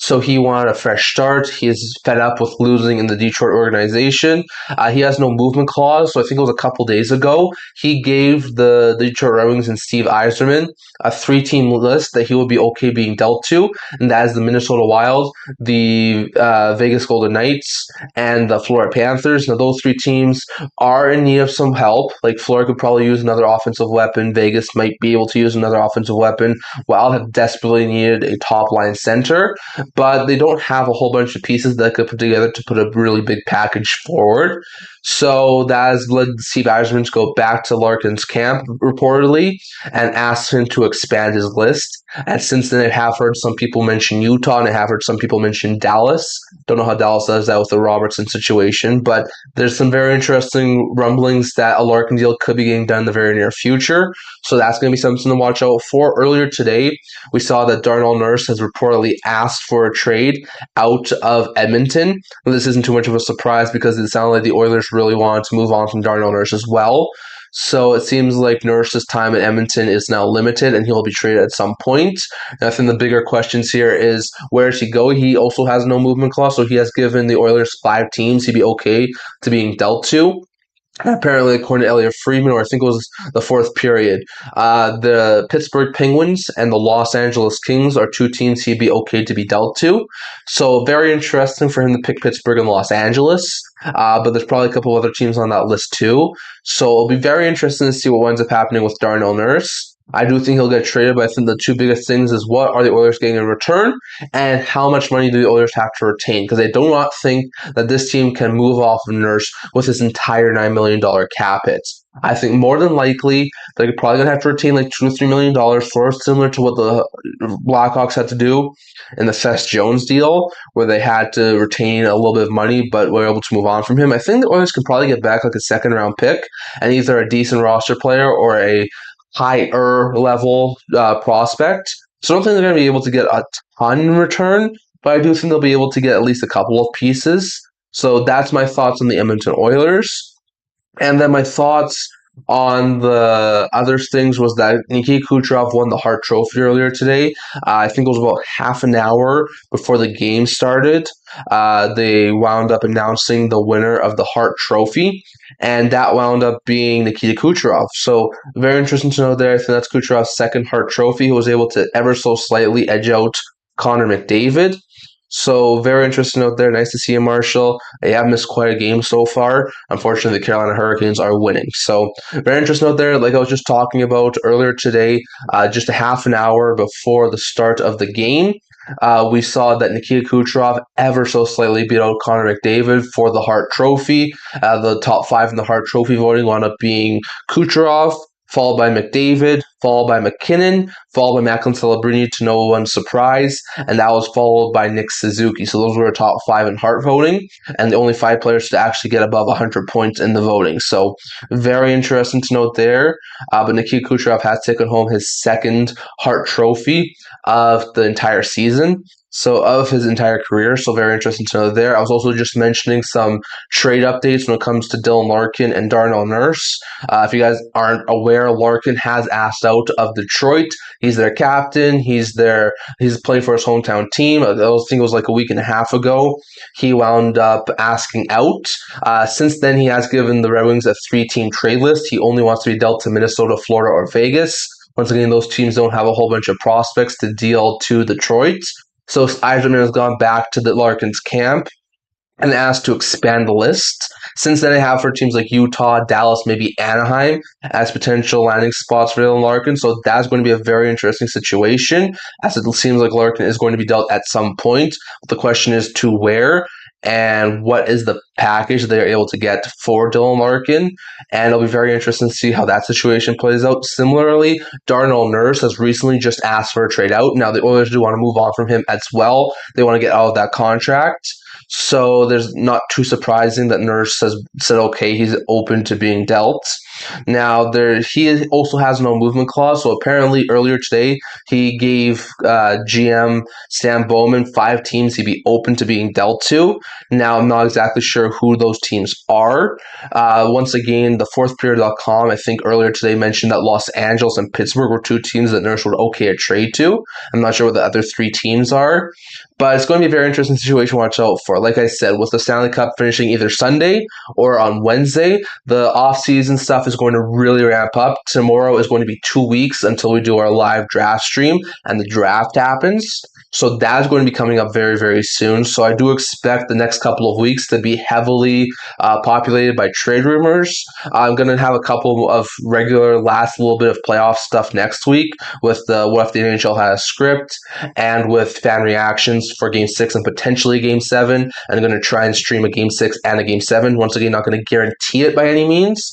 So he wanted a fresh start. He is fed up with losing in the Detroit organization. He has no movement clause, so I think it was a couple days ago. He gave the Detroit Red Wings and Steve Yzerman a 3-team list that he would be okay being dealt to, and that is the Minnesota Wild, the Vegas Golden Knights, and the Florida Panthers. Now, those 3 teams are in need of some help. Like, Florida could probably use another offensive weapon. Vegas might be able to use another offensive weapon. Wild have desperately needed a top-line center, but they don't have a whole bunch of pieces that could put together to put a really big package forward. So that has led Steve Yzerman to go back to Larkin's camp, reportedly, and ask him to expand his list. And since then, I have heard some people mention Utah, and I have heard some people mention Dallas. Don't know how Dallas does that with the Robertson situation, but there's some very interesting rumblings that a Larkin deal could be getting done in the very near future. So that's going to be something to watch out for. Earlier today, we saw that Darnell Nurse has reportedly asked for a trade out of Edmonton. This isn't too much of a surprise because it sounded like the Oilers really wanted to move on from Darnell Nurse as well. So it seems like Nurse's time at Edmonton is now limited and he'll be traded at some point. And I think the bigger questions here is where does he go? He also has no movement clause, so he has given the Oilers 5 teams he'd be okay to being dealt to. Apparently, according to Elliot Friedman, or I think it was the fourth period, the Pittsburgh Penguins and the Los Angeles Kings are 2 teams he'd be okay to be dealt to. So very interesting for him to pick Pittsburgh and Los Angeles. But there's probably a couple other teams on that list too. So it'll be very interesting to see what ends up happening with Darnell Nurse. I do think he'll get traded, but I think the two biggest things is what are the Oilers getting in return and how much money do the Oilers have to retain? Because I do not think that this team can move off of Nurse with his entire $9 million cap hit. I think more than likely they're probably going to have to retain like $2 to $3 million for similar to what the Blackhawks had to do in the Seth Jones deal, where they had to retain a little bit of money but were able to move on from him. I think the Oilers can probably get back like a second round pick and either a decent roster player or a higher level prospect. So I don't think they're going to be able to get a ton in return, but I do think they'll be able to get at least a couple of pieces. So that's my thoughts on the Edmonton Oilers. And then my thoughts on the other things was that Nikita Kucherov won the Hart Trophy earlier today. I think it was about half an hour before the game started. They wound up announcing the winner of the Hart Trophy, and that wound up being Nikita Kucherov. So very interesting to know there. I think that's Kucherov's second Hart Trophy. He was able to ever so slightly edge out Connor McDavid. So very interesting out there. Nice to see you, Marshall. They have missed quite a game so far. Unfortunately, the Carolina Hurricanes are winning. So very interesting out there. Like I was just talking about earlier today, just a half an hour before the start of the game, we saw that Nikita Kucherov ever so slightly beat out Connor McDavid for the Hart Trophy. The top 5 in the Hart Trophy voting wound up being Kucherov, followed by McDavid, followed by McKinnon, followed by Macklin Celebrini to no one's surprise, and that was followed by Nick Suzuki. So those were the top 5 in Hart voting, and the only 5 players to actually get above 100 points in the voting. So very interesting to note there. But Nikita Kucherov has taken home his second Hart Trophy of the entire season. So of his entire career, so very interesting to know there. I was also just mentioning some trade updates when it comes to Dylan Larkin and Darnell Nurse. If you guys aren't aware, Larkin has asked out of Detroit. He's their captain. He's playing for his hometown team. I think it was like a week and a half ago. He wound up asking out. Since then, he has given the Red Wings a 3-team trade list. He only wants to be dealt to Minnesota, Florida, or Vegas. Once again, those teams don't have a whole bunch of prospects to deal to Detroit. So Yzerman has gone back to the Larkin's camp and asked to expand the list. Since then, I have for teams like Utah, Dallas, maybe Anaheim as potential landing spots for Dylan Larkin. So that's going to be a very interesting situation, as it seems like Larkin is going to be dealt at some point. But the question is to where and what is the package that they're able to get for Dylan Larkin. And it'll be very interesting to see how that situation plays out. Similarly, Darnell Nurse has recently just asked for a trade out. Now, the Oilers do want to move on from him as well. They want to get out of that contract. So there's not too surprising that Nurse has said, okay, he's open to being dealt. Now, he also has no movement clause. So apparently earlier today, he gave GM Stan Bowman 5 teams he'd be open to being dealt to. Now, I'm not exactly sure who those teams are. Once again, the fourthperiod.com, I think earlier today mentioned that Los Angeles and Pittsburgh were 2 teams that Nurse would okay a trade to. I'm not sure what the other 3 teams are. But it's going to be a very interesting situation to watch out for. Like I said, with the Stanley Cup finishing either Sunday or on Wednesday, the off-season stuff is going to really ramp up. Tomorrow is going to be 2 weeks until we do our live draft stream and the draft happens. So that's going to be coming up very, very soon. So I do expect the next couple of weeks to be heavily populated by trade rumors. I'm going to have a couple of regular last little bit of playoff stuff next week with the What If the NHL Had a Script and with fan reactions for Game 6 and potentially Game 7. I'm going to try and stream a Game 6 and a Game 7. Once again, not going to guarantee it by any means.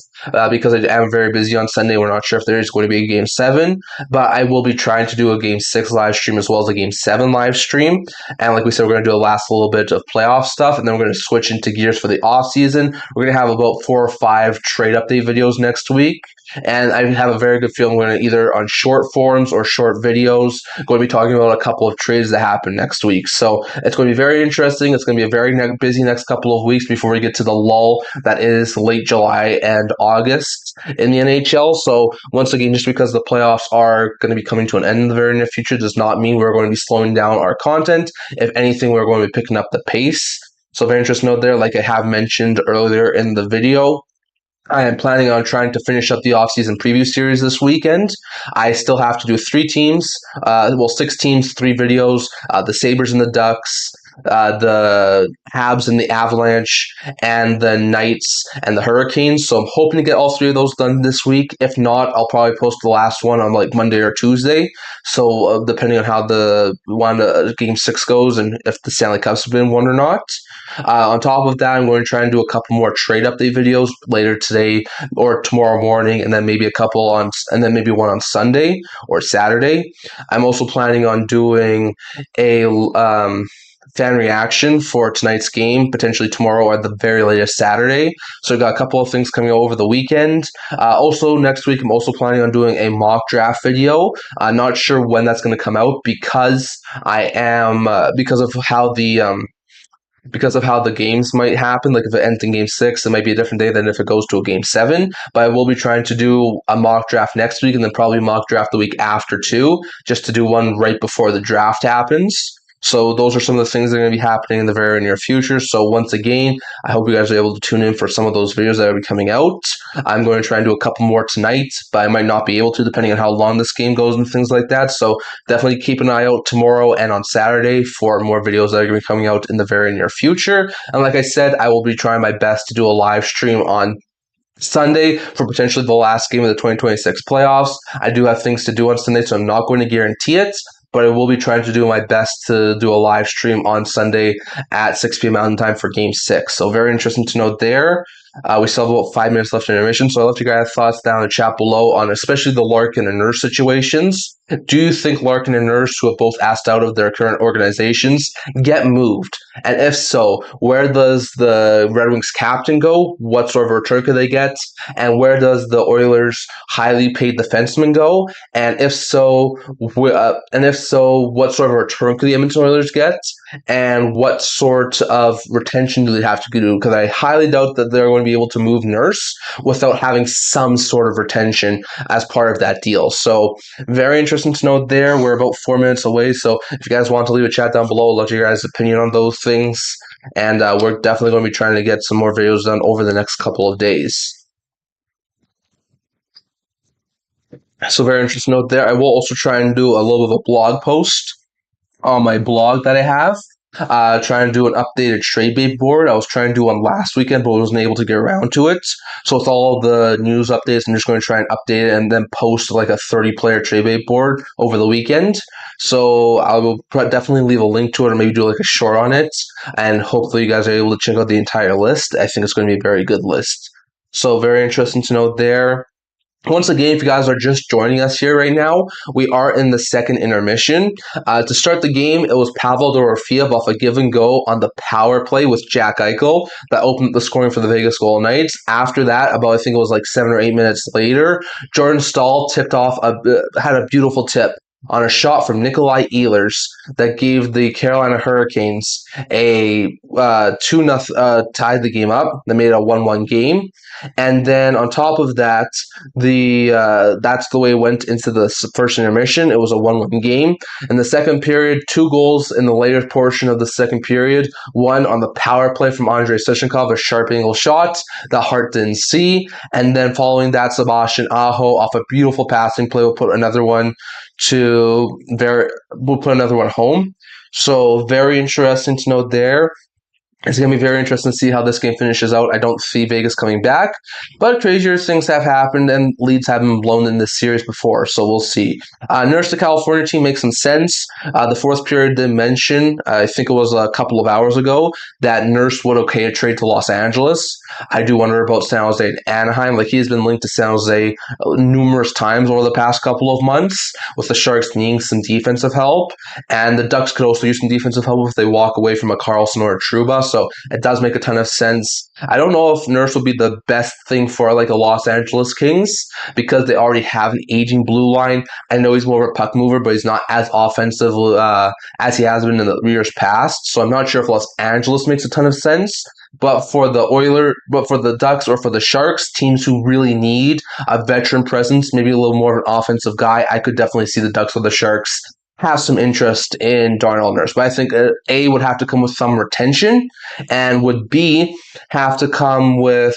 Because I am very busy on Sunday. We're not sure if there is going to be a Game 7, but I will be trying to do a Game 6 live stream as well as a Game 7 live stream. And like we said, we're going to do a last little bit of playoff stuff, and then we're going to switch into gears for the off season. We're going to have about 4 or 5 trade update videos next week. And I have a very good feeling we're going to either on short forms or short videos going to be talking about a couple of trades that happen next week. So it's going to be very interesting. It's going to be a very busy next couple of weeks before we get to the lull that is late July and August in the NHL. So once again, just because the playoffs are going to be coming to an end in the very near future does not mean we're going to be slowing down our content. If anything, we're going to be picking up the pace. So very interesting note there, like I have mentioned earlier in the video. I am planning on trying to finish up the offseason preview series this weekend. I still have to do 3 teams, 6 teams, 3 videos, the Sabres and the Ducks, the Habs and the Avalanche, and the Knights and the Hurricanes. So I'm hoping to get all 3 of those done this week. If not, I'll probably post the last one on like Monday or Tuesday. So depending on how the Game 6 goes and if the Stanley Cup's have been won or not. On top of that, I'm going to try and do a couple more trade update videos later today or tomorrow morning, and then maybe maybe one on Sunday or Saturday. I'm also planning on doing a fan reaction for tonight's game, potentially tomorrow or at the very latest Saturday. So I got a couple of things coming over the weekend. Also, next week, I'm also planning on doing a mock draft video. I'm not sure when that's going to come out because because of how the games might happen. Like if it ends in Game 6, it might be a different day than if it goes to a Game 7. But I will be trying to do a mock draft next week and then probably mock draft the week after too, just to do one right before the draft happens. So those are some of the things that are going to be happening in the very near future. So once again, I hope you guys are able to tune in for some of those videos that will be coming out. I'm going to try and do a couple more tonight, but I might not be able to depending on how long this game goes and things like that. So definitely keep an eye out tomorrow and on Saturday for more videos that are going to be coming out in the very near future. And like I said, I will be trying my best to do a live stream on Sunday for potentially the last game of the 2026 playoffs. I do have things to do on Sunday, so I'm not going to guarantee it, but I will be trying to do my best to do a live stream on Sunday at 6 p.m. Mountain Time for Game 6. So very interesting to note there. We still have about 5 minutes left in intermission, so I'd love to get your thoughts down in the chat below on especially the Larkin and Nurse situations. Do you think Larkin and Nurse, who have both asked out of their current organizations, get moved? And if so, where does the Red Wings captain go? What sort of return could they get? And where does the Oilers' highly paid defenseman go? And if so, what sort of return could the Edmonton Oilers get? And what sort of retention do they have to do? Because I highly doubt that they're going to be able to move Nurse without having some sort of retention as part of that deal. So very interesting to note there. We're about 4 minutes away. So if you guys want to leave a chat down below, I'd love to hear your guys' opinion on those things. And we're definitely going to be trying to get some more videos done over the next couple of days. So very interesting note there. I will also try and do a little bit of a blog post on my blog that I have. Trying to do an updated trade bait board. I was trying to do one last weekend, but wasn't able to get around to it. So with all the news updates, I'm just going to try and update it and then post like a 30-player trade bait board over the weekend. So I will definitely leave a link to it or maybe do like a short on it. And hopefully you guys are able to check out the entire list. I think it's going to be a very good list. So very interesting to note there. Once again, if you guys are just joining us here right now, we are in the second intermission. To start the game, it was Pavel Dorofeev off a give and go on the power play with Jack Eichel that opened the scoring for the Vegas Golden Knights. After that, I think it was like 7 or 8 minutes later, Jordan Staal had a beautiful tip on a shot from Nikolai Ehlers that gave the Carolina Hurricanes a 2-0 tied the game up. They made it a 1-1 game. And then on top of that, that's the way it went into the first intermission. It was a 1-1 game. In the second period, 2 goals in the later portion of the second period. One on the power play from Andrei Svechnikov, a sharp angle shot that Hart didn't see. And then following that, Sebastian Aho off a beautiful passing play will put another one home. So very interesting to note there. It's going to be very interesting to see how this game finishes out. I don't see Vegas coming back, but crazier things have happened and leads have been blown in this series before, so we'll see. Nurse, the California team, makes some sense. The fourth period did mention, I think it was a couple of hours ago, that Nurse would okay a trade to Los Angeles. I do wonder about San Jose and Anaheim. Like, he's been linked to San Jose numerous times over the past couple of months, with the Sharks needing some defensive help, and the Ducks could also use some defensive help if they walk away from a Carlson or a Trouba. so it does make a ton of sense. I don't know if Nurse will be the best thing for like a Los Angeles Kings because they already have an aging blue line. I know he's more of a puck mover, but he's not as offensive as he has been in the years past. So I'm not sure if Los Angeles makes a ton of sense. But for the Ducks or for the Sharks, teams who really need a veteran presence, maybe a little more of an offensive guy, I could definitely see the Ducks or the Sharks have some interest in Darnell Nurse. But I think A would have to come with some retention, and would B have to come with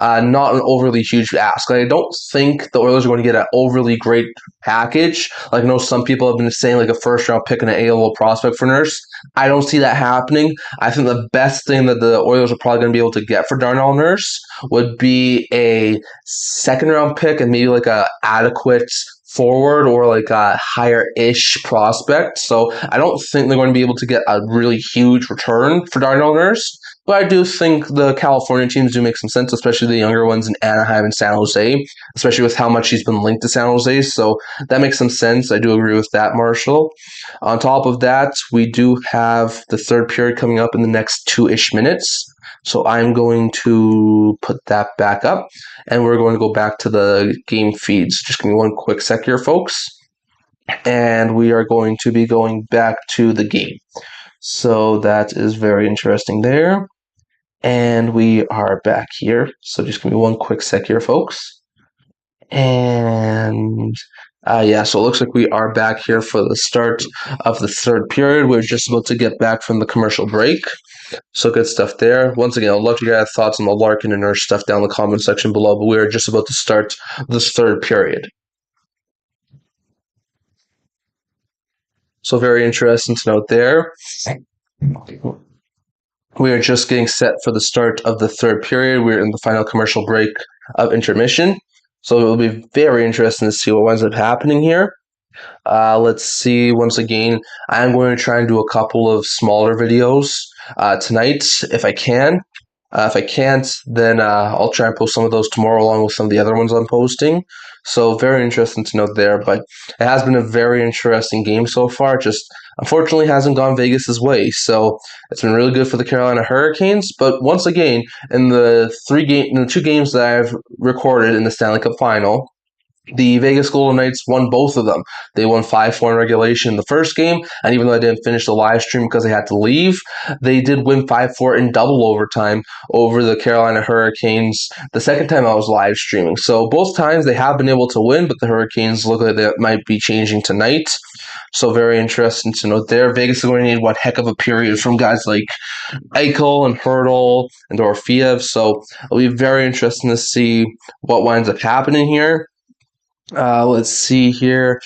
not an overly huge ask. Like, I don't think the Oilers are going to get an overly great package. Like, I know some people have been saying like a first round pick and an A-level prospect for Nurse. I don't see that happening. I think the best thing that the Oilers are probably going to be able to get for Darnell Nurse would be a second round pick and maybe like a adequate forward or like a higher-ish prospect. So I don't think they're going to be able to get a really huge return for Darnell Nurse. But I do think the California teams do make some sense, especially the younger ones in Anaheim and San Jose, especially with how much he's been linked to San Jose. So that makes some sense. I do agree with that, Marshall. On top of that, we do have the third period coming up in the next 2-ish minutes. So I'm going to put that back up, and we're going to go back to the game feeds. Just give me one quick sec here, folks. And we are going to be going back to the game. So that is very interesting there. And we are back here. So just give me one quick sec here, folks. And yeah, so it looks like we are back here for the start of the third period. We're just about to get back from the commercial break. So good stuff there. Once again, I'd love to get your thoughts on the Larkin and Nurse stuff down in the comment section below, but we are just about to start this third period. So very interesting to note there. We are just getting set for the start of the third period. We're in the final commercial break of intermission. So it will be very interesting to see what winds up happening here. Let's see. Once again, I'm going to try and do a couple of smaller videos tonight if I can. If I can't, then I'll try and post some of those tomorrow along with some of the other ones I'm posting. So very interesting to note there. But it has been a very interesting game so far. Just unfortunately hasn't gone Vegas's way. So it's been really good for the Carolina Hurricanes. But once again, in the 2 games that I've recorded in the Stanley Cup Final, the Vegas Golden Knights won both of them. They won 5-4 in regulation in the first game, and even though I didn't finish the live stream because I had to leave, they did win 5-4 in double overtime over the Carolina Hurricanes the second time I was live streaming. So both times they have been able to win, but the Hurricanes look like they might be changing tonight. So very interesting to note there. Vegas is going to need one heck of a period from guys like Eichel and Hurdle and Dorofeev. So it'll be very interesting to see what winds up happening here. Let's see here.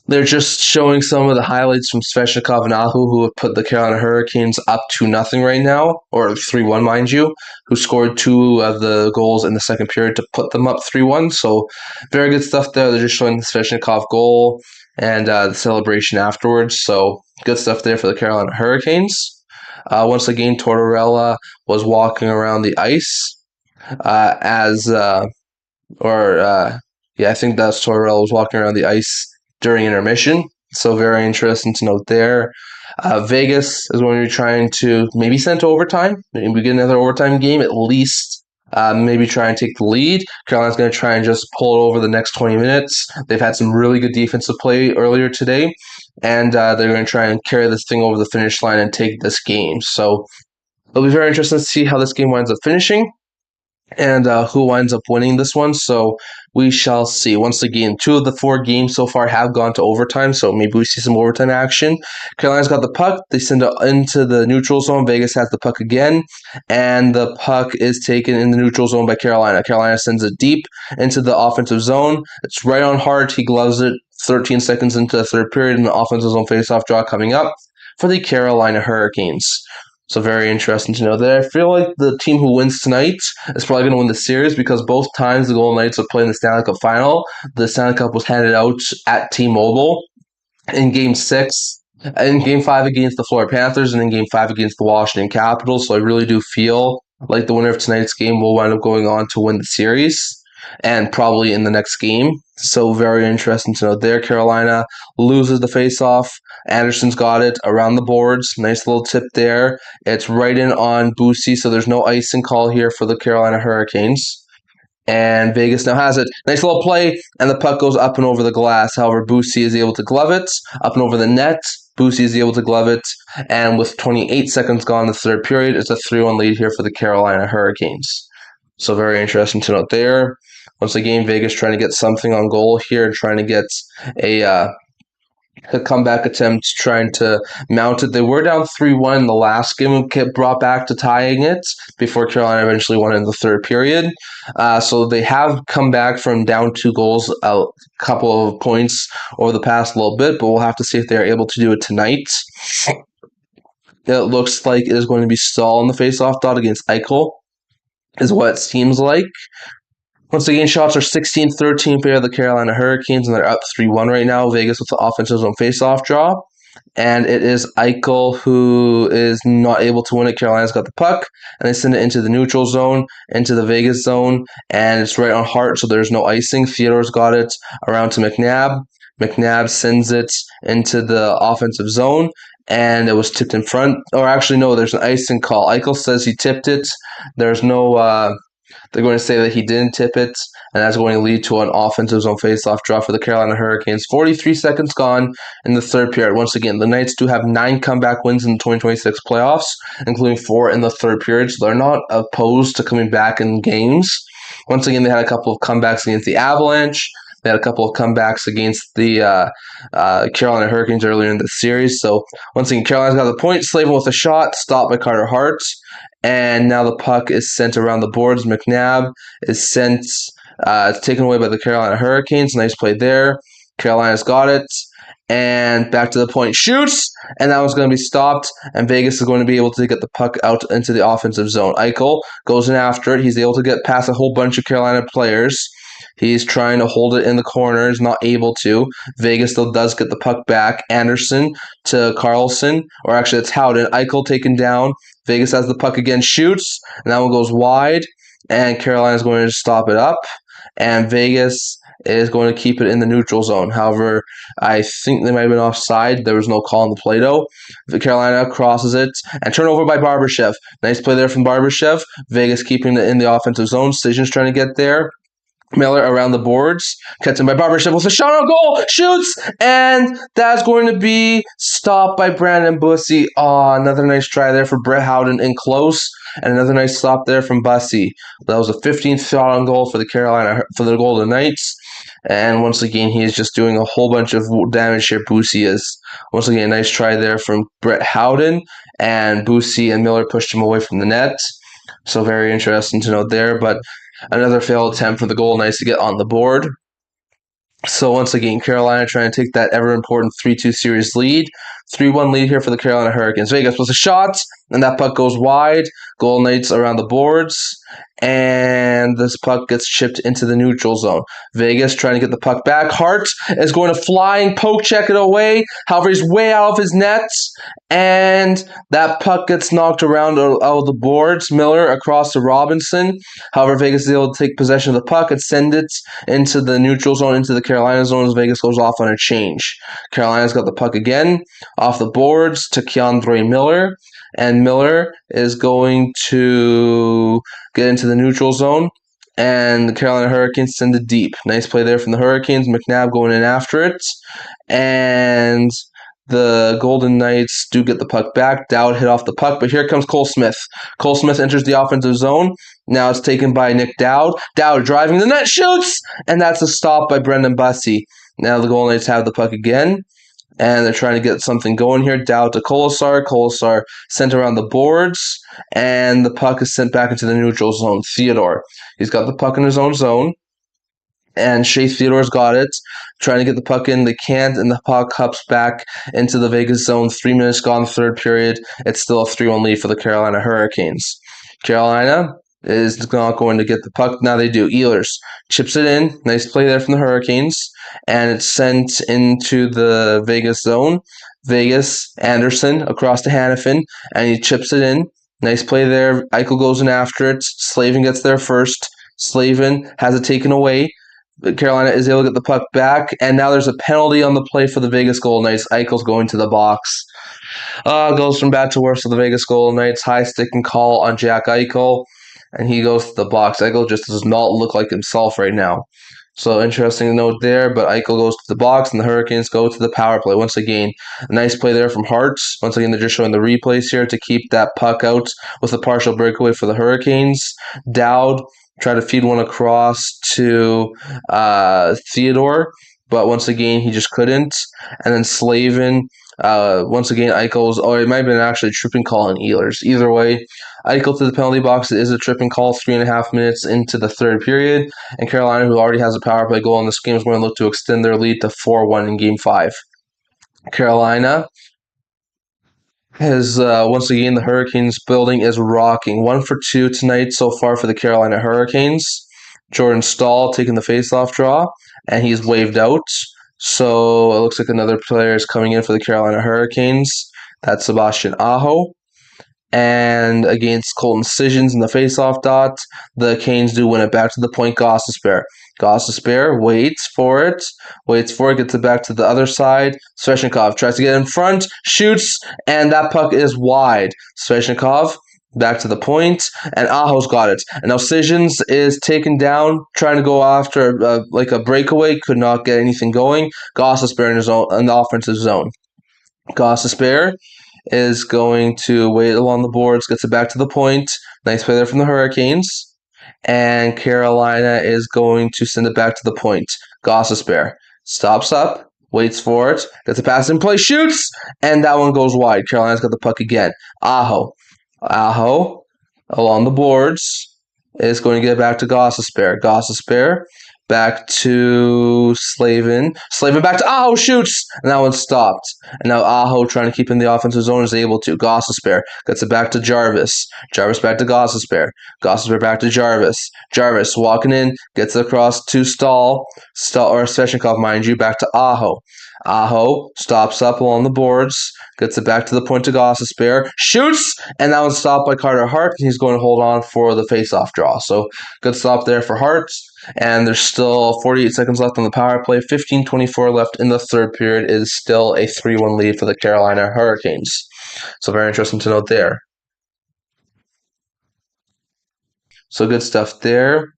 They're just showing some of the highlights from Svechnikov and Aho, who have put the Carolina Hurricanes up 2-0 right now, or 3-1, mind you, who scored 2 of the goals in the second period to put them up 3-1. So very good stuff there. They're just showing the Svechnikov goal and the celebration afterwards. So good stuff there for the Carolina Hurricanes. Once again, Tortorella was walking around the ice yeah, I think that's Tortorella was walking around the ice during intermission. So very interesting to note there. Vegas is going to be trying to maybe send to overtime. Maybe we get another overtime game, at least maybe try and take the lead. Carolina's going to try and just pull it over the next 20 minutes. They've had some really good defensive play earlier today, and they're going to try and carry this thing over the finish line and take this game. So it'll be very interesting to see how this game winds up finishing and who winds up winning this one. So we shall see. Once again, 2 of the 4 games so far have gone to overtime, so maybe we see some overtime action. Carolina's got the puck. They send it into the neutral zone. Vegas has the puck again, and the puck is taken in the neutral zone by Carolina. Carolina sends it deep into the offensive zone. It's right on Hart. He gloves it 13 seconds into the third period, and the offensive zone faceoff draw coming up for the Carolina Hurricanes. So very interesting to know that. I feel like the team who wins tonight is probably going to win the series because both times the Golden Knights are playing the Stanley Cup Final, the Stanley Cup was handed out at T-Mobile in Game 6, in Game 5 against the Florida Panthers, and in Game 5 against the Washington Capitals. So I really do feel like the winner of tonight's game will wind up going on to win the series. and probably in the next game. So very interesting to know there. Carolina loses the faceoff. Anderson's got it around the boards. Nice little tip there. It's right in on Boosie, so there's no icing call here for the Carolina Hurricanes. And Vegas now has it. Nice little play, and the puck goes up and over the glass. However, Boosie is able to glove it up and over the net. Boosie is able to glove it, and with 28 seconds gone in the third period, it's a 3-1 lead here for the Carolina Hurricanes. So very interesting to note there. Once again, Vegas trying to get something on goal here and trying to get a comeback attempt, trying to mount it. They were down 3-1 in the last game and kept brought back to tying it before Carolina eventually won in the third period. So they have come back from down 2 goals, a couple of points over the past little bit, but we'll have to see if they're able to do it tonight. It looks like it is going to be Stahl in the faceoff dot against Eichel, is what it seems like. Once again, shots are 16-13 for the Carolina Hurricanes, and they're up 3-1 right now. Vegas with the offensive zone faceoff draw. And it is Eichel who is not able to win it. Carolina's got the puck, and they send it into the neutral zone, into the Vegas zone, and it's right on Hart, so there's no icing. Theodore's got it around to McNabb. McNabb sends it into the offensive zone, and it was tipped in front. Or actually, no, there's an icing call. Eichel says he tipped it. There's no... They're going to say that he didn't tip it, and that's going to lead to an offensive zone faceoff draw for the Carolina Hurricanes. 43 seconds gone in the third period. Once again, the Knights do have 9 comeback wins in the 2026 playoffs, including 4 in the third period, so they're not opposed to coming back in games. Once again, they had a couple of comebacks against the Avalanche. They had a couple of comebacks against the Carolina Hurricanes earlier in the series. So once again, Carolina's got the point. Slavin with a shot, stopped by Carter Hart. And now the puck is sent around the boards. McNabb is sent, taken away by the Carolina Hurricanes. Nice play there. Carolina's got it. And back to the point. Shoots! And that one's going to be stopped. And Vegas is going to be able to get the puck out into the offensive zone. Eichel goes in after it. He's able to get past a whole bunch of Carolina players. He's trying to hold it in the corner. He's not able to. Vegas still does get the puck back. Anderson to Carlson. Or actually, it's Howden. Eichel taken down. Vegas has the puck again. Shoots. And that one goes wide. And Carolina's going to stop it up. And Vegas is going to keep it in the neutral zone. However, I think they might have been offside. There was no call on the play, though. Carolina crosses it. And turnover by Barbashev. Nice play there from Barbashev. Vegas keeping it in the offensive zone. Station's trying to get there. Miller around the boards, cuts in by Barbashev with a shot on goal, shoots, and that's going to be stopped by Brandon Bussi. Oh, another nice try there for Brett Howden in close, and another nice stop there from Bussi. That was a 15th shot on goal for the Golden Knights, and once again he is just doing a whole bunch of damage here. Bussi is once again a nice try there from Brett Howden, and Bussi and Miller pushed him away from the net. So very interesting to note there, but. Another failed attempt for the Golden Knights to get on the board. So once again, Carolina trying to take that ever-important 3-2 series lead. 3-1 lead here for the Carolina Hurricanes. Vegas was a shot, and that puck goes wide. Golden Knights around the boards, and this puck gets chipped into the neutral zone. Vegas trying to get the puck back. Hart is going to flying poke check it away. However, he's way out of his nets, and that puck gets knocked around out of the boards. Miller across to Robinson. However, Vegas is able to take possession of the puck and send it into the neutral zone, into the Carolina zone as Vegas goes off on a change. Carolina's got the puck again off the boards to Keandre Miller. And Miller is going to get into the neutral zone. And the Carolina Hurricanes send it deep. Nice play there from the Hurricanes. McNabb going in after it. And the Golden Knights do get the puck back. Dowd hit off the puck, but here comes Cole Smith. Cole Smith enters the offensive zone. Now it's taken by Nick Dowd. Dowd driving the net, shoots! And that's a stop by Brendan Bussi. Now the Golden Knights have the puck again. And they're trying to get something going here. Dowd to Kolesar. Kolesar sent around the boards. And the puck is sent back into the neutral zone. Theodore. He's got the puck in his own zone. And Shea Theodore's got it. Trying to get the puck in. They can't. And the puck hops back into the Vegas zone. 3 minutes gone, third period. It's still a 3-1 lead for the Carolina Hurricanes. Carolina is not going to get the puck. Now they do. Ehlers chips it in. Nice play there from the Hurricanes. And it's sent into the Vegas zone. Vegas, Anderson across to Hanifin. And he chips it in. Nice play there. Eichel goes in after it. Slavin gets there first. Slavin has it taken away. Carolina is able to get the puck back, and now there's a penalty on the play for the Vegas Golden Knights. Eichel's going to the box. Goes from bad to worse for the Vegas Golden Knights. High stick and call on Jack Eichel, and he goes to the box. Eichel just does not look like himself right now. So interesting note there, but Eichel goes to the box, and the Hurricanes go to the power play. Once again, a nice play there from Hartz. Once again, they're just showing the replays here to keep that puck out with a partial breakaway for the Hurricanes. Dowd tried to feed one across to Theodore, but once again, he just couldn't. And then Slavin, once again, Eichel's, it might have been actually a tripping call on Ehlers. Either way, Eichel to the penalty box. It is a tripping call 3.5 minutes into the third period. And Carolina, who already has a power play goal in this game, is going to look to extend their lead to 4-1 in Game 5. Carolina has, once again, the Hurricanes building is rocking. 1 for 2 tonight so far for the Carolina Hurricanes. Jordan Staal taking the faceoff draw, and he's waved out. So it looks like another player is coming in for the Carolina Hurricanes. That's Sebastian Aho. And against Colton Sissons in the faceoff dot, the Canes do win it back to the point. Gostisbehere. Gostisbehere waits for it, gets it back to the other side. Svechnikov tries to get in front, shoots, and that puck is wide. Svechnikov back to the point, and Aho's got it. And now Sissons is taken down, trying to go after like a breakaway, could not get anything going. Gostisbehere in the offensive zone. Gostisbehere is going to wait along the boards, gets it back to the point. Nice play there from the Hurricanes. And Carolina is going to send it back to the point. Gostisbehere stops up, waits for it, gets a pass in play, shoots, and that one goes wide. Carolina's got the puck again. Aho along the boards is going to get back to Gostisbehere. Gostisbehere back to Slavin. Slavin back to Aho, shoots! And that one stopped. And now Aho, trying to keep in the offensive zone, is able to. Gostisbehere gets it back to Jarvis. Jarvis back to Gostisbehere. Gostisbehere back to Jarvis. Jarvis walking in, gets it across to Staal or Svechnikov, mind you, back to Aho. Aho stops up along the boards, gets it back to the point to Gostisbehere, shoots, and that was stopped by Carter Hart, and he's going to hold on for the face-off draw. So good stop there for Hart, and there's still 48 seconds left on the power play. 15:24 left in the third period. It is still a 3-1 lead for the Carolina Hurricanes. So very interesting to note there. So good stuff there.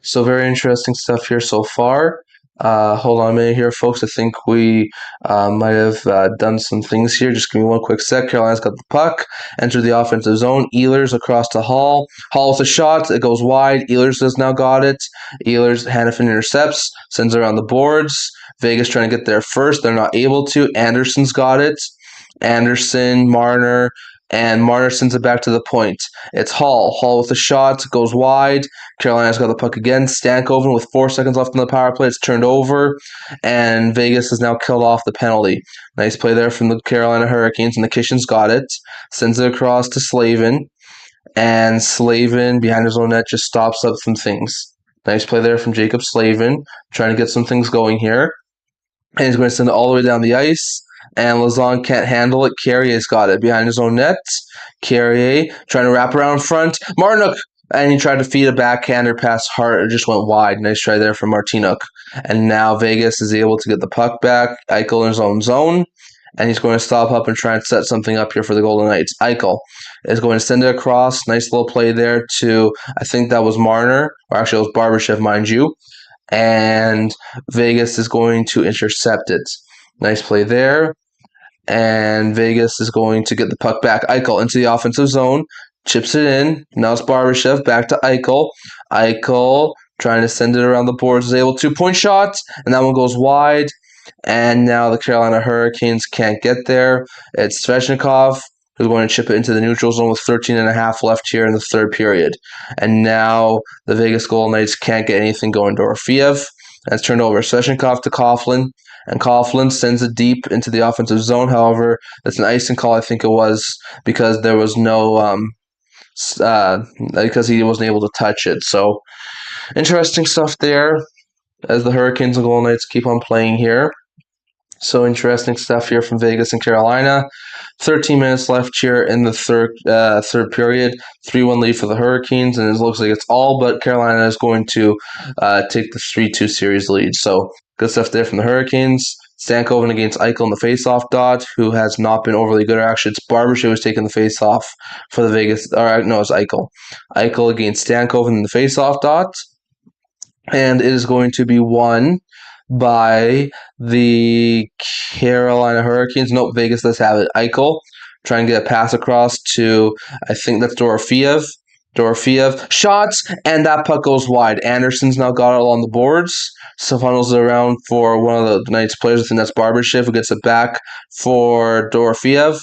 So very interesting stuff here so far. Hold on a minute here, folks. I think we might have done some things here. Just give me one quick sec. Carolina's got the puck. Enter the offensive zone. Ehlers across to Hall. Hall with a shot. It goes wide. Ehlers has now got it. Ehlers, Hanifin intercepts. Sends it around the boards. Vegas trying to get there first. They're not able to. Anderson's got it. Anderson, Marner, and Marner sends it back to the point. It's Hall. Hall with a shot, goes wide. Carolina's got the puck again. Stankoven with 4 seconds left on the power play. It's turned over, and Vegas has now killed off the penalty. Nice play there from the Carolina Hurricanes, and the Kitchens got it. Sends it across to Slavin, and Slavin, behind his own net, just stops up some things. Nice play there from Jacob Slavin, trying to get some things going here. And he's going to send it all the way down the ice. And Lauzon can't handle it. Carrier's got it behind his own net. Carrier trying to wrap around front. Martinook, and he tried to feed a backhander past Hart. It just went wide. Nice try there from Martinook. And now Vegas is able to get the puck back. Eichel in his own zone. And he's going to stop up and try and set something up here for the Golden Knights. Eichel is going to send it across. Nice little play there to, I think that was Marner. Or actually, it was Barbashev, mind you. And Vegas is going to intercept it. Nice play there. And Vegas is going to get the puck back. Eichel into the offensive zone. Chips it in. Now it's Barbashev. Back to Eichel. Eichel trying to send it around the boards. Is able to. Point shot. And that one goes wide. And now the Carolina Hurricanes can't get there. It's Svechnikov who's going to chip it into the neutral zone with 13.5 left here in the third period. And now the Vegas Golden Knights can't get anything going. Dorofeev. That's turned over. Svechnikov to Coughlin. And Coughlin sends it deep into the offensive zone. However, that's an icing call, I think it was, because there was no, because he wasn't able to touch it. So, interesting stuff there as the Hurricanes and Golden Knights keep on playing here. So interesting stuff here from Vegas and Carolina. 13 minutes left here in the third period. 3-1 lead for the Hurricanes, and it looks like it's all but Carolina is going to take the 3-2 series lead. So good stuff there from the Hurricanes. Stankoven against Eichel in the faceoff dot, who has not been overly good. Actually, it's Barbashev who's taking the faceoff for the Vegas. Or no, it's Eichel. Eichel against Stankoven in the faceoff dot, and it is going to be won by the Carolina Hurricanes. Nope, Vegas does have it. Eichel trying to get a pass across to, I think that's Dorofeev. Dorofeev shots, and that puck goes wide. Anderson's now got it along the boards. So funnels it around for one of the Knights players. I think that's Barbashev who gets it back for Dorofeev.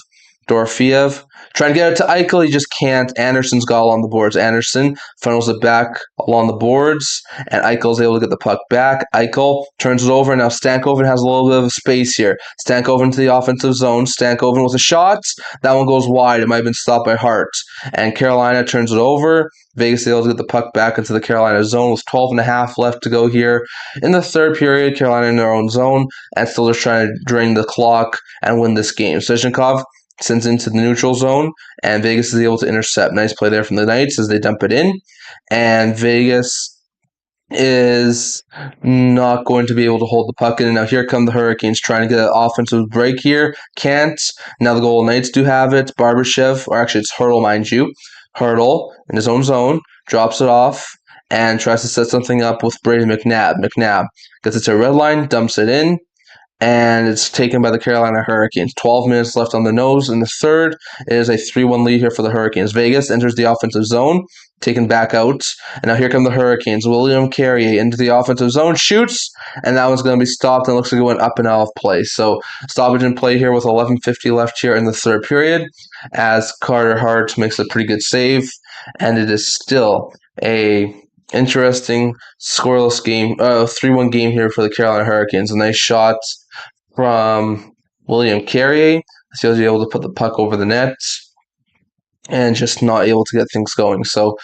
Dorofeev trying to get it to Eichel. He just can't. Anderson's got it on the boards. Anderson funnels it back along the boards, and Eichel's able to get the puck back. Eichel turns it over. Now Stankoven has a little bit of space here. Stankoven to the offensive zone. Stankoven with a shot. That one goes wide. It might have been stopped by Hart. And Carolina turns it over. Vegas able to get the puck back into the Carolina zone with 12.5 left to go here. In the third period, Carolina in their own zone and still just trying to drain the clock and win this game. Svechnikov sends into the neutral zone, and Vegas is able to intercept. Nice play there from the Knights as they dump it in, and Vegas is not going to be able to hold the puck in. And now here come the Hurricanes trying to get an offensive break here. Can't. Now the Golden Knights do have it. Barbashev, or actually it's Hurdle, mind you. Hurdle in his own zone, drops it off, and tries to set something up with Brady McNabb. McNabb gets it to a red line, dumps it in, and it's taken by the Carolina Hurricanes. 12 minutes left on the nose in the third. It is a 3-1 lead here for the Hurricanes. Vegas enters the offensive zone, taken back out. And now here come the Hurricanes. William Carrier into the offensive zone, shoots, and that one's going to be stopped, and it looks like it went up and out of play. So stoppage in play here with 11:50 left here in the third period as Carter Hart makes a pretty good save, and it is still a interesting scoreless game, 3-1 game here for the Carolina Hurricanes. A nice shot from William Carrier. He was able to put the puck over the net and just not able to get things going. So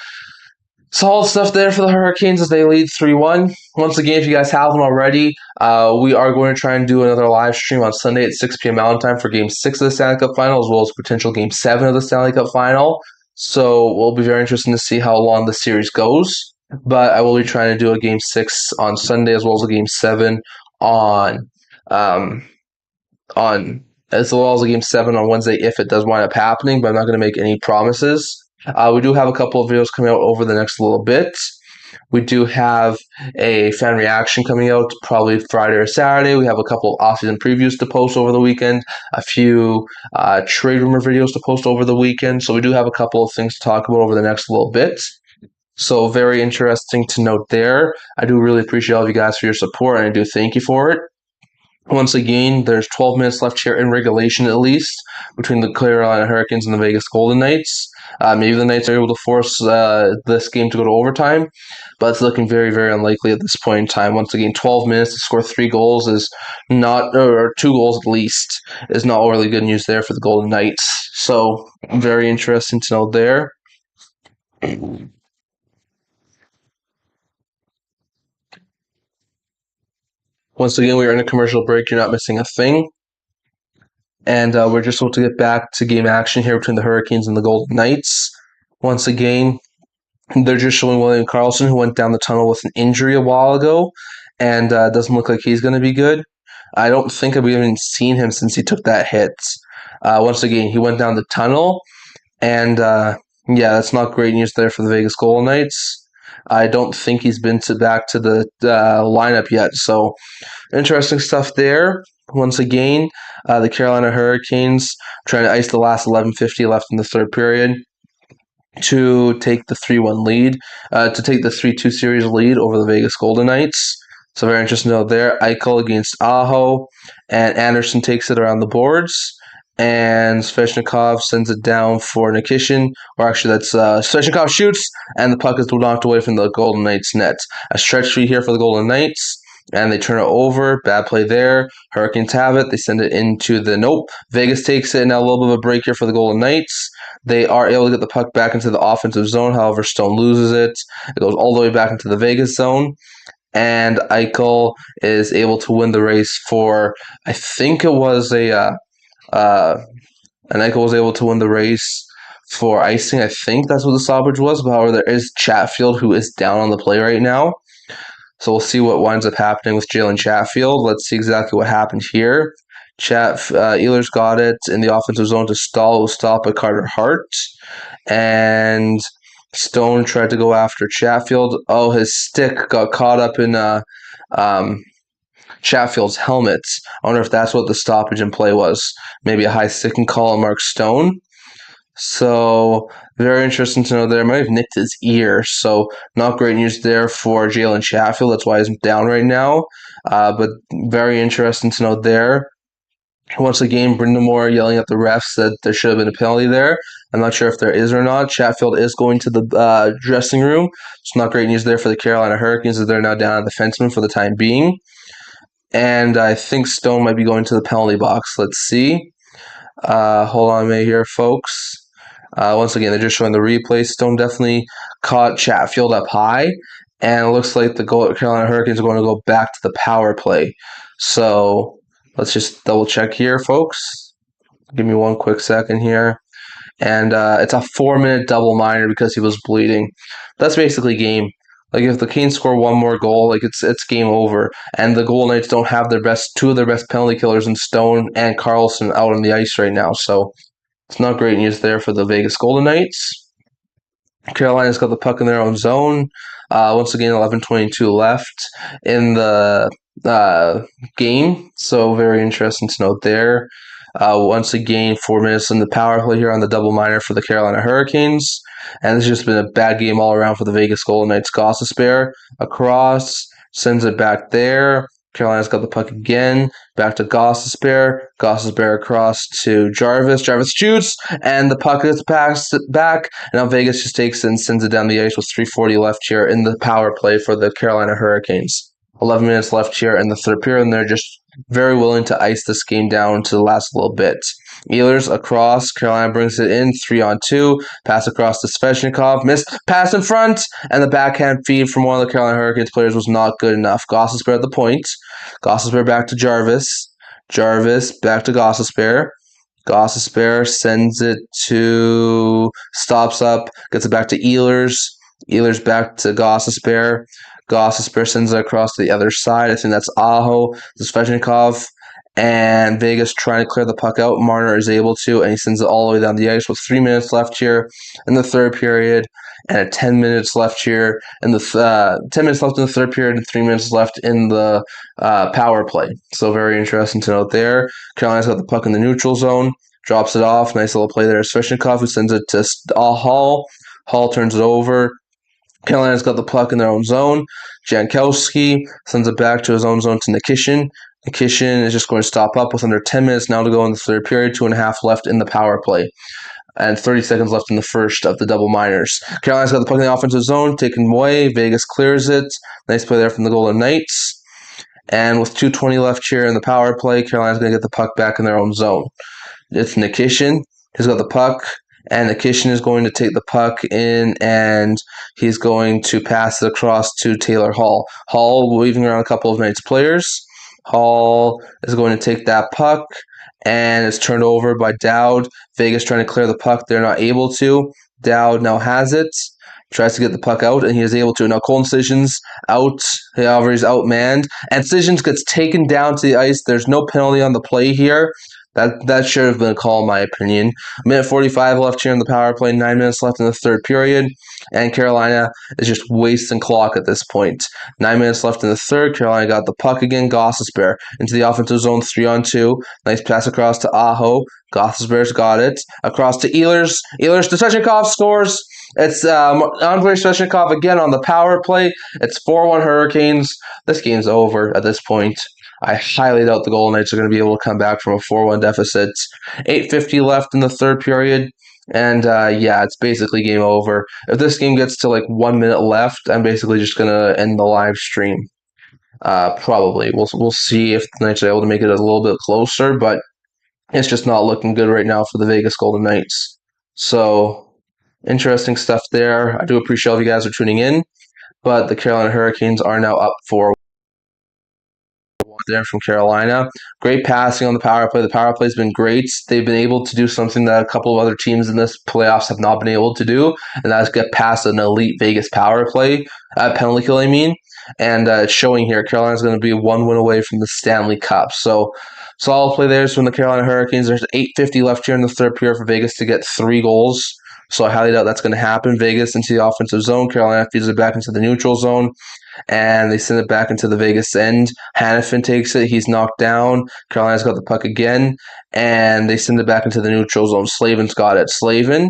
solid stuff there for the Hurricanes as they lead 3-1. Once again, if you guys haven't already, we are going to try and do another live stream on Sunday at 6 p.m. Mountain Time for Game 6 of the Stanley Cup Final, as well as potential Game 7 of the Stanley Cup Final. So we'll be very interested to see how long the series goes. But I will be trying to do a Game 6 on Sunday, as well as a Game 7 on as well as a Game 7 on Wednesday if it does wind up happening, but I'm not going to make any promises. We do have a couple of videos coming out over the next little bit. We do have a fan reaction coming out probably Friday or Saturday. We have a couple of off-season previews to post over the weekend, a few trade rumor videos to post over the weekend. So we do have a couple of things to talk about over the next little bit. So very interesting to note there. I do really appreciate all of you guys for your support, and I do thank you for it. Once again, there's 12 minutes left here in regulation at least between the Carolina Hurricanes and the Vegas Golden Knights. Maybe the Knights are able to force this game to go to overtime, but it's looking very, very unlikely at this point in time. Once again, 12 minutes to score 3 goals is not, or 2 goals at least, is not really good news there for the Golden Knights. So very interesting to note there. Once again, we are in a commercial break. You're not missing a thing. And we're just about to get back to game action here between the Hurricanes and the Golden Knights. Once again, they're just showing William Karlsson, who went down the tunnel with an injury a while ago, and doesn't look like he's going to be good. I don't think I've even seen him since he took that hit. Once again, he went down the tunnel, and yeah, that's not great news there for the Vegas Golden Knights. I don't think he's been back to the lineup yet, so interesting stuff there. Once again, the Carolina Hurricanes trying to ice the last 11:50 left in the third period to take the 3-1 lead, to take the 3-2 series lead over the Vegas Golden Knights. So very interesting note there. Eichel against Aho, and Anderson takes it around the boards. And Svechnikov sends it down for Nikishin, or actually that's Svechnikov shoots, and the puck is knocked away from the Golden Knights' net. A stretch feed here for the Golden Knights, and they turn it over. Bad play there. Hurricanes have it. They send it into the nope. Vegas takes it, and now a little bit of a break here for the Golden Knights. They are able to get the puck back into the offensive zone. However, Stone loses it. It goes all the way back into the Vegas zone. and Eichel is able to win the race for, I think it was uh, and Eichel was able to win the race for icing. I think that's what the stoppage was. But however, there is Chatfield who is down on the play right now. So we'll see what winds up happening with Jalen Chatfield. Let's see exactly what happened here. Ehlers got it in the offensive zone to stall. It was stopped by Carter Hart. And Stone tried to go after Chatfield. Oh, his stick got caught up in um, Chatfield's helmet. I wonder if that's what the stoppage in play was. Maybe a high sticking call on Mark Stone. So very interesting to know there. Might have nicked his ear. So not great news there for Jalen Chatfield. That's why he's down right now. But very interesting to know there. Once again, Brindamore yelling at the refs that there should have been a penalty there. I'm not sure if there is or not. Chatfield is going to the dressing room. It's not great news there for the Carolina Hurricanes as they're now down at defenseman for the time being. And I think Stone might be going to the penalty box. Let's see. Hold on a minute here, folks. Once again, they're just showing the replay. Stone definitely caught Chatfield up high, and it looks like the Carolina Hurricanes are going to go back to the power play. So let's just double check here, folks. Give me one quick second here. And it's a 4-minute double minor because he was bleeding. That's basically game. Like if the Canes score one more goal, like it's game over. And the Golden Knights don't have two of their best penalty killers in Stone and Carlson out on the ice right now. So it's not great news there for the Vegas Golden Knights. Carolina's got the puck in their own zone. Once again, 11:22 left in the game. So very interesting to note there. Once again, 4 minutes in the power play here on the double minor for the Carolina Hurricanes. And it's just been a bad game all around for the Vegas Golden Knights. Gostisbehere across, sends it back there. Carolina's got the puck again. Back to Gostisbehere. Gostisbehere across to Jarvis. Jarvis shoots, and the puck is passed back. And now Vegas just takes it and sends it down the ice with 3:40 left here in the power play for the Carolina Hurricanes. 11 minutes left here in the third period, and they're just very willing to ice this game down to the last little bit. Ehlers across. Carolina brings it in 3-on-2. Pass across to Svechnikov. Missed pass in front. And the backhand feed from one of the Carolina Hurricanes players was not good enough. Gostisbehere at the point. Gostisbehere back to Jarvis. Jarvis back to Gostisbehere. Gostisbehere sends it to... Stops up. Gets it back to Ehlers. Ehlers back to Gostisbehere. Gostisbehere sends it across to the other side. I think that's Aho. Svechnikov. And Vegas trying to clear the puck out. Marner is able to, and he sends it all the way down the ice with 3 minutes left here in the third period, and 10 minutes left here in the 10 minutes left in the third period, and 3 minutes left in the power play. So very interesting to note there. Carolina's got the puck in the neutral zone, drops it off. Nice little play there. Svechnikov, who sends it to Hall. Hall turns it over. Carolina's got the puck in their own zone. Jankowski sends it back to his own zone to Nikishin. Nikishin is just going to stop up with under 10 minutes now to go in the third period, 2.5 left in the power play, and 30 seconds left in the first of the double minors. Carolina's got the puck in the offensive zone, taken away. Vegas clears it. Nice play there from the Golden Knights. And with 2:20 left here in the power play, Carolina's going to get the puck back in their own zone. It's Nikishin. He's got the puck. And Nikishin is going to take the puck in, and he's going to pass it across to Taylor Hall. Hall weaving around a couple of Knights players. Hall is going to take that puck, and it's turned over by Dowd. Vegas trying to clear the puck. They're not able to. Dowd now has it. Tries to get the puck out, and he is able to. Now Colton Sissons out. However, he's outmanned. And Sissons gets taken down to the ice. There's no penalty on the play here. That should have been a call, in my opinion. 1:45 left here in the power play, 9 minutes left in the third period, and Carolina is just wasting clock at this point. 9 minutes left in the third. Carolina got the puck again. Gostisbehere into the offensive zone, 3-on-2. Nice pass across to Aho. Gostisbehere's got it. Across to Ehlers. Ehlers to Svechnikov, scores. It's Andrei Svechnikov again on the power play. It's 4-1 Hurricanes. This game's over at this point. I highly doubt the Golden Knights are going to be able to come back from a 4-1 deficit. 8:50 left in the third period, and it's basically game over. If this game gets to like 1 minute left, I'm basically just going to end the live stream. Probably. We'll see if the Knights are able to make it a little bit closer, but it's just not looking good right now for the Vegas Golden Knights. So, interesting stuff there. I do appreciate all of you guys are tuning in. but the Carolina Hurricanes are now up 4 there from Carolina. Great passing on the power play. The power play has been great. They've been able to do something that a couple of other teams in this playoffs have not been able to do, and that's get past an elite Vegas power play, penalty kill, I mean. And it's showing here Carolina's going to be 1 win away from the Stanley Cup. So solid play there from the Carolina Hurricanes. There's 8:50 left here in the third period for Vegas to get 3 goals. So I highly doubt that's going to happen. Vegas into the offensive zone. Carolina feeds it back into the neutral zone, and they send it back into the Vegas end. Hanifin takes it. He's knocked down. Carolina's got the puck again, and they send it back into the neutral zone. Slavin's got it. Slavin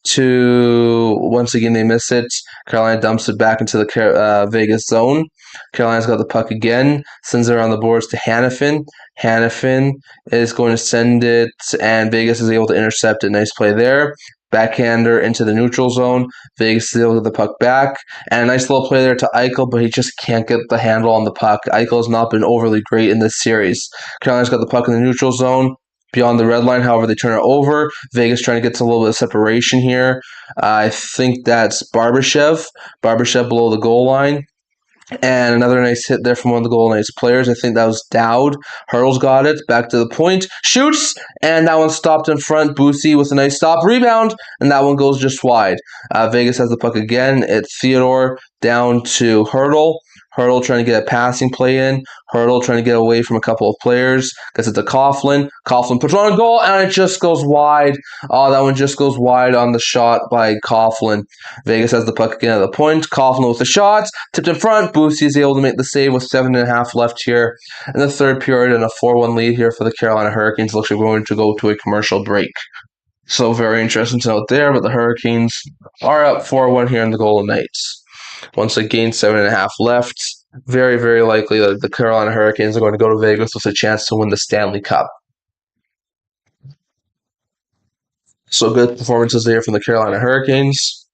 to, once again, they miss it. Carolina dumps it back into the Vegas zone. Carolina's got the puck again, sends it around the boards to Hanifin. Hanifin is going to send it, and Vegas is able to intercept it. Nice play there. Backhander into the neutral zone. Vegas is able to get the puck back. And a nice little play there to Eichel, but he just can't get the handle on the puck. Eichel has not been overly great in this series. Carolina's got the puck in the neutral zone. Beyond the red line, however, they turn it over. Vegas trying to get to a little bit of separation here. I think that's Barbashev. Barbashev below the goal line. And another nice hit there from one of the Golden Knights players. I think that was Dowd. Hurdle's got it. Back to the point. Shoots. And that one stopped in front. Boosie with a nice stop. Rebound. And that one goes just wide. Vegas has the puck again. It's Theodore down to Hurdle. Hurdle trying to get a passing play in. Hurdle trying to get away from a couple of players. Gets it to Coughlin. Coughlin puts on a goal, and it just goes wide. Oh, that one just goes wide on the shot by Coughlin. Vegas has the puck again at the point. Coughlin with the shots. Tipped in front. Boosie is able to make the save with 7.5 left here in the third period, and a 4-1 lead here for the Carolina Hurricanes. Looks like we're going to go to a commercial break. So very interesting to note there, but the Hurricanes are up 4-1 here in the Golden Knights. Once again, 7.5 left. Very, very likely that the Carolina Hurricanes are going to go to Vegas with a chance to win the Stanley Cup. So good performances there from the Carolina Hurricanes.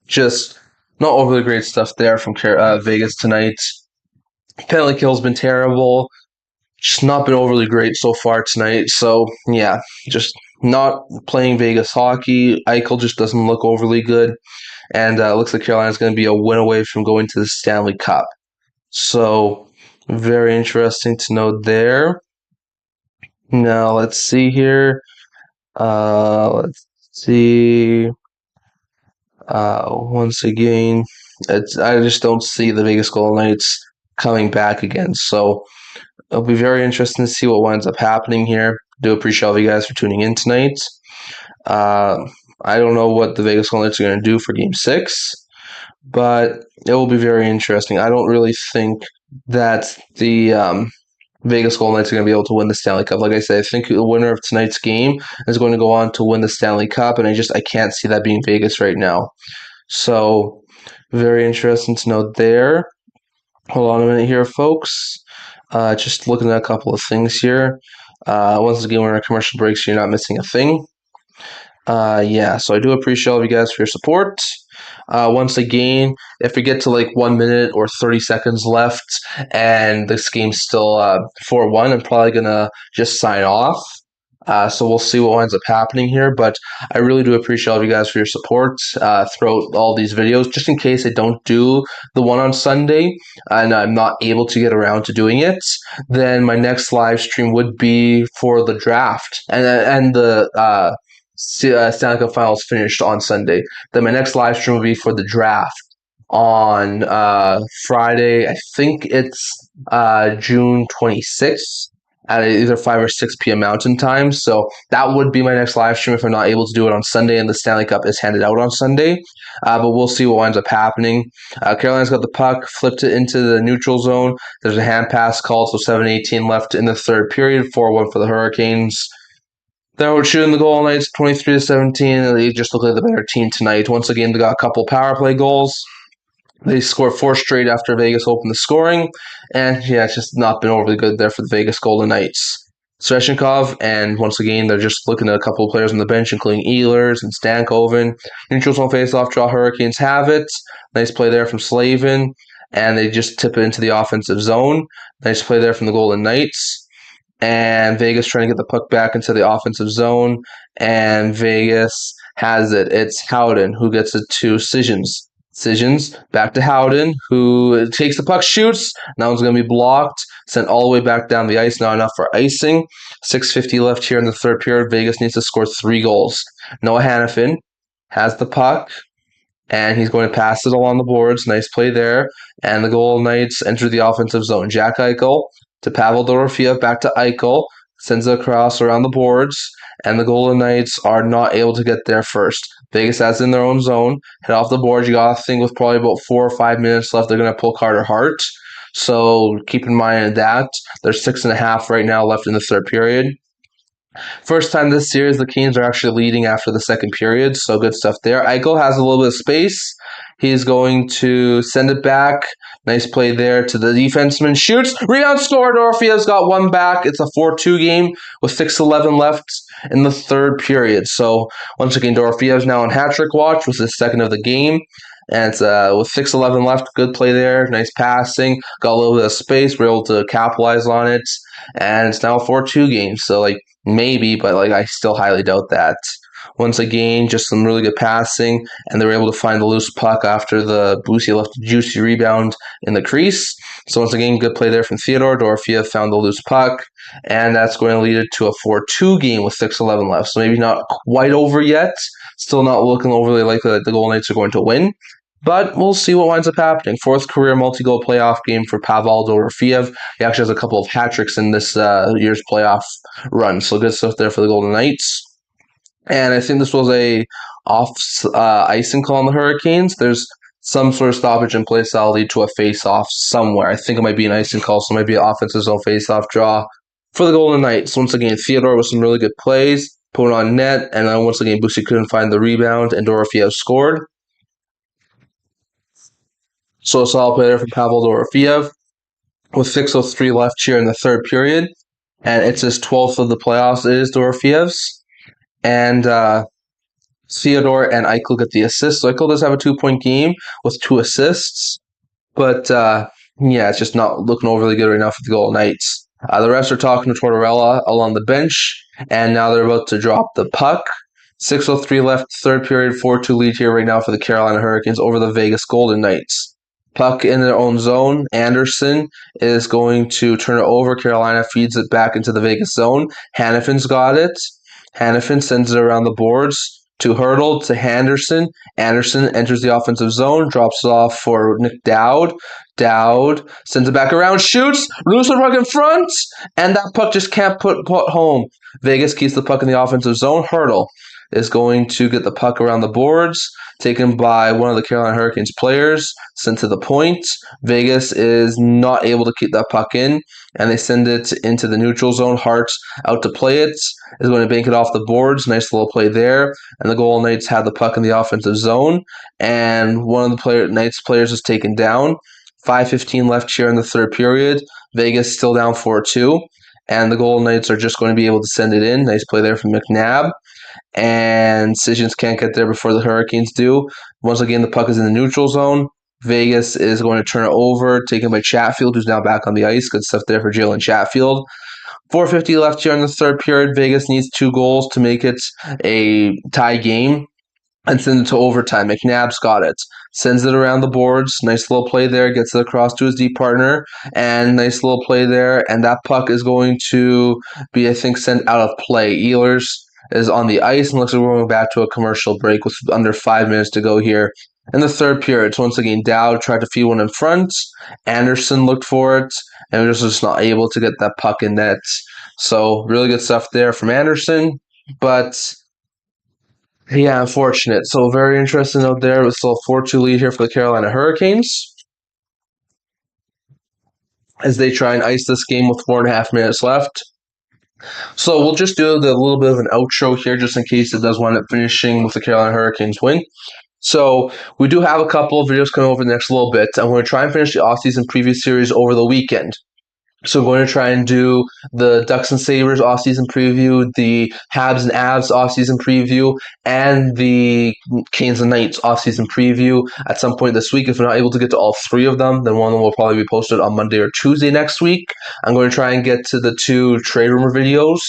Just not overly great stuff there from Vegas tonight. Penalty kill's been terrible. Just not been overly great so far tonight. So, yeah, just not playing Vegas hockey. Eichel just doesn't look overly good. And it looks like Carolina's going to be a win away from going to the Stanley Cup. So, very interesting to note there. Now, let's see here. Let's see. Once again, I just don't see the Vegas Golden Knights coming back again. So, it'll be very interesting to see what winds up happening here. Do appreciate all of you guys for tuning in tonight. I don't know what the Vegas Golden Knights are going to do for Game 6, but it will be very interesting. I don't really think that the Vegas Golden Knights are going to be able to win the Stanley Cup. Like I said, I think the winner of tonight's game is going to go on to win the Stanley Cup, and I can't see that being Vegas right now. So, very interesting to note there. Hold on a minute here, folks. Just looking at a couple of things here. Once again, we're in a commercial break, so you're not missing a thing. So I do appreciate all of you guys for your support. Once again, if we get to like 1 minute or 30 seconds left and this game's still 4-1, I'm probably going to just sign off. So we'll see what winds up happening here. But I really do appreciate all of you guys for your support throughout all these videos. Just in case I don't do the one on Sunday and I'm not able to get around to doing it, then my next live stream would be for the draft and the Stanley Cup Finals finished on Sunday. Then my next live stream will be for the draft on Friday. I think it's June 26th at either 5 or 6 p.m. Mountain Time. So that would be my next live stream if I'm not able to do it on Sunday and the Stanley Cup is handed out on Sunday. But we'll see what winds up happening. Carolina's got the puck, flipped it into the neutral zone. There's a hand pass called, so 7:18 left in the third period. 4-1 for the Hurricanes. Then we're shooting the Golden Knights 23-17. They just look like the better team tonight. Once again, they got a couple power play goals. They scored 4 straight after Vegas opened the scoring. And yeah, it's just not been overly good there for the Vegas Golden Knights. Svechnikov, and once again, they're just looking at a couple of players on the bench, including Ehlers and Stankoven. Neutral zone faceoff draw. Hurricanes have it. Nice play there from Slavin. And they just tip it into the offensive zone. Nice play there from the Golden Knights. And Vegas trying to get the puck back into the offensive zone, and Vegas has it. It's Howden who gets it to Sissons. Decisions back to Howden, who takes the puck, shoots. Now it's going to be blocked, sent all the way back down the ice. Not enough for icing. 6:50 left here in the third period. Vegas needs to score 3 goals. Noah Hanifin has the puck, and he's going to pass it along the boards. Nice play there. And the Golden Knights enter the offensive zone. Jack Eichel to Pavel Dorofeev, back to Eichel, sends it across around the boards, and the Golden Knights are not able to get there first. Vegas has in their own zone, head off the board. You got to think with probably about 4 or 5 minutes left, they're going to pull Carter Hart. So keep in mind that. There's 6.5 right now left in the third period. First time this series, the Kings are actually leading after the second period, so good stuff there. Eichel has a little bit of space. He's going to send it back. Nice play there to the defenseman. Shoots. Rebound, score. Dorofeev's got one back. It's a 4-2 game with 6:11 left in the third period. So once again, Dorofeev's now on hat-trick watch, was his second of the game. And it's, with 6:11 left, good play there. Nice passing. Got a little bit of space. We're able to capitalize on it. And it's now a 4-2 game. So, maybe, but, I still highly doubt that. Once again, just some really good passing, and they were able to find the loose puck after the Boussier left a juicy rebound in the crease. So once again, good play there from Theodore. Dorofeev found the loose puck, and that's going to lead it to a 4-2 game with 6:11 left. So maybe not quite over yet. Still not looking overly likely that the Golden Knights are going to win. But we'll see what winds up happening. 4th career multi-goal playoff game for Pavel Dorofeev. He actually has a couple of hat-tricks in this year's playoff run. So good stuff there for the Golden Knights. And I think this was a icing call on the Hurricanes. There's some sort of stoppage in play that'll lead to a face-off somewhere. I think it might be an icing call, so it might be an offensive zone face-off draw for the Golden Knights. Once again, Theodore with some really good plays, put it on net, and then once again, Boussier couldn't find the rebound, and Dorofeev scored. So a solid play there for Pavel Dorofeev with 6:03 left here in the third period. And it's his 12th of the playoffs. It is Dorofeev's. And Theodore and Eichel get the assist. So Eichel does have a 2-point game with 2 assists. But, it's just not looking overly good right now for the Golden Knights. The rest are talking to Tortorella along the bench. And now they're about to drop the puck. 6:03 left, third period, 4-2 lead here right now for the Carolina Hurricanes over the Vegas Golden Knights. Puck in their own zone. Anderson is going to turn it over. Carolina feeds it back into the Vegas zone. Hanifin's got it. Hanifin sends it around the boards to Hurdle to Henderson. Anderson enters the offensive zone, drops it off for Nick Dowd. Dowd sends it back around, shoots, loses the puck in front, and that puck just can't put home. Vegas keeps the puck in the offensive zone. Hurdle is going to get the puck around the boards, taken by one of the Carolina Hurricanes players, sent to the point. Vegas is not able to keep that puck in, and they send it into the neutral zone. Hart out to play it, is going to bank it off the boards. Nice little play there. And the Golden Knights had the puck in the offensive zone, and one of the Knights players is taken down. 5:15 left here in the third period. Vegas still down 4-2, and the Golden Knights are just going to be able to send it in. Nice play there from McNabb. And Decisions can't get there before the Hurricanes do. Once again, the puck is in the neutral zone. Vegas is going to turn it over, taken by Chatfield, who's now back on the ice. Good stuff there for Jalen Chatfield. 4:50 left here in the third period. Vegas needs 2 goals to make it a tie game and send it to overtime. McNabb's got it. Sends it around the boards. Nice little play there. Gets it across to his D partner. And nice little play there. And that puck is going to be, I think, sent out of play. Ehlers is on the ice and looks like we're going back to a commercial break with under 5 minutes to go here in the third period. So once again, Dowd tried to feed one in front. Anderson looked for it and was just not able to get that puck in net. So really good stuff there from Anderson. But yeah, unfortunate. So very interesting out there. It was still a 4-2 lead here for the Carolina Hurricanes as they try and ice this game with 4.5 minutes left. So we'll just do a little bit of an outro here just in case it does wind up finishing with the Carolina Hurricanes win. So we do have a couple of videos coming over the next little bit. I'm going to try and finish the off-season preview series over the weekend. So we're going to try and do the Ducks and Sabres off-season preview, the Habs and Avs off-season preview, and the Canes and Knights off-season preview at some point this week. If we're not able to get to all 3 of them, then one of them will probably be posted on Monday or Tuesday next week. I'm going to try and get to the 2 trade rumor videos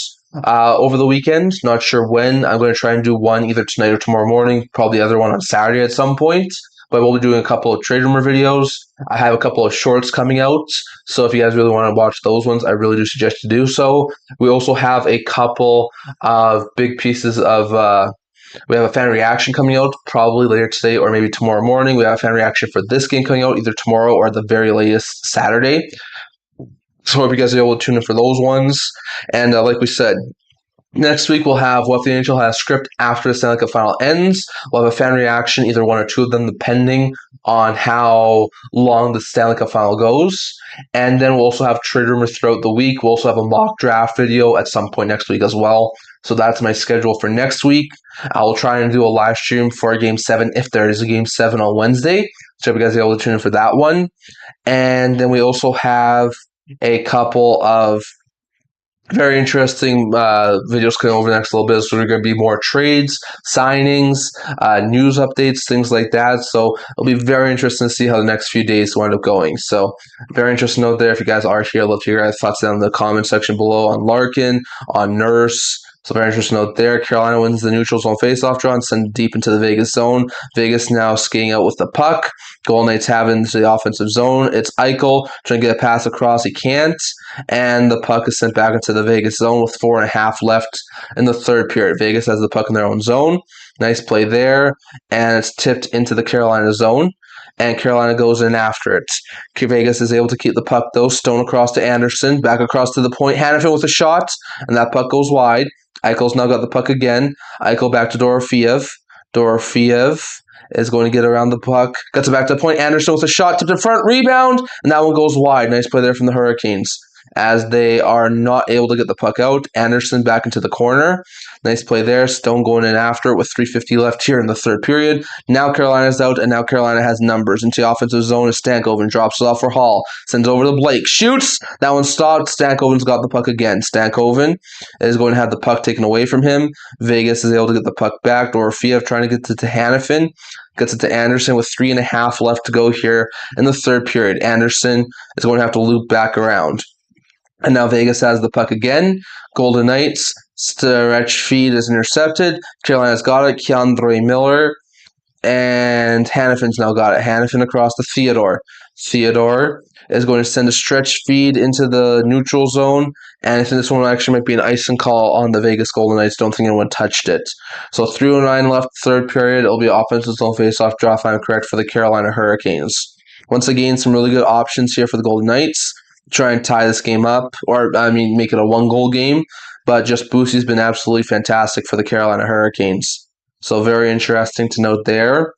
over the weekend. Not sure when. I'm going to try and do one either tonight or tomorrow morning, probably the other one on Saturday at some point. but we'll be doing a couple of trade rumor videos. I have a couple of shorts coming out, so if you guys really want to watch those ones, I really do suggest you do so. We also have a couple of big pieces of we have a fan reaction coming out probably later today or maybe tomorrow morning. We have a fan reaction for this game coming out either tomorrow or at the very latest Saturday. So I hope you guys are able to tune in for those ones. And like we said, next week we'll have what the NHL has script after the Stanley Cup final ends. We'll have a fan reaction, either one or two of them, depending on how long the Stanley Cup final goes. And then we'll also have trade rumors throughout the week. We'll also have a mock draft video at some point next week as well. So that's my schedule for next week. I will try and do a live stream for Game 7 if there is a Game 7 on Wednesday. So you guys are able to tune in for that one. And then we also have a couple of very interesting videos coming over the next little bit. So there are going to be more trades, signings, news updates, things like that. So it'll be very interesting to see how the next few days wind up going. So very interesting note there. If you guys are here, I'd love to hear your guys' thoughts down in the comment section below on Larkin, on Nurse. So very interesting note there. Carolina wins the neutral zone faceoff draw and send deep into the Vegas zone. Vegas now skating out with the puck. Golden Knights have it into the offensive zone. It's Eichel trying to get a pass across. He can't. And the puck is sent back into the Vegas zone with 4.5 left in the third period. Vegas has the puck in their own zone. Nice play there. And it's tipped into the Carolina zone. And Carolina goes in after it. Vegas is able to keep the puck, though. Stone across to Anderson. Back across to the point. Hanifin with a shot. And that puck goes wide. Eichel's now got the puck again. Eichel back to Dorofeev. Dorofeev is going to get around the puck. Gets it back to the point. Anderson with a shot. Tipped in front. Rebound. And that one goes wide. Nice play there from the Hurricanes. As they are not able to get the puck out. Anderson back into the corner. Nice play there. Stone going in after it with 3:50 left here in the third period. Now Carolina's out, and now Carolina has numbers. Into the offensive zone is Stankoven. Drops it off for Hall. Sends over to Blake. Shoots. That one stopped. Stankoven's got the puck again. Stankoven is going to have the puck taken away from him. Vegas is able to get the puck back. Dorofeev trying to get it to Hanifin. Gets it to Anderson with 3.5 left to go here in the third period. Anderson is going to have to loop back around. And now Vegas has the puck again. Golden Knights, stretch feed is intercepted. Carolina's got it. K'Andre Miller. And Hanifin's now got it. Hanifin across to Theodore. Theodore is going to send a stretch feed into the neutral zone. And I think this one actually might be an icing call on the Vegas Golden Knights. Don't think anyone touched it. So 3:09 left, third period. It'll be offensive zone face-off draw, if I'm correct, for the Carolina Hurricanes. Once again, some really good options here for the Golden Knights. Try and tie this game up, or make it a one-goal game. But just Boosie's been absolutely fantastic for the Carolina Hurricanes. So very interesting to note there.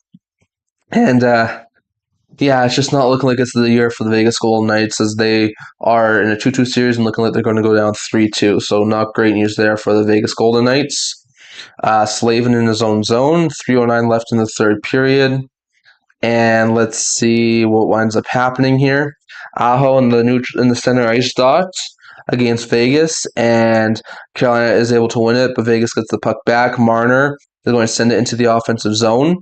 And yeah, it's just not looking like it's the year for the Vegas Golden Knights, as they are in a 2-2 series and looking like they're going to go down 3-2. So not great news there for the Vegas Golden Knights. Slavin in his own zone. 3:09 left in the third period. And let's see what winds up happening here. Aho in the center ice dot against Vegas, and Carolina is able to win it, but Vegas gets the puck back. Marner is going to send it into the offensive zone,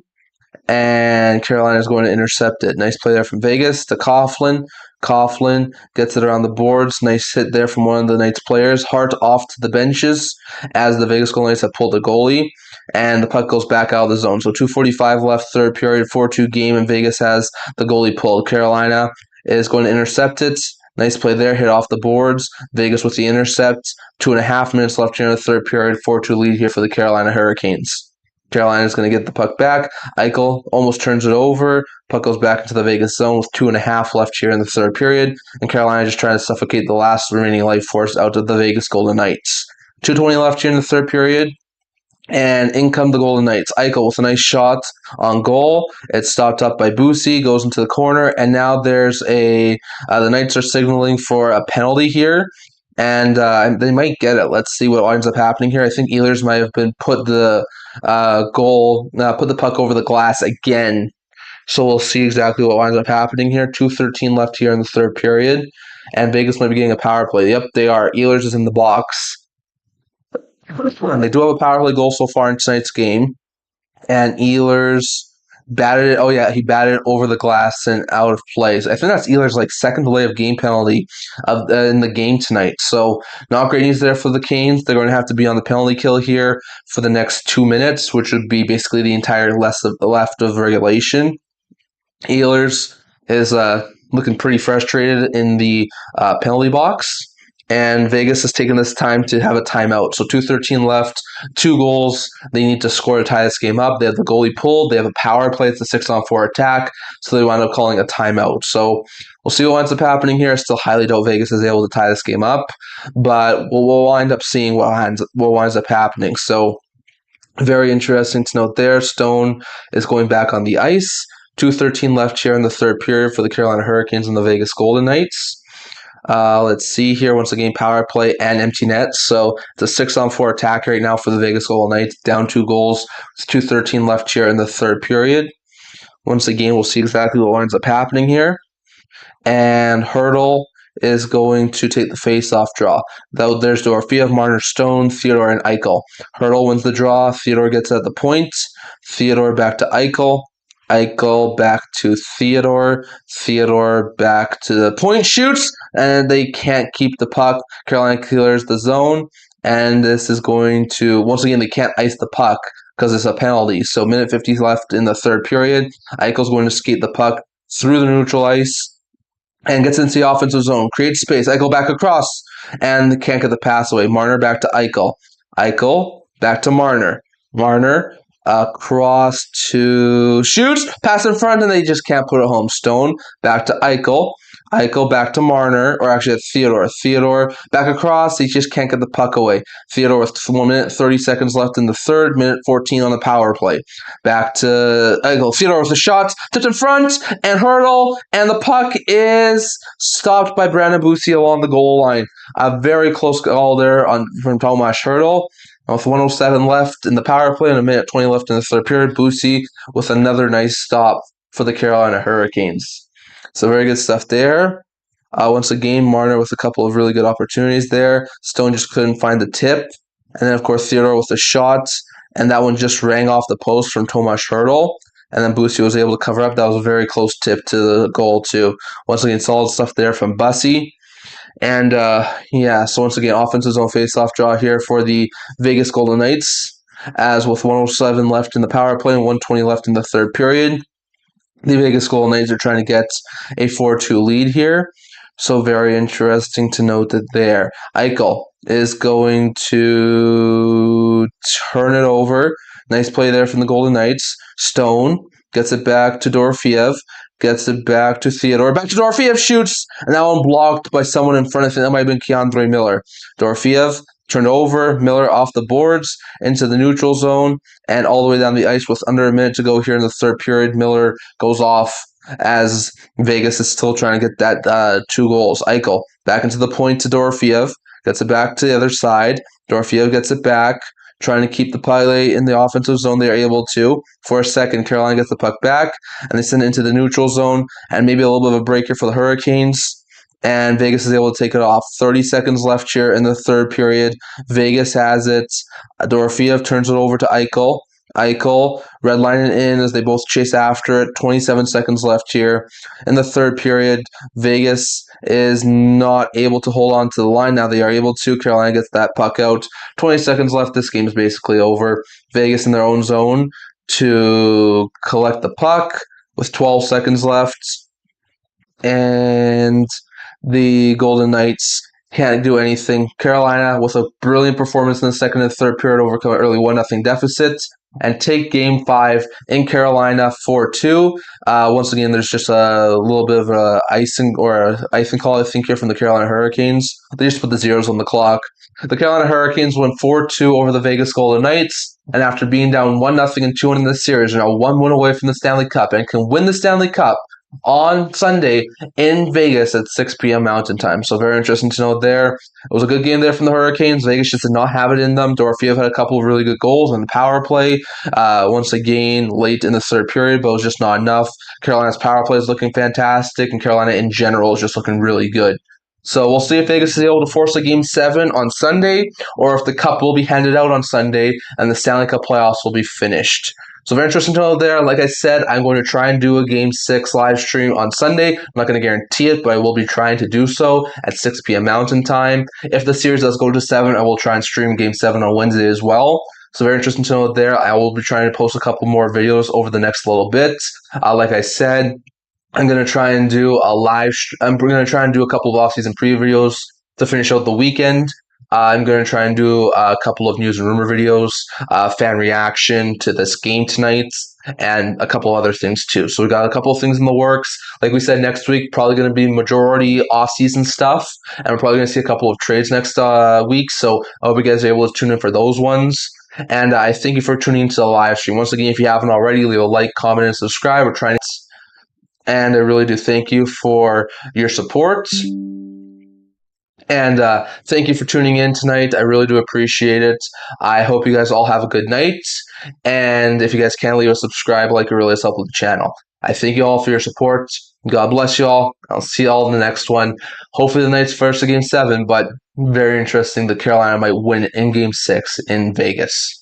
and Carolina is going to intercept it. Nice play there from Vegas to Coughlin. Coughlin gets it around the boards. Nice hit there from one of the Knights players. Hart off to the benches as the Vegas Golden Knights have pulled the goalie. And the puck goes back out of the zone. So 2:45 left, third period, 4-2 game, and Vegas has the goalie pulled. Carolina is going to intercept it. Nice play there, hit off the boards. Vegas with the intercept. 2.5 minutes left here in the third period, 4-2 lead here for the Carolina Hurricanes. Carolina is going to get the puck back. Eichel almost turns it over. Puck goes back into the Vegas zone with 2.5 left here in the third period. And Carolina just trying to suffocate the last remaining life force out of the Vegas Golden Knights. 2:20 left here in the third period. And in come the Golden Knights. Eichel with a nice shot on goal. It's stopped up by Boosie, goes into the corner, and now there's the Knights are signaling for a penalty here, and they might get it. Let's see what ends up happening here. I think Ehlers might have been put the puck over the glass again. So we'll see exactly what winds up happening here. 2:13 left here in the third period, and Vegas might be getting a power play. Yep, they are. Ehlers is in the box. And they do have a power play goal so far in tonight's game. And Ehlers batted it. Oh, yeah, he batted it over the glass and out of play. I think that's Ehlers' second delay of game penalty in the game tonight. So not great news there for the Canes. They're going to have to be on the penalty kill here for the next 2 minutes, which would be basically the entire left of regulation. Ehlers is looking pretty frustrated in the penalty box, and Vegas has taken this time to have a timeout. So 2:13 left, 2 goals. They need to score to tie this game up. They have the goalie pulled. They have a power play. It's a 6-on-4 attack, so they wind up calling a timeout. So we'll see what ends up happening here. I still highly doubt Vegas is able to tie this game up, but we'll wind up seeing what winds up happening. So very interesting to note there. Stone is going back on the ice. 2:13 left here in the third period for the Carolina Hurricanes and the Vegas Golden Knights. Let's see here. Once again, power play and empty net. So it's a 6-on-4 attack right now for the Vegas Golden Knights, down 2 goals. It's 2:13 left here in the third period. Once again, we'll see exactly what ends up happening here. And Hurdle is going to take the face-off draw. Though there's Dorofeyev, Marner, Stone, Theodore, and Eichel. Hurdle wins the draw. Theodore gets at the point. Theodore back to Eichel. Eichel back to Theodore. Theodore back to the point, shoots, and they can't keep the puck. Carolina clears the zone, and this is going to, once again, they can't ice the puck because it's a penalty. So minute 50 left in the third period. Eichel's going to skate the puck through the neutral ice and gets into the offensive zone, creates space. Eichel back across, and can't get the pass away. Marner back to Eichel. Eichel back to Marner. Marner across to shoots, pass in front, and they just can't put it home. Stone back to Eichel. Eichel back to Marner, or actually it's Theodore. Theodore back across, he just can't get the puck away. Theodore with 1 minute, 30 seconds left in the third, minute 14 on the power play. Back to Eichel. Theodore with the shots, tipped in front, and Hurdle, and the puck is stopped by Brandon Bussi along the goal line. A very close goal there from Tomas Hurdle. With 1:07 left in the power play and a minute 20 left in the third period, Bussi with another nice stop for the Carolina Hurricanes. So very good stuff there. Once again, Marner with a couple of really good opportunities there. Stone just couldn't find the tip. And then, of course, Theodore with the shot. And that one just rang off the post from Tomas Hurdle. And then Bussi was able to cover up. That was a very close tip to the goal, too. Once again, solid stuff there from Bussi. And, so once again, offensive zone face-off draw here for the Vegas Golden Knights. As with 1:07 left in the power play and 1:20 left in the third period. The Vegas Golden Knights are trying to get a 4-2 lead here. So very interesting to note that there. Eichel is going to turn it over. Nice play there from the Golden Knights. Stone gets it back to Dorofeyev. Gets it back to Theodore. Back to Dorofeyev, shoots. And that one blocked by someone in front of him. That might have been K'Andre Miller. Dorofeyev turned over, Miller off the boards into the neutral zone and all the way down the ice with under a minute to go here in the third period. Miller goes off as Vegas is still trying to get that 2 goals. Eichel back into the point to Dorofeyev, gets it back to the other side. Dorofeyev gets it back, trying to keep the play in the offensive zone. They are able to. For a second, Carolina gets the puck back, and they send it into the neutral zone, and maybe a little bit of a break here for the Hurricanes. And Vegas is able to take it off. 30 seconds left here in the third period. Vegas has it. Dorofeyev turns it over to Eichel. Eichel redlining in as they both chase after it. 27 seconds left here in the third period. Vegas is not able to hold on to the line. Now they are able to. Carolina gets that puck out. 20 seconds left. This game is basically over. Vegas in their own zone to collect the puck with 12 seconds left. And the Golden Knights can't do anything. Carolina with a brilliant performance in the second and third period, overcome an early 1-0 deficit and take Game 5 in Carolina 4-2. Once again, there's just a little bit of a icing call, I think, here from the Carolina Hurricanes. They just put the zeros on the clock. The Carolina Hurricanes won 4-2 over the Vegas Golden Knights, and after being down 1-0 and 2-1 in the series, are now 1 win away from the Stanley Cup and can win the Stanley Cup on Sunday in Vegas at 6 p.m. Mountain Time. So very interesting to know there. It was a good game there from the Hurricanes. Vegas just did not have it in them. Dorofeyev had a couple of really good goals on the power play. Once again, late in the third period, but it was just not enough. Carolina's power play is looking fantastic, and Carolina in general is just looking really good. So we'll see if Vegas is able to force a Game 7 on Sunday, or if the Cup will be handed out on Sunday and the Stanley Cup playoffs will be finished. So very interesting to know there. Like I said, I'm going to try and do a Game 6 live stream on Sunday. I'm not going to guarantee it, but I will be trying to do so at 6 p.m. Mountain Time. If the series does go to 7, I will try and stream Game 7 on Wednesday as well. So very interesting to know there. I will be trying to post a couple more videos over the next little bit. Like I said, I'm gonna try and do a I'm gonna try and do a couple of off-season preview videos to finish out the weekend. I'm gonna try and do a couple of news and rumor videos, fan reaction to this game tonight, and a couple other things too. So we got a couple of things in the works. Like we said, next week probably gonna be majority off-season stuff, and we're probably gonna see a couple of trades next week. So I hope you guys are able to tune in for those ones. And I thank you for tuning into the live stream. Once again, if you haven't already, leave a like, comment, and subscribe. We're trying to. And I really do thank you for your support. And thank you for tuning in tonight. I really do appreciate it. I hope you guys all have a good night. And if you guys can, leave a subscribe, like, it really does help with the channel. I thank you all for your support. God bless you all. I'll see you all in the next one. Hopefully the Knights first to Game 7, but very interesting. The Carolina might win in Game 6 in Vegas.